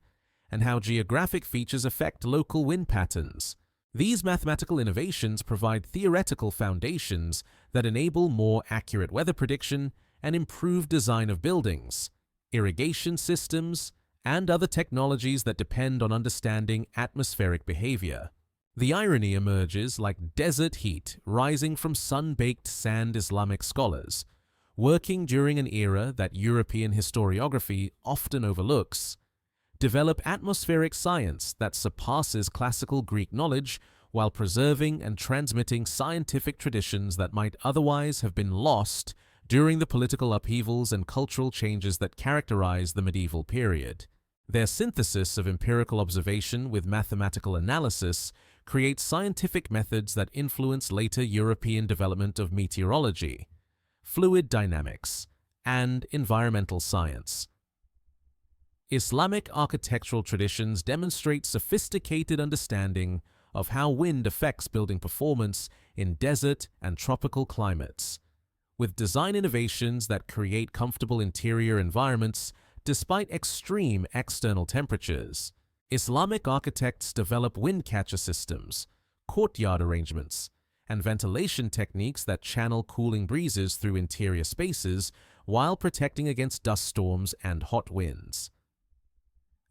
and how geographic features affect local wind patterns. These mathematical innovations provide theoretical foundations that enable more accurate weather prediction and improved design of buildings, irrigation systems, and other technologies that depend on understanding atmospheric behavior. The irony emerges like desert heat rising from sun-baked sand. Islamic scholars, working during an era that European historiography often overlooks, develop atmospheric science that surpasses classical Greek knowledge while preserving and transmitting scientific traditions that might otherwise have been lost during the political upheavals and cultural changes that characterize the medieval period. Their synthesis of empirical observation with mathematical analysis creates scientific methods that influence later European development of meteorology, fluid dynamics, and environmental science. Islamic architectural traditions demonstrate sophisticated understanding of how wind affects building performance in desert and tropical climates, with design innovations that create comfortable interior environments despite extreme external temperatures. Islamic architects develop wind catcher systems, courtyard arrangements, and ventilation techniques that channel cooling breezes through interior spaces while protecting against dust storms and hot winds.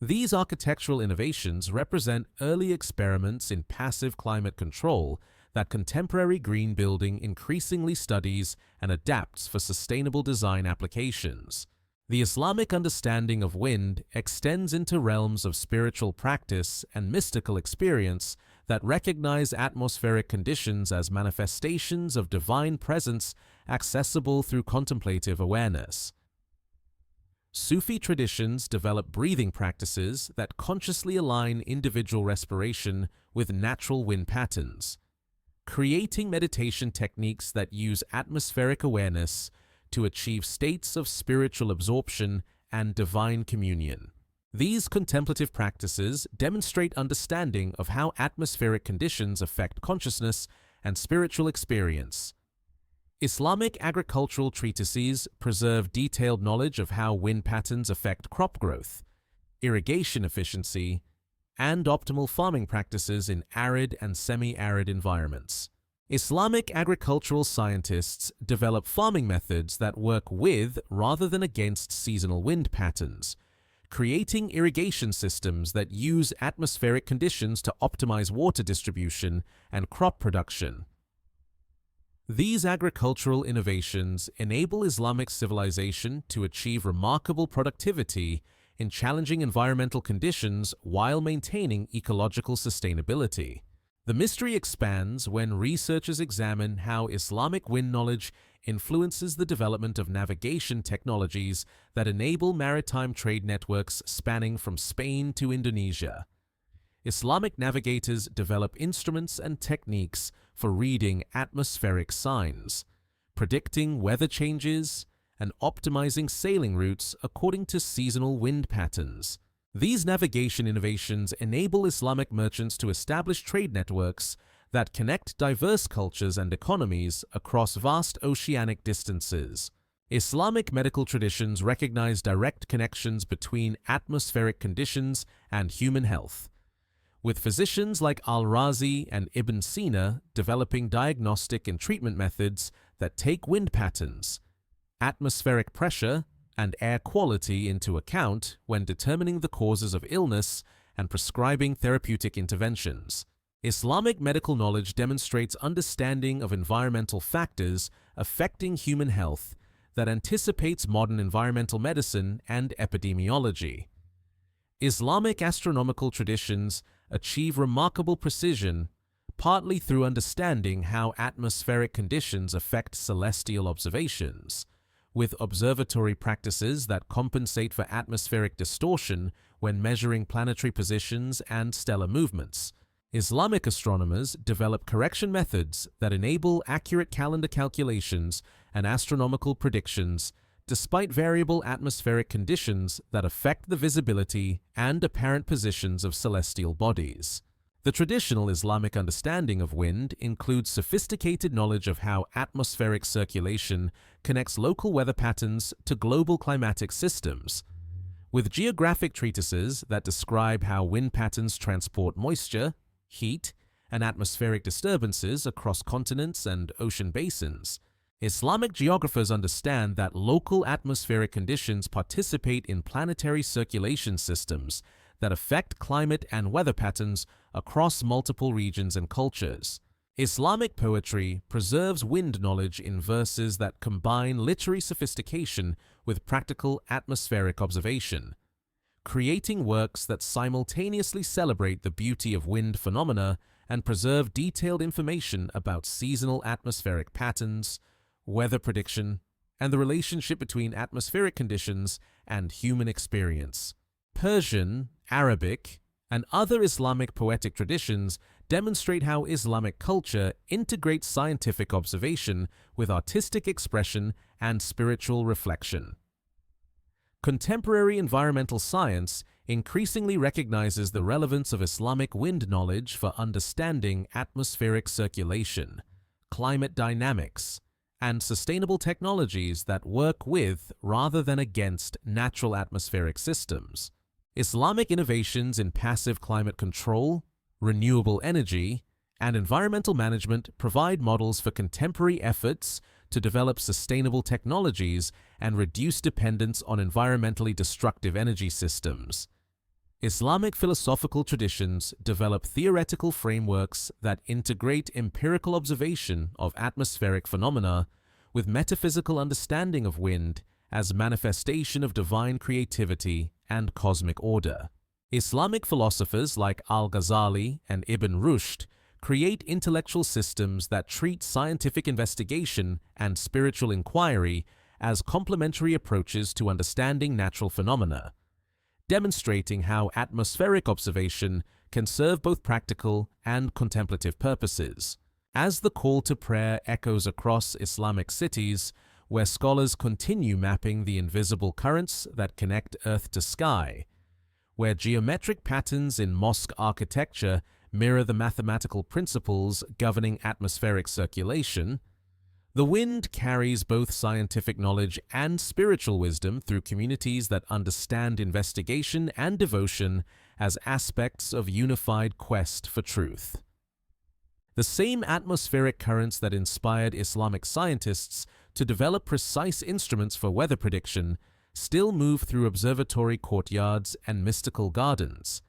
These architectural innovations represent early experiments in passive climate control that contemporary green building increasingly studies and adapts for sustainable design applications. The Islamic understanding of wind extends into realms of spiritual practice and mystical experience that recognize atmospheric conditions as manifestations of divine presence accessible through contemplative awareness. Sufi traditions develop breathing practices that consciously align individual respiration with natural wind patterns, creating meditation techniques that use atmospheric awareness to achieve states of spiritual absorption and divine communion. These contemplative practices demonstrate understanding of how atmospheric conditions affect consciousness and spiritual experience. Islamic agricultural treatises preserve detailed knowledge of how wind patterns affect crop growth, irrigation efficiency, and optimal farming practices in arid and semi-arid environments. Islamic agricultural scientists develop farming methods that work with rather than against seasonal wind patterns, creating irrigation systems that use atmospheric conditions to optimize water distribution and crop production. These agricultural innovations enable Islamic civilization to achieve remarkable productivity in challenging environmental conditions while maintaining ecological sustainability. The mystery expands when researchers examine how Islamic wind knowledge influences the development of navigation technologies that enable maritime trade networks spanning from Spain to Indonesia. Islamic navigators develop instruments and techniques for reading atmospheric signs, predicting weather changes, and optimizing sailing routes according to seasonal wind patterns. These navigation innovations enable Islamic merchants to establish trade networks that connect diverse cultures and economies across vast oceanic distances. Islamic medical traditions recognize direct connections between atmospheric conditions and human health, with physicians like Al-Razi and Ibn Sina developing diagnostic and treatment methods that take wind patterns, atmospheric pressure, and air quality into account when determining the causes of illness and prescribing therapeutic interventions. Islamic medical knowledge demonstrates understanding of environmental factors affecting human health that anticipates modern environmental medicine and epidemiology. Islamic astronomical traditions achieve remarkable precision, partly through understanding how atmospheric conditions affect celestial observations, with observatory practices that compensate for atmospheric distortion when measuring planetary positions and stellar movements. Islamic astronomers develop correction methods that enable accurate calendar calculations and astronomical predictions despite variable atmospheric conditions that affect the visibility and apparent positions of celestial bodies. The traditional Islamic understanding of wind includes sophisticated knowledge of how atmospheric circulation connects local weather patterns to global climatic systems, with geographic treatises that describe how wind patterns transport moisture, heat, and atmospheric disturbances across continents and ocean basins. Islamic geographers understand that local atmospheric conditions participate in planetary circulation systems that affect climate and weather patterns across multiple regions and cultures. Islamic poetry preserves wind knowledge in verses that combine literary sophistication with practical atmospheric observation, creating works that simultaneously celebrate the beauty of wind phenomena and preserve detailed information about seasonal atmospheric patterns, weather prediction, and the relationship between atmospheric conditions and human experience. Persian, Arabic, and other Islamic poetic traditions demonstrate how Islamic culture integrates scientific observation with artistic expression and spiritual reflection. Contemporary environmental science increasingly recognizes the relevance of Islamic wind knowledge for understanding atmospheric circulation, climate dynamics, and sustainable technologies that work with rather than against natural atmospheric systems. Islamic innovations in passive climate control, renewable energy, and environmental management provide models for contemporary efforts to develop sustainable technologies and reduce dependence on environmentally destructive energy systems. Islamic philosophical traditions develop theoretical frameworks that integrate empirical observation of atmospheric phenomena with metaphysical understanding of wind as manifestation of divine creativity and cosmic order. Islamic philosophers like Al-Ghazali and Ibn Rushd create intellectual systems that treat scientific investigation and spiritual inquiry as complementary approaches to understanding natural phenomena, demonstrating how atmospheric observation can serve both practical and contemplative purposes. As the call to prayer echoes across Islamic cities, where scholars continue mapping the invisible currents that connect earth to sky, where geometric patterns in mosque architecture mirror the mathematical principles governing atmospheric circulation, the wind carries both scientific knowledge and spiritual wisdom through communities that understand investigation and devotion as aspects of unified quest for truth. The same atmospheric currents that inspired Islamic scientists to develop precise instruments for weather prediction still move through observatory courtyards and mystical gardens,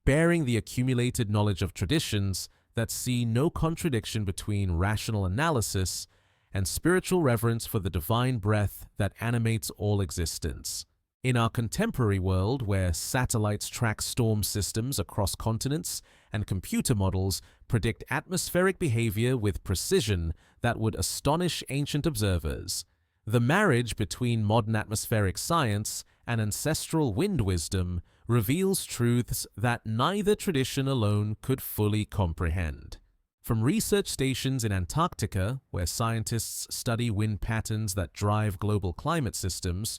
bearing the accumulated knowledge of traditions that see no contradiction between rational analysis and spiritual reverence for the divine breath that animates all existence. In our contemporary world, where satellites track storm systems across continents and computer models predict atmospheric behavior with precision that would astonish ancient observers, the marriage between modern atmospheric science and ancestral wind wisdom reveals truths that neither tradition alone could fully comprehend. From research stations in Antarctica, where scientists study wind patterns that drive global climate systems,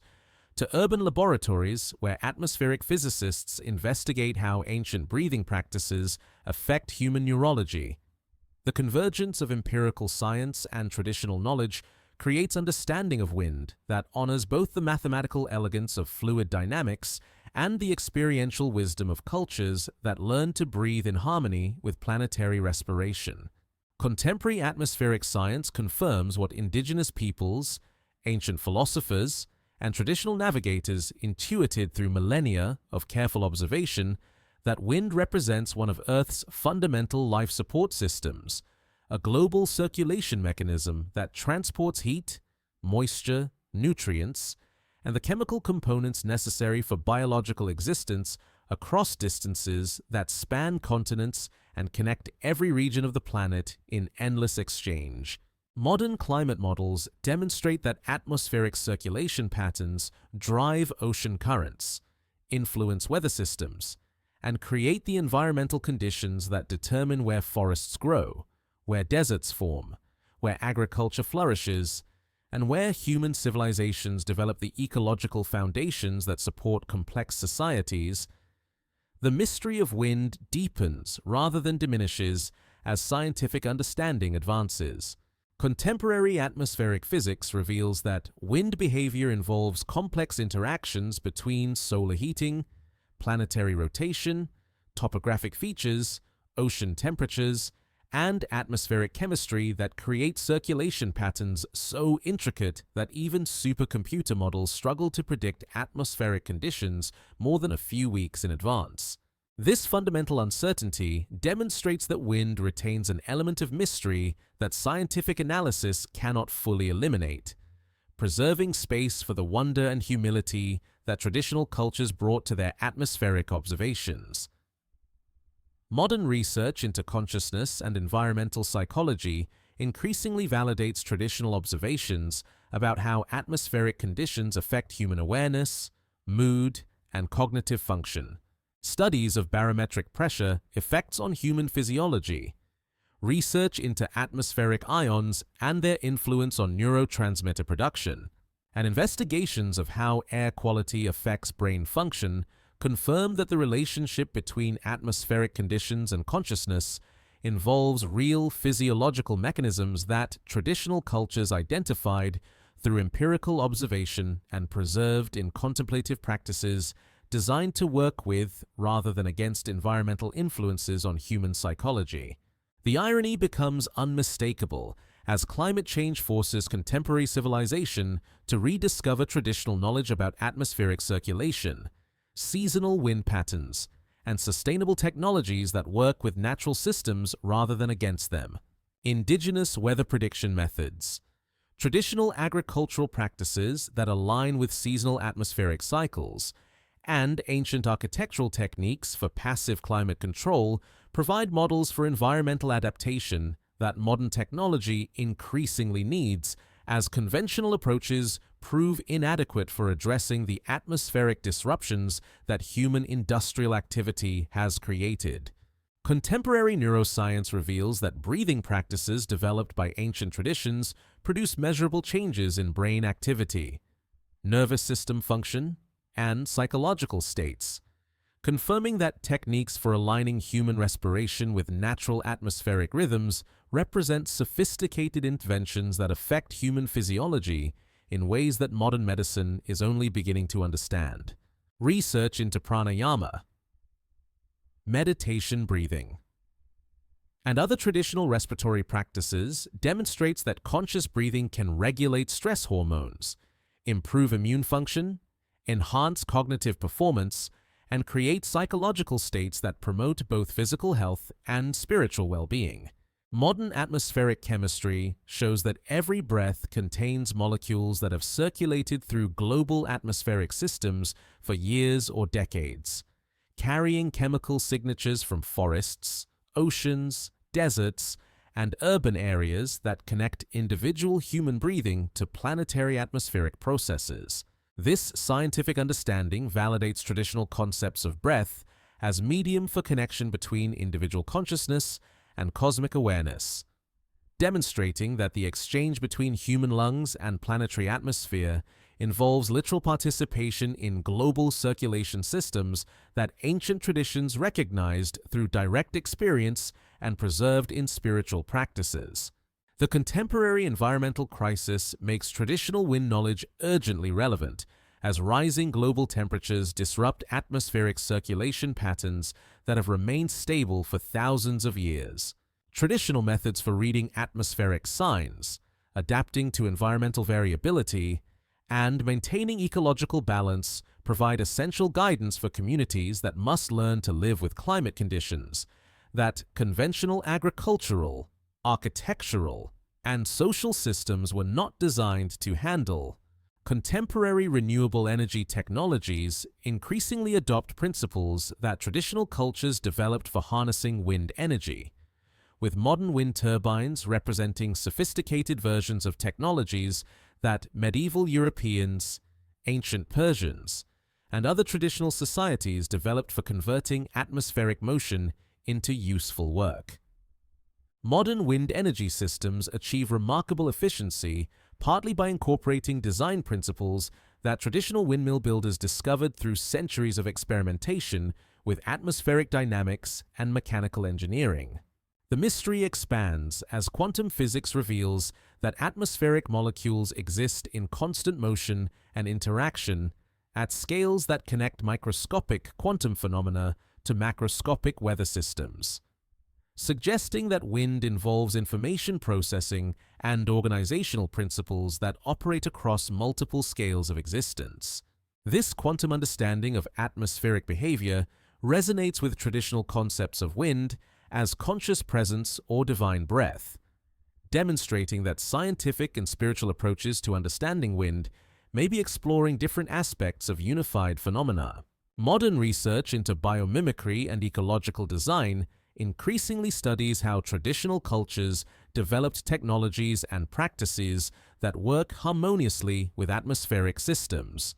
to urban laboratories where atmospheric physicists investigate how ancient breathing practices affect human neurology, the convergence of empirical science and traditional knowledge creates understanding of wind that honors both the mathematical elegance of fluid dynamics and the experiential wisdom of cultures that learn to breathe in harmony with planetary respiration. Contemporary atmospheric science confirms what indigenous peoples, ancient philosophers, and traditional navigators intuited through millennia of careful observation, that wind represents one of Earth's fundamental life support systems, a global circulation mechanism that transports heat, moisture, nutrients, and the chemical components necessary for biological existence across distances that span continents and connect every region of the planet in endless exchange. Modern climate models demonstrate that atmospheric circulation patterns drive ocean currents, influence weather systems, and create the environmental conditions that determine where forests grow, where deserts form, where agriculture flourishes, and where human civilizations develop the ecological foundations that support complex societies. The mystery of wind deepens rather than diminishes as scientific understanding advances. Contemporary atmospheric physics reveals that wind behavior involves complex interactions between solar heating, planetary rotation, topographic features, ocean temperatures, and atmospheric chemistry that create circulation patterns so intricate that even supercomputer models struggle to predict atmospheric conditions more than a few weeks in advance. This fundamental uncertainty demonstrates that wind retains an element of mystery that scientific analysis cannot fully eliminate, preserving space for the wonder and humility that traditional cultures brought to their atmospheric observations. Modern research into consciousness and environmental psychology increasingly validates traditional observations about how atmospheric conditions affect human awareness, mood, and cognitive function. Studies of barometric pressure effects on human physiology, research into atmospheric ions and their influence on neurotransmitter production, and investigations of how air quality affects brain function confirm that the relationship between atmospheric conditions and consciousness involves real physiological mechanisms that traditional cultures identified through empirical observation and preserved in contemplative practices designed to work with rather than against environmental influences on human psychology. The irony becomes unmistakable as climate change forces contemporary civilization to rediscover traditional knowledge about atmospheric circulation, seasonal wind patterns, and sustainable technologies that work with natural systems rather than against them. Indigenous weather prediction methods. Traditional agricultural practices that align with seasonal atmospheric cycles, and ancient architectural techniques for passive climate control provide models for environmental adaptation that modern technology increasingly needs as conventional approaches prove inadequate for addressing the atmospheric disruptions that human industrial activity has created. Contemporary neuroscience reveals that breathing practices developed by ancient traditions produce measurable changes in brain activity, nervous system function, and psychological states, confirming that techniques for aligning human respiration with natural atmospheric rhythms represent sophisticated interventions that affect human physiology in ways that modern medicine is only beginning to understand. Research into pranayama, meditation breathing, and other traditional respiratory practices demonstrates that conscious breathing can regulate stress hormones, improve immune function, enhance cognitive performance, and create psychological states that promote both physical health and spiritual well-being. Modern atmospheric chemistry shows that every breath contains molecules that have circulated through global atmospheric systems for years or decades, carrying chemical signatures from forests, oceans, deserts, and urban areas that connect individual human breathing to planetary atmospheric processes. This scientific understanding validates traditional concepts of breath as medium for connection between individual consciousness and cosmic awareness, demonstrating that the exchange between human lungs and planetary atmosphere involves literal participation in global circulation systems that ancient traditions recognized through direct experience and preserved in spiritual practices. The contemporary environmental crisis makes traditional wind knowledge urgently relevant, as rising global temperatures disrupt atmospheric circulation patterns that have remained stable for thousands of years. Traditional methods for reading atmospheric signs, adapting to environmental variability, and maintaining ecological balance provide essential guidance for communities that must learn to live with climate conditions that conventional agricultural, architectural, and social systems were not designed to handle. Contemporary renewable energy technologies increasingly adopt principles that traditional cultures developed for harnessing wind energy, with modern wind turbines representing sophisticated versions of technologies that medieval Europeans, ancient Persians, and other traditional societies developed for converting atmospheric motion into useful work. Modern wind energy systems achieve remarkable efficiency partly by incorporating design principles that traditional windmill builders discovered through centuries of experimentation with atmospheric dynamics and mechanical engineering. The mystery expands as quantum physics reveals that atmospheric molecules exist in constant motion and interaction at scales that connect microscopic quantum phenomena to macroscopic weather systems, suggesting that wind involves information processing and organizational principles that operate across multiple scales of existence. This quantum understanding of atmospheric behavior resonates with traditional concepts of wind as conscious presence or divine breath, demonstrating that scientific and spiritual approaches to understanding wind may be exploring different aspects of unified phenomena. Modern research into biomimicry and ecological design increasingly studies how traditional cultures developed technologies and practices that work harmoniously with atmospheric systems,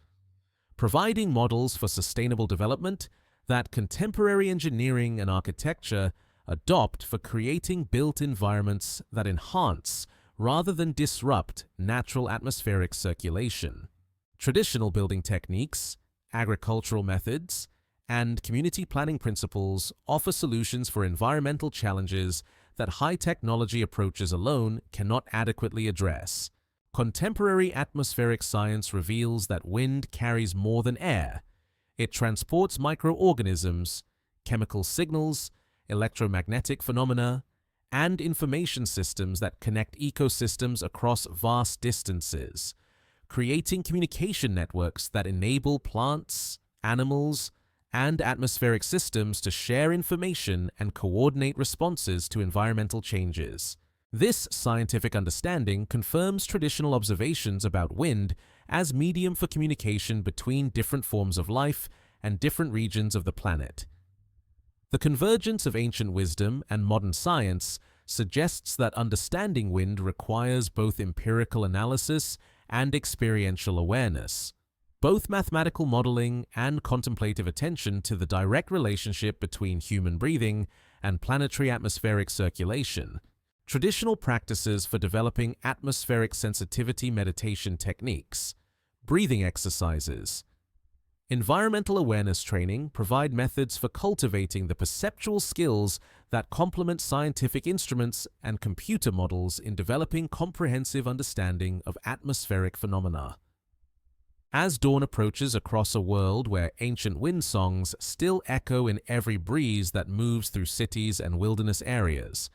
providing models for sustainable development that contemporary engineering and architecture adopt for creating built environments that enhance rather than disrupt natural atmospheric circulation. Traditional building techniques, agricultural methods, and community planning principles offer solutions for environmental challenges that high-technology approaches alone cannot adequately address. Contemporary atmospheric science reveals that wind carries more than air. It transports microorganisms, chemical signals, electromagnetic phenomena, and information systems that connect ecosystems across vast distances, creating communication networks that enable plants, animals, and atmospheric systems to share information and coordinate responses to environmental changes. This scientific understanding confirms traditional observations about wind as medium for communication between different forms of life and different regions of the planet. The convergence of ancient wisdom and modern science suggests that understanding wind requires both empirical analysis and experiential awareness, both mathematical modeling and contemplative attention to the direct relationship between human breathing and planetary atmospheric circulation. Traditional practices for developing atmospheric sensitivity meditation techniques, breathing exercises, environmental awareness training provide methods for cultivating the perceptual skills that complement scientific instruments and computer models in developing comprehensive understanding of atmospheric phenomena. As dawn approaches across a world where ancient wind songs still echo in every breeze that moves through cities and wilderness areas,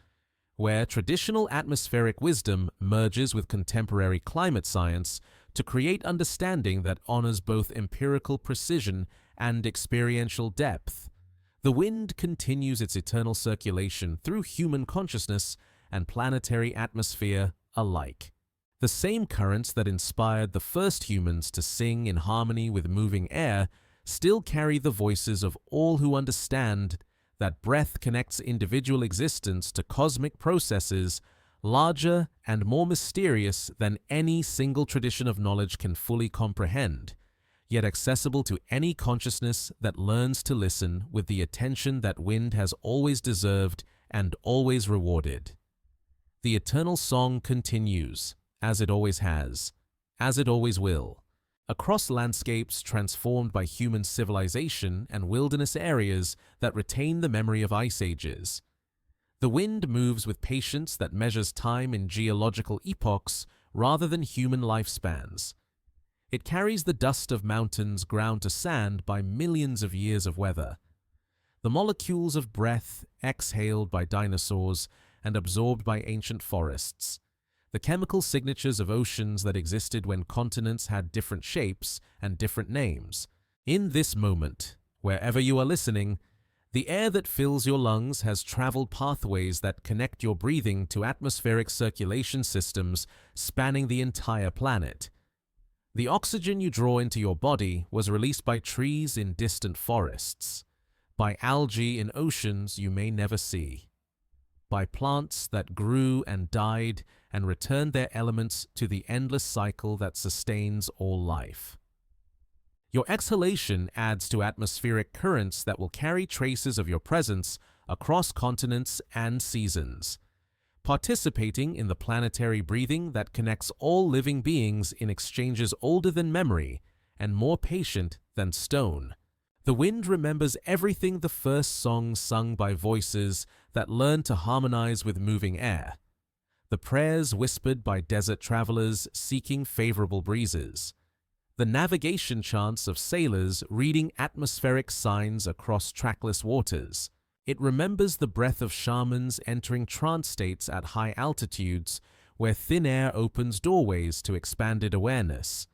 where traditional atmospheric wisdom merges with contemporary climate science to create understanding that honors both empirical precision and experiential depth, the wind continues its eternal circulation through human consciousness and planetary atmosphere alike. The same currents that inspired the first humans to sing in harmony with moving air still carry the voices of all who understand that breath connects individual existence to cosmic processes larger and more mysterious than any single tradition of knowledge can fully comprehend, yet accessible to any consciousness that learns to listen with the attention that wind has always deserved and always rewarded. The eternal song continues, as it always has, as it always will, across landscapes transformed by human civilization and wilderness areas that retain the memory of ice ages. The wind moves with patience that measures time in geological epochs rather than human lifespans. It carries the dust of mountains ground to sand by millions of years of weather, the molecules of breath exhaled by dinosaurs and absorbed by ancient forests, the chemical signatures of oceans that existed when continents had different shapes and different names. In this moment, wherever you are listening, the air that fills your lungs has traveled pathways that connect your breathing to atmospheric circulation systems spanning the entire planet. The oxygen you draw into your body was released by trees in distant forests, by algae in oceans you may never see, by plants that grew and died and returned their elements to the endless cycle that sustains all life. Your exhalation adds to atmospheric currents that will carry traces of your presence across continents and seasons, participating in the planetary breathing that connects all living beings in exchanges older than memory and more patient than stone. The wind remembers everything the first song sung by voices that learned to harmonize with moving air, the prayers whispered by desert travelers seeking favorable breezes, the navigation chants of sailors reading atmospheric signs across trackless waters. It remembers the breath of shamans entering trance states at high altitudes where thin air opens doorways to expanded awareness,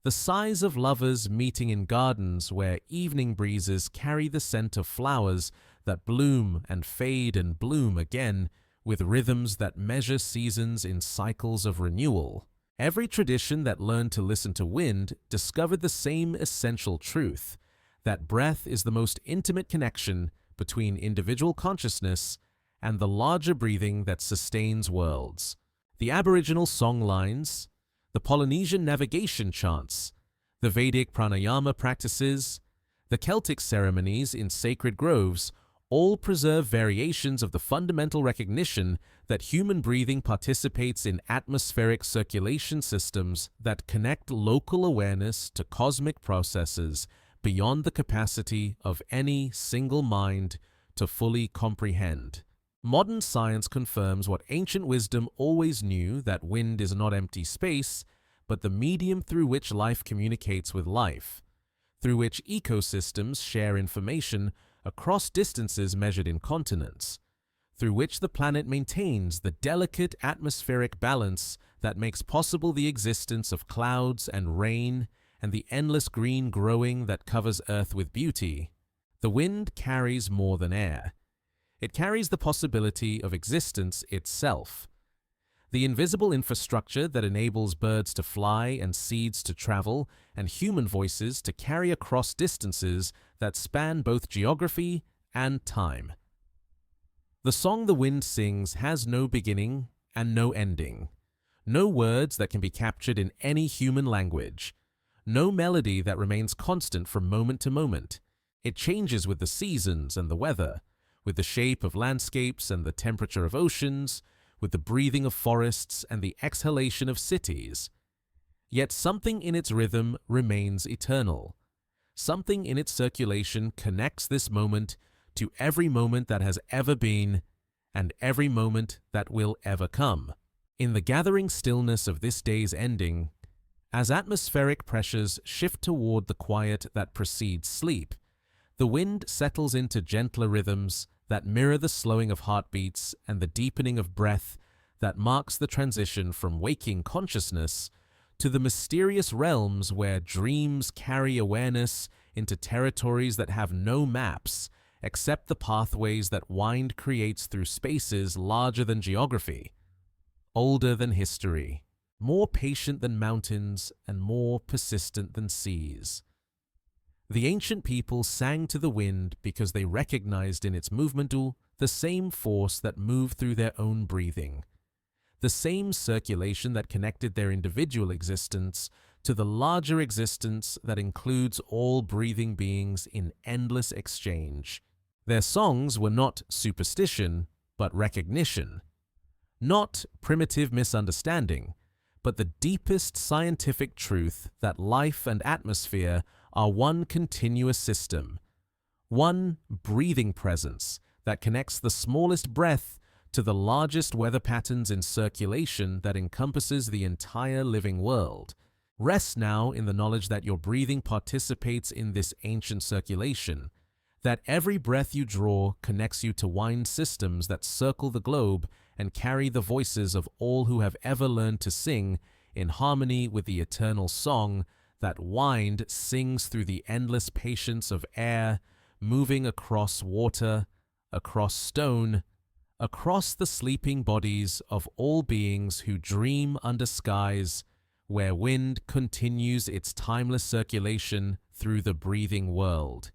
the sighs of lovers meeting in gardens where evening breezes carry the scent of flowers that bloom and fade and bloom again with rhythms that measure seasons in cycles of renewal. Every tradition that learned to listen to wind discovered the same essential truth, that breath is the most intimate connection between individual consciousness and the larger breathing that sustains worlds. The Aboriginal song lines, the Polynesian navigation chants, the Vedic pranayama practices, the Celtic ceremonies in sacred groves all preserve variations of the fundamental recognition that human breathing participates in atmospheric circulation systems that connect local awareness to cosmic processes beyond the capacity of any single mind to fully comprehend. Modern science confirms what ancient wisdom always knew, that wind is not empty space, but the medium through which life communicates with life, through which ecosystems share information across distances measured in continents, through which the planet maintains the delicate atmospheric balance that makes possible the existence of clouds and rain and the endless green growing that covers Earth with beauty. The wind carries more than air. It carries the possibility of existence itself. The invisible infrastructure that enables birds to fly and seeds to travel and human voices to carry across distances that span both geography and time. The song the wind sings has no beginning and no ending. No words that can be captured in any human language. No melody that remains constant from moment to moment. It changes with the seasons and the weather, with the shape of landscapes and the temperature of oceans, with the breathing of forests and the exhalation of cities. Yet something in its rhythm remains eternal. Something in its circulation connects this moment to every moment that has ever been and every moment that will ever come. In the gathering stillness of this day's ending, as atmospheric pressures shift toward the quiet that precedes sleep, the wind settles into gentler rhythms that mirror the slowing of heartbeats and the deepening of breath that marks the transition from waking consciousness to the mysterious realms where dreams carry awareness into territories that have no maps except the pathways that wind creates through spaces larger than geography, older than history, more patient than mountains, and more persistent than seas. The ancient people sang to the wind because they recognized in its movement the same force that moved through their own breathing, the same circulation that connected their individual existence to the larger existence that includes all breathing beings in endless exchange. Their songs were not superstition, but recognition. Not primitive misunderstanding, but the deepest scientific truth that life and atmosphere are one continuous system, one breathing presence that connects the smallest breath to the largest weather patterns in circulation that encompasses the entire living world. Rest now in the knowledge that your breathing participates in this ancient circulation, that every breath you draw connects you to wind systems that circle the globe and carry the voices of all who have ever learned to sing in harmony with the eternal song that wind sings through the endless patience of air, moving across water, across stone, across the sleeping bodies of all beings who dream under skies where wind continues its timeless circulation through the breathing world.